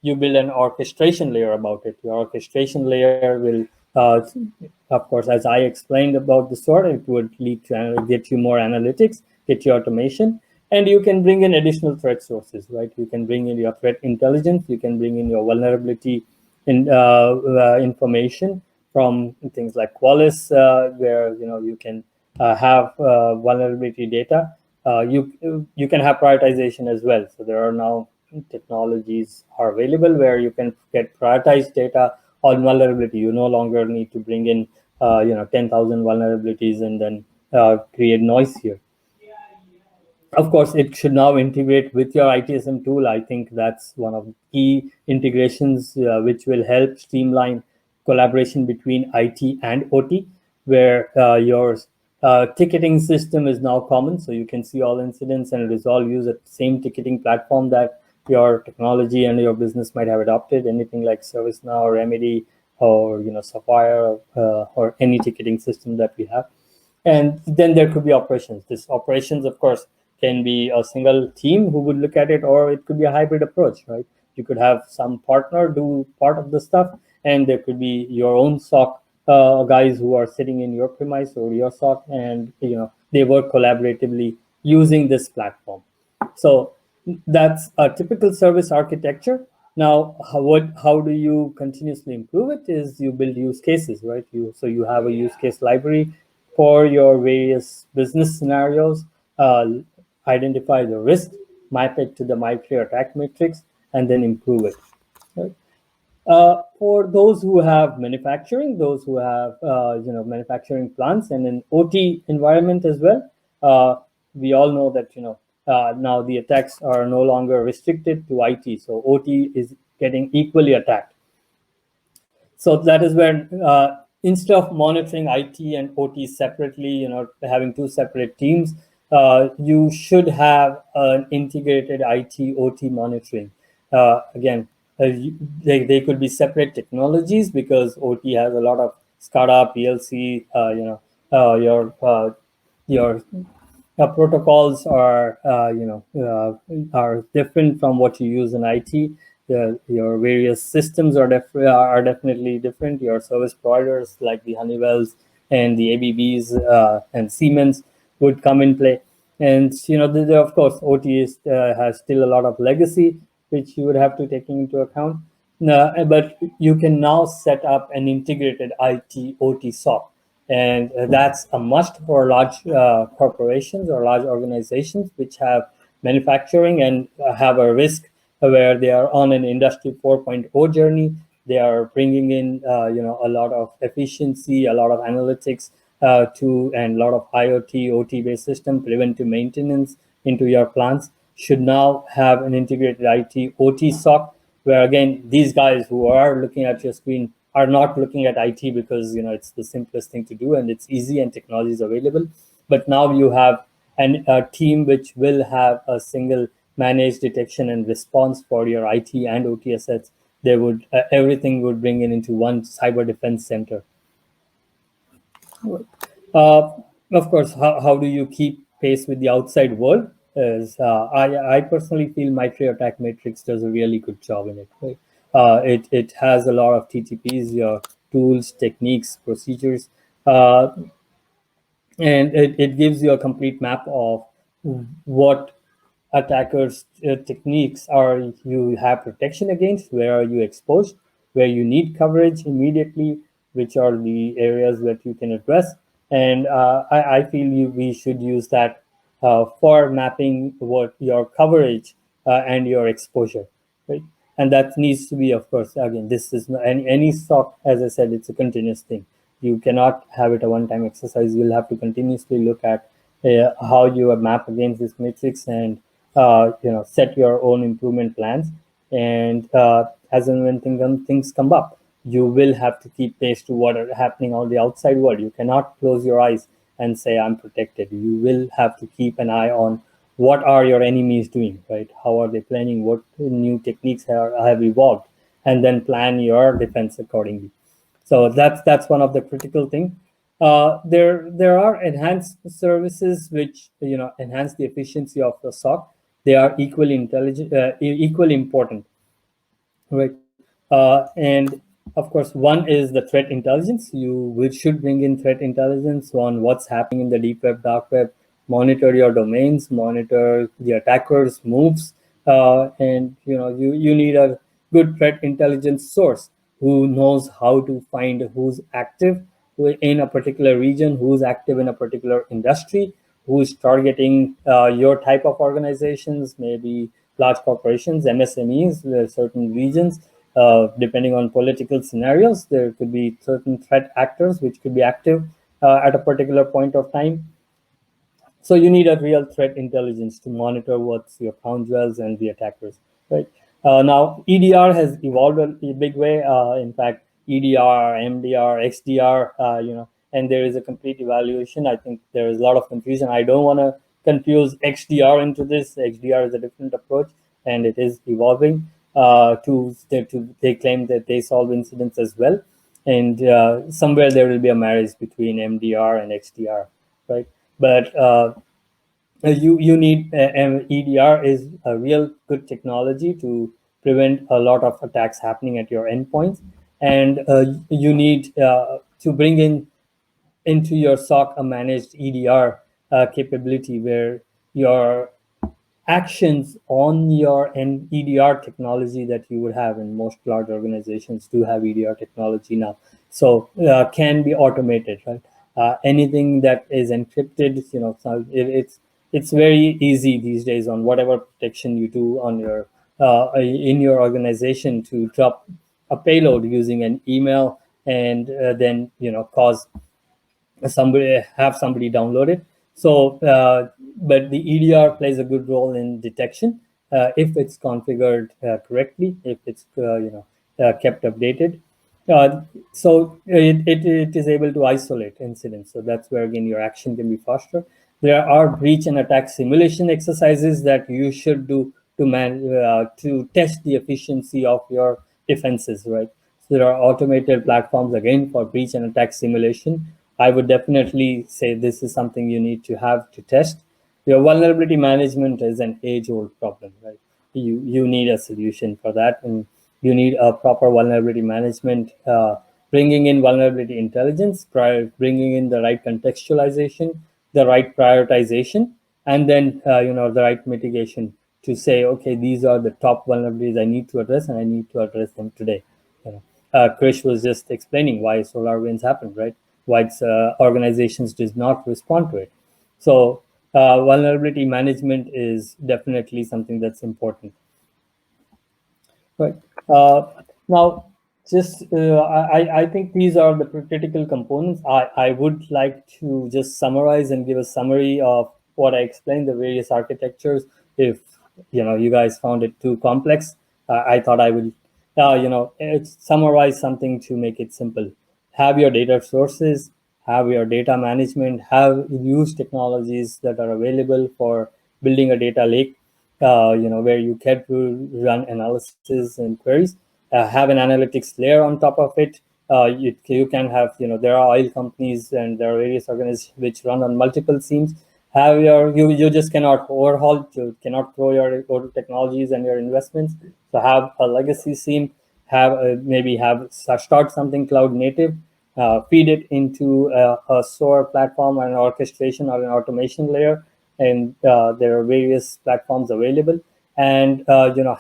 you build an orchestration layer about it. Your orchestration layer will, of course, as I explained about the SOAR, it would lead to get you more analytics, get you automation, and you can bring in additional threat sources, right? You can bring in your threat intelligence, you can bring in your vulnerability information from things like Qualys, where you can have vulnerability data. You can have prioritization as well. So there are now technologies are available where you can get prioritized data on vulnerability. You no longer need to bring in 10,000 vulnerabilities and then create noise here. Of course, it should now integrate with your ITSM tool. I think that's one of the key integrations which will help streamline collaboration between IT and OT, where your ticketing system is now common. So you can see all incidents and resolve use the same ticketing platform that your technology and your business might have adopted, anything like ServiceNow or Remedy or Sapphire or any ticketing system that we have. And then there could be operations. This operations, of course, can be a single team who would look at it, or it could be a hybrid approach, right? You could have some partner do part of the stuff, and there could be your own SOC guys who are sitting in your premise or your SOC, and they work collaboratively using this platform. So that's a typical service architecture. Now, how do you continuously improve it? Is you build use cases, right? So you have a use case library for your various business scenarios. Identify the risk, map it to the MyClear attack matrix, and then improve it. Right? For those who have manufacturing, those who have manufacturing plants and an OT environment as well, we all know that now the attacks are no longer restricted to IT, so OT is getting equally attacked. So that is where instead of monitoring IT and OT separately, having two separate teams, you should have an integrated IT OT monitoring. Again, they could be separate technologies because OT has a lot of SCADA, PLC, your protocols are are different from what you use in IT. Your various systems are definitely different. Your service providers like the Honeywells and the ABBs and Siemens would come in play. And of course, OT has still a lot of legacy which you would have to take into account. But you can now set up an integrated IT OT SOC. And that's a must for large corporations or large organizations which have manufacturing and have a risk where they are on an industry 4.0 journey. They are bringing in a lot of efficiency, a lot of analytics and a lot of IoT, OT-based system, preventive maintenance into your plants. Should now have an integrated IT OT SOC, where again, these guys who are looking at your screen are not looking at IT because it's the simplest thing to do and it's easy and technology is available. But now you have a team which will have a single managed detection and response for your IT and OT assets. They would everything would bring into one cyber defense center. Of course, how do you keep pace with the outside world? I personally feel MyTree Attack Matrix does a really good job in it. Right? It has a lot of TTPs, your tools, techniques, procedures, and it gives you a complete map of what attackers' techniques are you have protection against, where are you exposed, where you need coverage immediately, which are the areas that you can address. And I feel we should use that for mapping what your coverage and your exposure, right? And that needs to be, of course, again, this is not any SOC, as I said, it's a continuous thing. You cannot have it a one-time exercise. You'll have to continuously look at how you map against this matrix and set your own improvement plans. And as and when things come up, you will have to keep pace to what are happening on the outside world. You cannot close your eyes and say, I'm protected. You will have to keep an eye on what are your enemies doing, right? How are they planning? What new techniques have evolved? And then plan your defense accordingly. So that's one of the critical things. There are enhanced services which enhance the efficiency of the SOC. They are equally intelligent, equally important, right? And of course, one is the threat intelligence. Should bring in threat intelligence on what's happening in the deep web, dark web. Monitor your domains, monitor the attackers' moves, and you need a good threat intelligence source who knows how to find who's active in a particular region, who's active in a particular industry, who's targeting your type of organizations, maybe large corporations, MSMEs, certain regions. Depending on political scenarios, there could be certain threat actors which could be active at a particular point of time. So you need a real threat intelligence to monitor what's your crown jewels and the attackers, right? Now, EDR has evolved a big way. In fact, EDR, MDR, XDR, and there is a complete evaluation. I think there is a lot of confusion. I don't want to confuse XDR into this. XDR is a different approach, and it is evolving. They claim that they solve incidents as well, and somewhere there will be a marriage between MDR and XDR, right? But you need EDR is a real good technology to prevent a lot of attacks happening at your endpoints, and you need to bring into your SOC a managed EDR capability where your actions on your EDR technology that you would have, in most large organizations do have EDR technology now, so can be automated, right? Anything that is encrypted, so it's very easy these days on whatever protection you do on your in your organization to drop a payload using an email and then cause somebody download it. So, but the EDR plays a good role in detection if it's configured correctly, if it's kept updated. So it is able to isolate incidents. So that's where again your action can be faster. There are breach and attack simulation exercises that you should do to test the efficiency of your defenses, right? So there are automated platforms again for breach and attack simulation. I would definitely say this is something you need to have to test. Your vulnerability management is an age-old problem, right? You need a solution for that, and you need a proper vulnerability management, bringing in vulnerability intelligence, bringing in the right contextualization, the right prioritization, and then the right mitigation to say, okay, these are the top vulnerabilities I need to address, and I need to address them today. Krish was just explaining why SolarWinds happened, right? Why organizations did not respond to it. So vulnerability management is definitely something that's important. Right. Now, just I think these are the critical components. I would like to just summarize and give a summary of what I explained, the various architectures. If you guys found it too complex, I thought I would summarize something to make it simple. Have your data sources, have your data management, have use technologies that are available for building a data lake, where you can run analysis and queries, have an analytics layer on top of it. You can have, there are oil companies and there are various organizations which run on multiple SIEMs. You just cannot overhaul, you cannot throw your old technologies and your investments. So have a legacy SIEM, start something cloud native, feed it into a SOAR platform or an orchestration or an automation layer, and there are various platforms available, and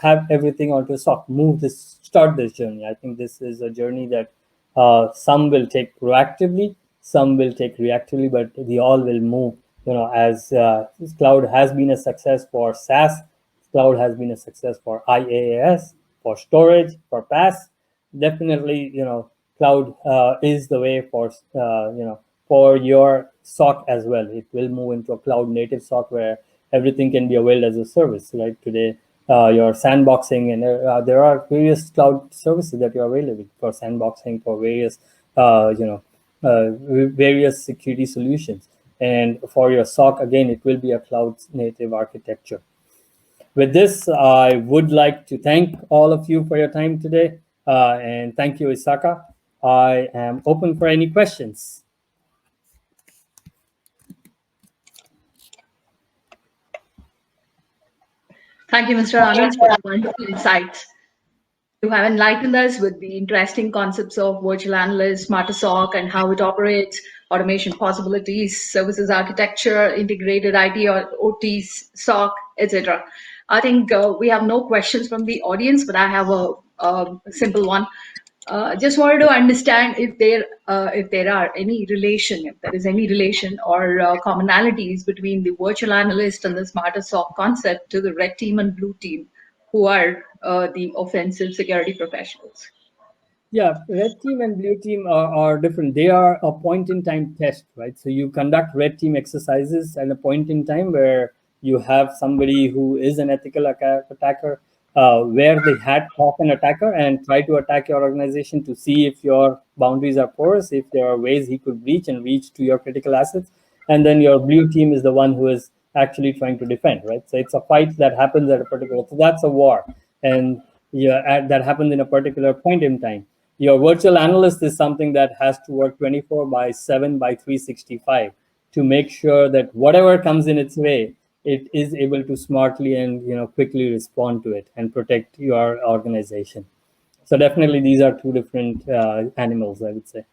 have everything onto SOC. Start this journey. I think this is a journey that some will take proactively, some will take reactively, but they all will move. As cloud has been a success for SaaS, cloud has been a success for IaaS, for storage, for PaaS. Definitely, cloud is the way for your SOC as well. It will move into a cloud native SOC where everything can be availed as a service, right? Today, your sandboxing, and there are various cloud services that you're available for sandboxing, for various, various security solutions. And for your SOC, again, it will be a cloud native architecture. With this, I would like to thank all of you for your time today. And thank you, ISACA. I am open for any questions. Thank you, Mr. Anand, for the wonderful insights. You have enlightened us with the interesting concepts of virtual analyst, smarter SOC, and how it operates, automation possibilities, services architecture, integrated IT or OT, SOC, etc. I think we have no questions from the audience, but I have a simple one. Just wanted to understand if there are any relation, if there is any relation or commonalities between the virtual analyst and the smarter SOC concept to the red team and blue team, who are the offensive security professionals. Yeah, red team and blue team are different. They are a point in time test, right? So you conduct red team exercises at a point in time where you have somebody who is an ethical attacker, wear the hat of an attacker and try to attack your organization to see if your boundaries are porous, if there are ways he could breach and reach to your critical assets. And then your blue team is the one who is actually trying to defend, right? So it's a fight that happens at a particular, so that's a war. And yeah, that happens in a particular point in time. Your virtual analyst is something that has to work 24 by 7 by 365 to make sure that whatever comes in its way, it is able to smartly and quickly respond to it and protect your organization. So definitely these are two different animals, I would say.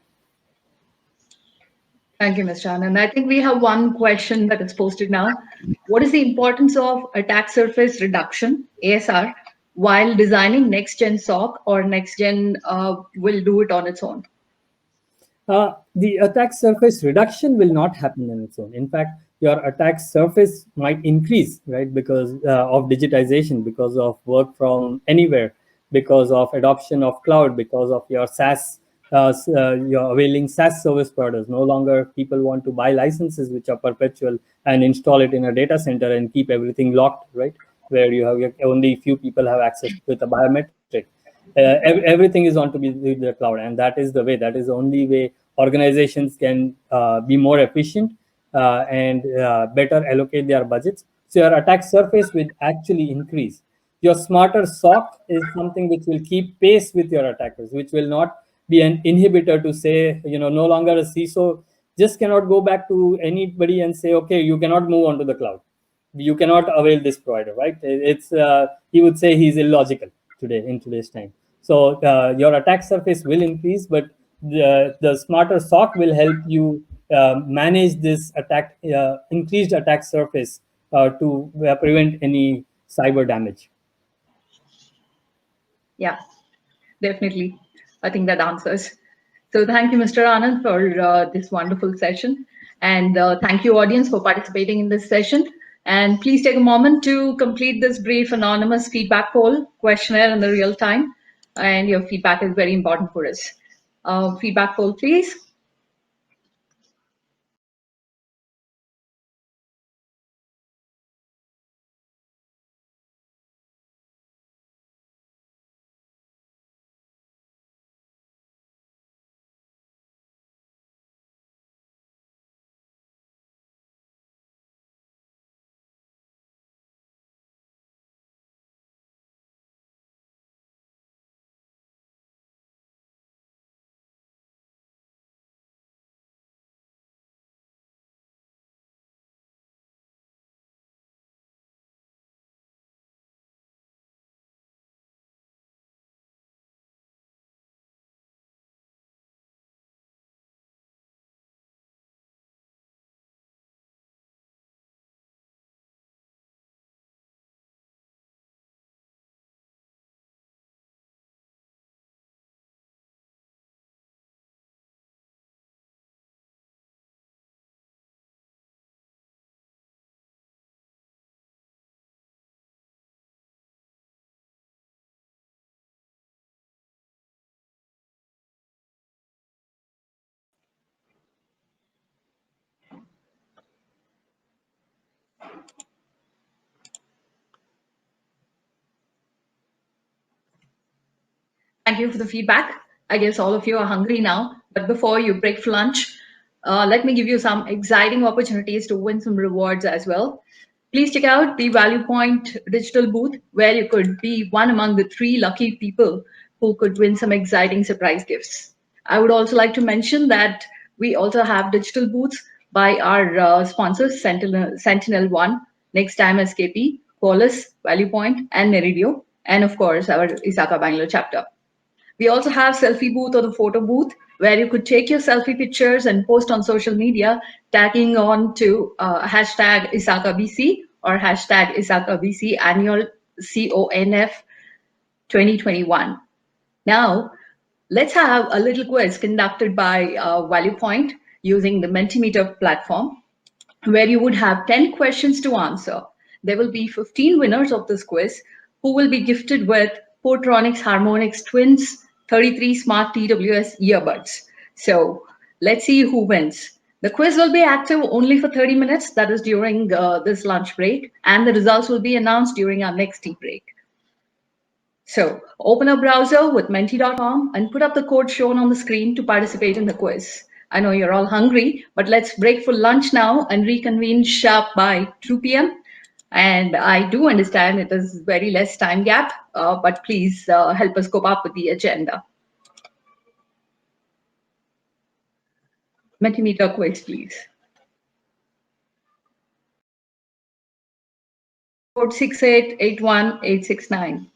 Thank you, Mr. Anand. I think we have one question that is posted now. What is the importance of attack surface reduction, ASR, while designing next-gen SOC, or next-gen will do it on its own? The attack surface reduction will not happen on its own. In fact, your attack surface might increase, right, because of digitization, because of work from anywhere, because of adoption of cloud, because of your SaaS, your availing SaaS service providers. No longer people want to buy licenses which are perpetual and install it in a data center and keep everything locked, right, where you have only few people have access with a biometric. Everything is on to be the cloud, and that is the way. That is the only way organizations can be more efficient and better allocate their budgets. So your attack surface will actually increase. Your smarter SOC is something which will keep pace with your attackers, which will not be an inhibitor to say, no longer a CISO just cannot go back to anybody and say, okay, you cannot move on to the cloud. You cannot avail this provider, right? It's he would say he's illogical today in today's time. So your attack surface will increase, but the smarter SOC will help you manage this attack, increased attack surface to prevent any cyber damage. Yeah, definitely. I think that answers. So thank you, Mr. Anand, for this wonderful session. And thank you, audience, for participating in this session. And please take a moment to complete this brief anonymous feedback poll questionnaire in the real time. And your feedback is very important for us. Feedback poll, please. Thank you for the feedback. I guess all of you are hungry now, but before you break for lunch, let me give you some exciting opportunities to win some rewards as well. Please check out the Valleypoint digital booth, where you could be one among the 3 lucky people who could win some exciting surprise gifts. I would also like to mention that we also have digital booths by our sponsors, Sentinel-1, Nexdigm SKP, Qualys, Valleypoint, and Meridio, and of course, our ISACA Bangalore chapter. We also have selfie booth or the photo booth, where you could take your selfie pictures and post on social media, tagging on to hashtag ISACABC or hashtag ISACABC annual CONF 2021. Now, let's have a little quiz conducted by Valleypoint using the Mentimeter platform, where you would have 10 questions to answer. There will be 15 winners of this quiz who will be gifted with Portronics Harmonix Twins 33 Smart TWS earbuds. So let's see who wins. The quiz will be active only for 30 minutes, that is during this lunch break, and the results will be announced during our next tea break. So open a browser with menti.com and put up the code shown on the screen to participate in the quiz. I know you're all hungry, but let's break for lunch now and reconvene sharp by 2 p.m. And I do understand it is very less time gap, but please help us cope up with the agenda. Mentimeter quiz, please. Code 6881869.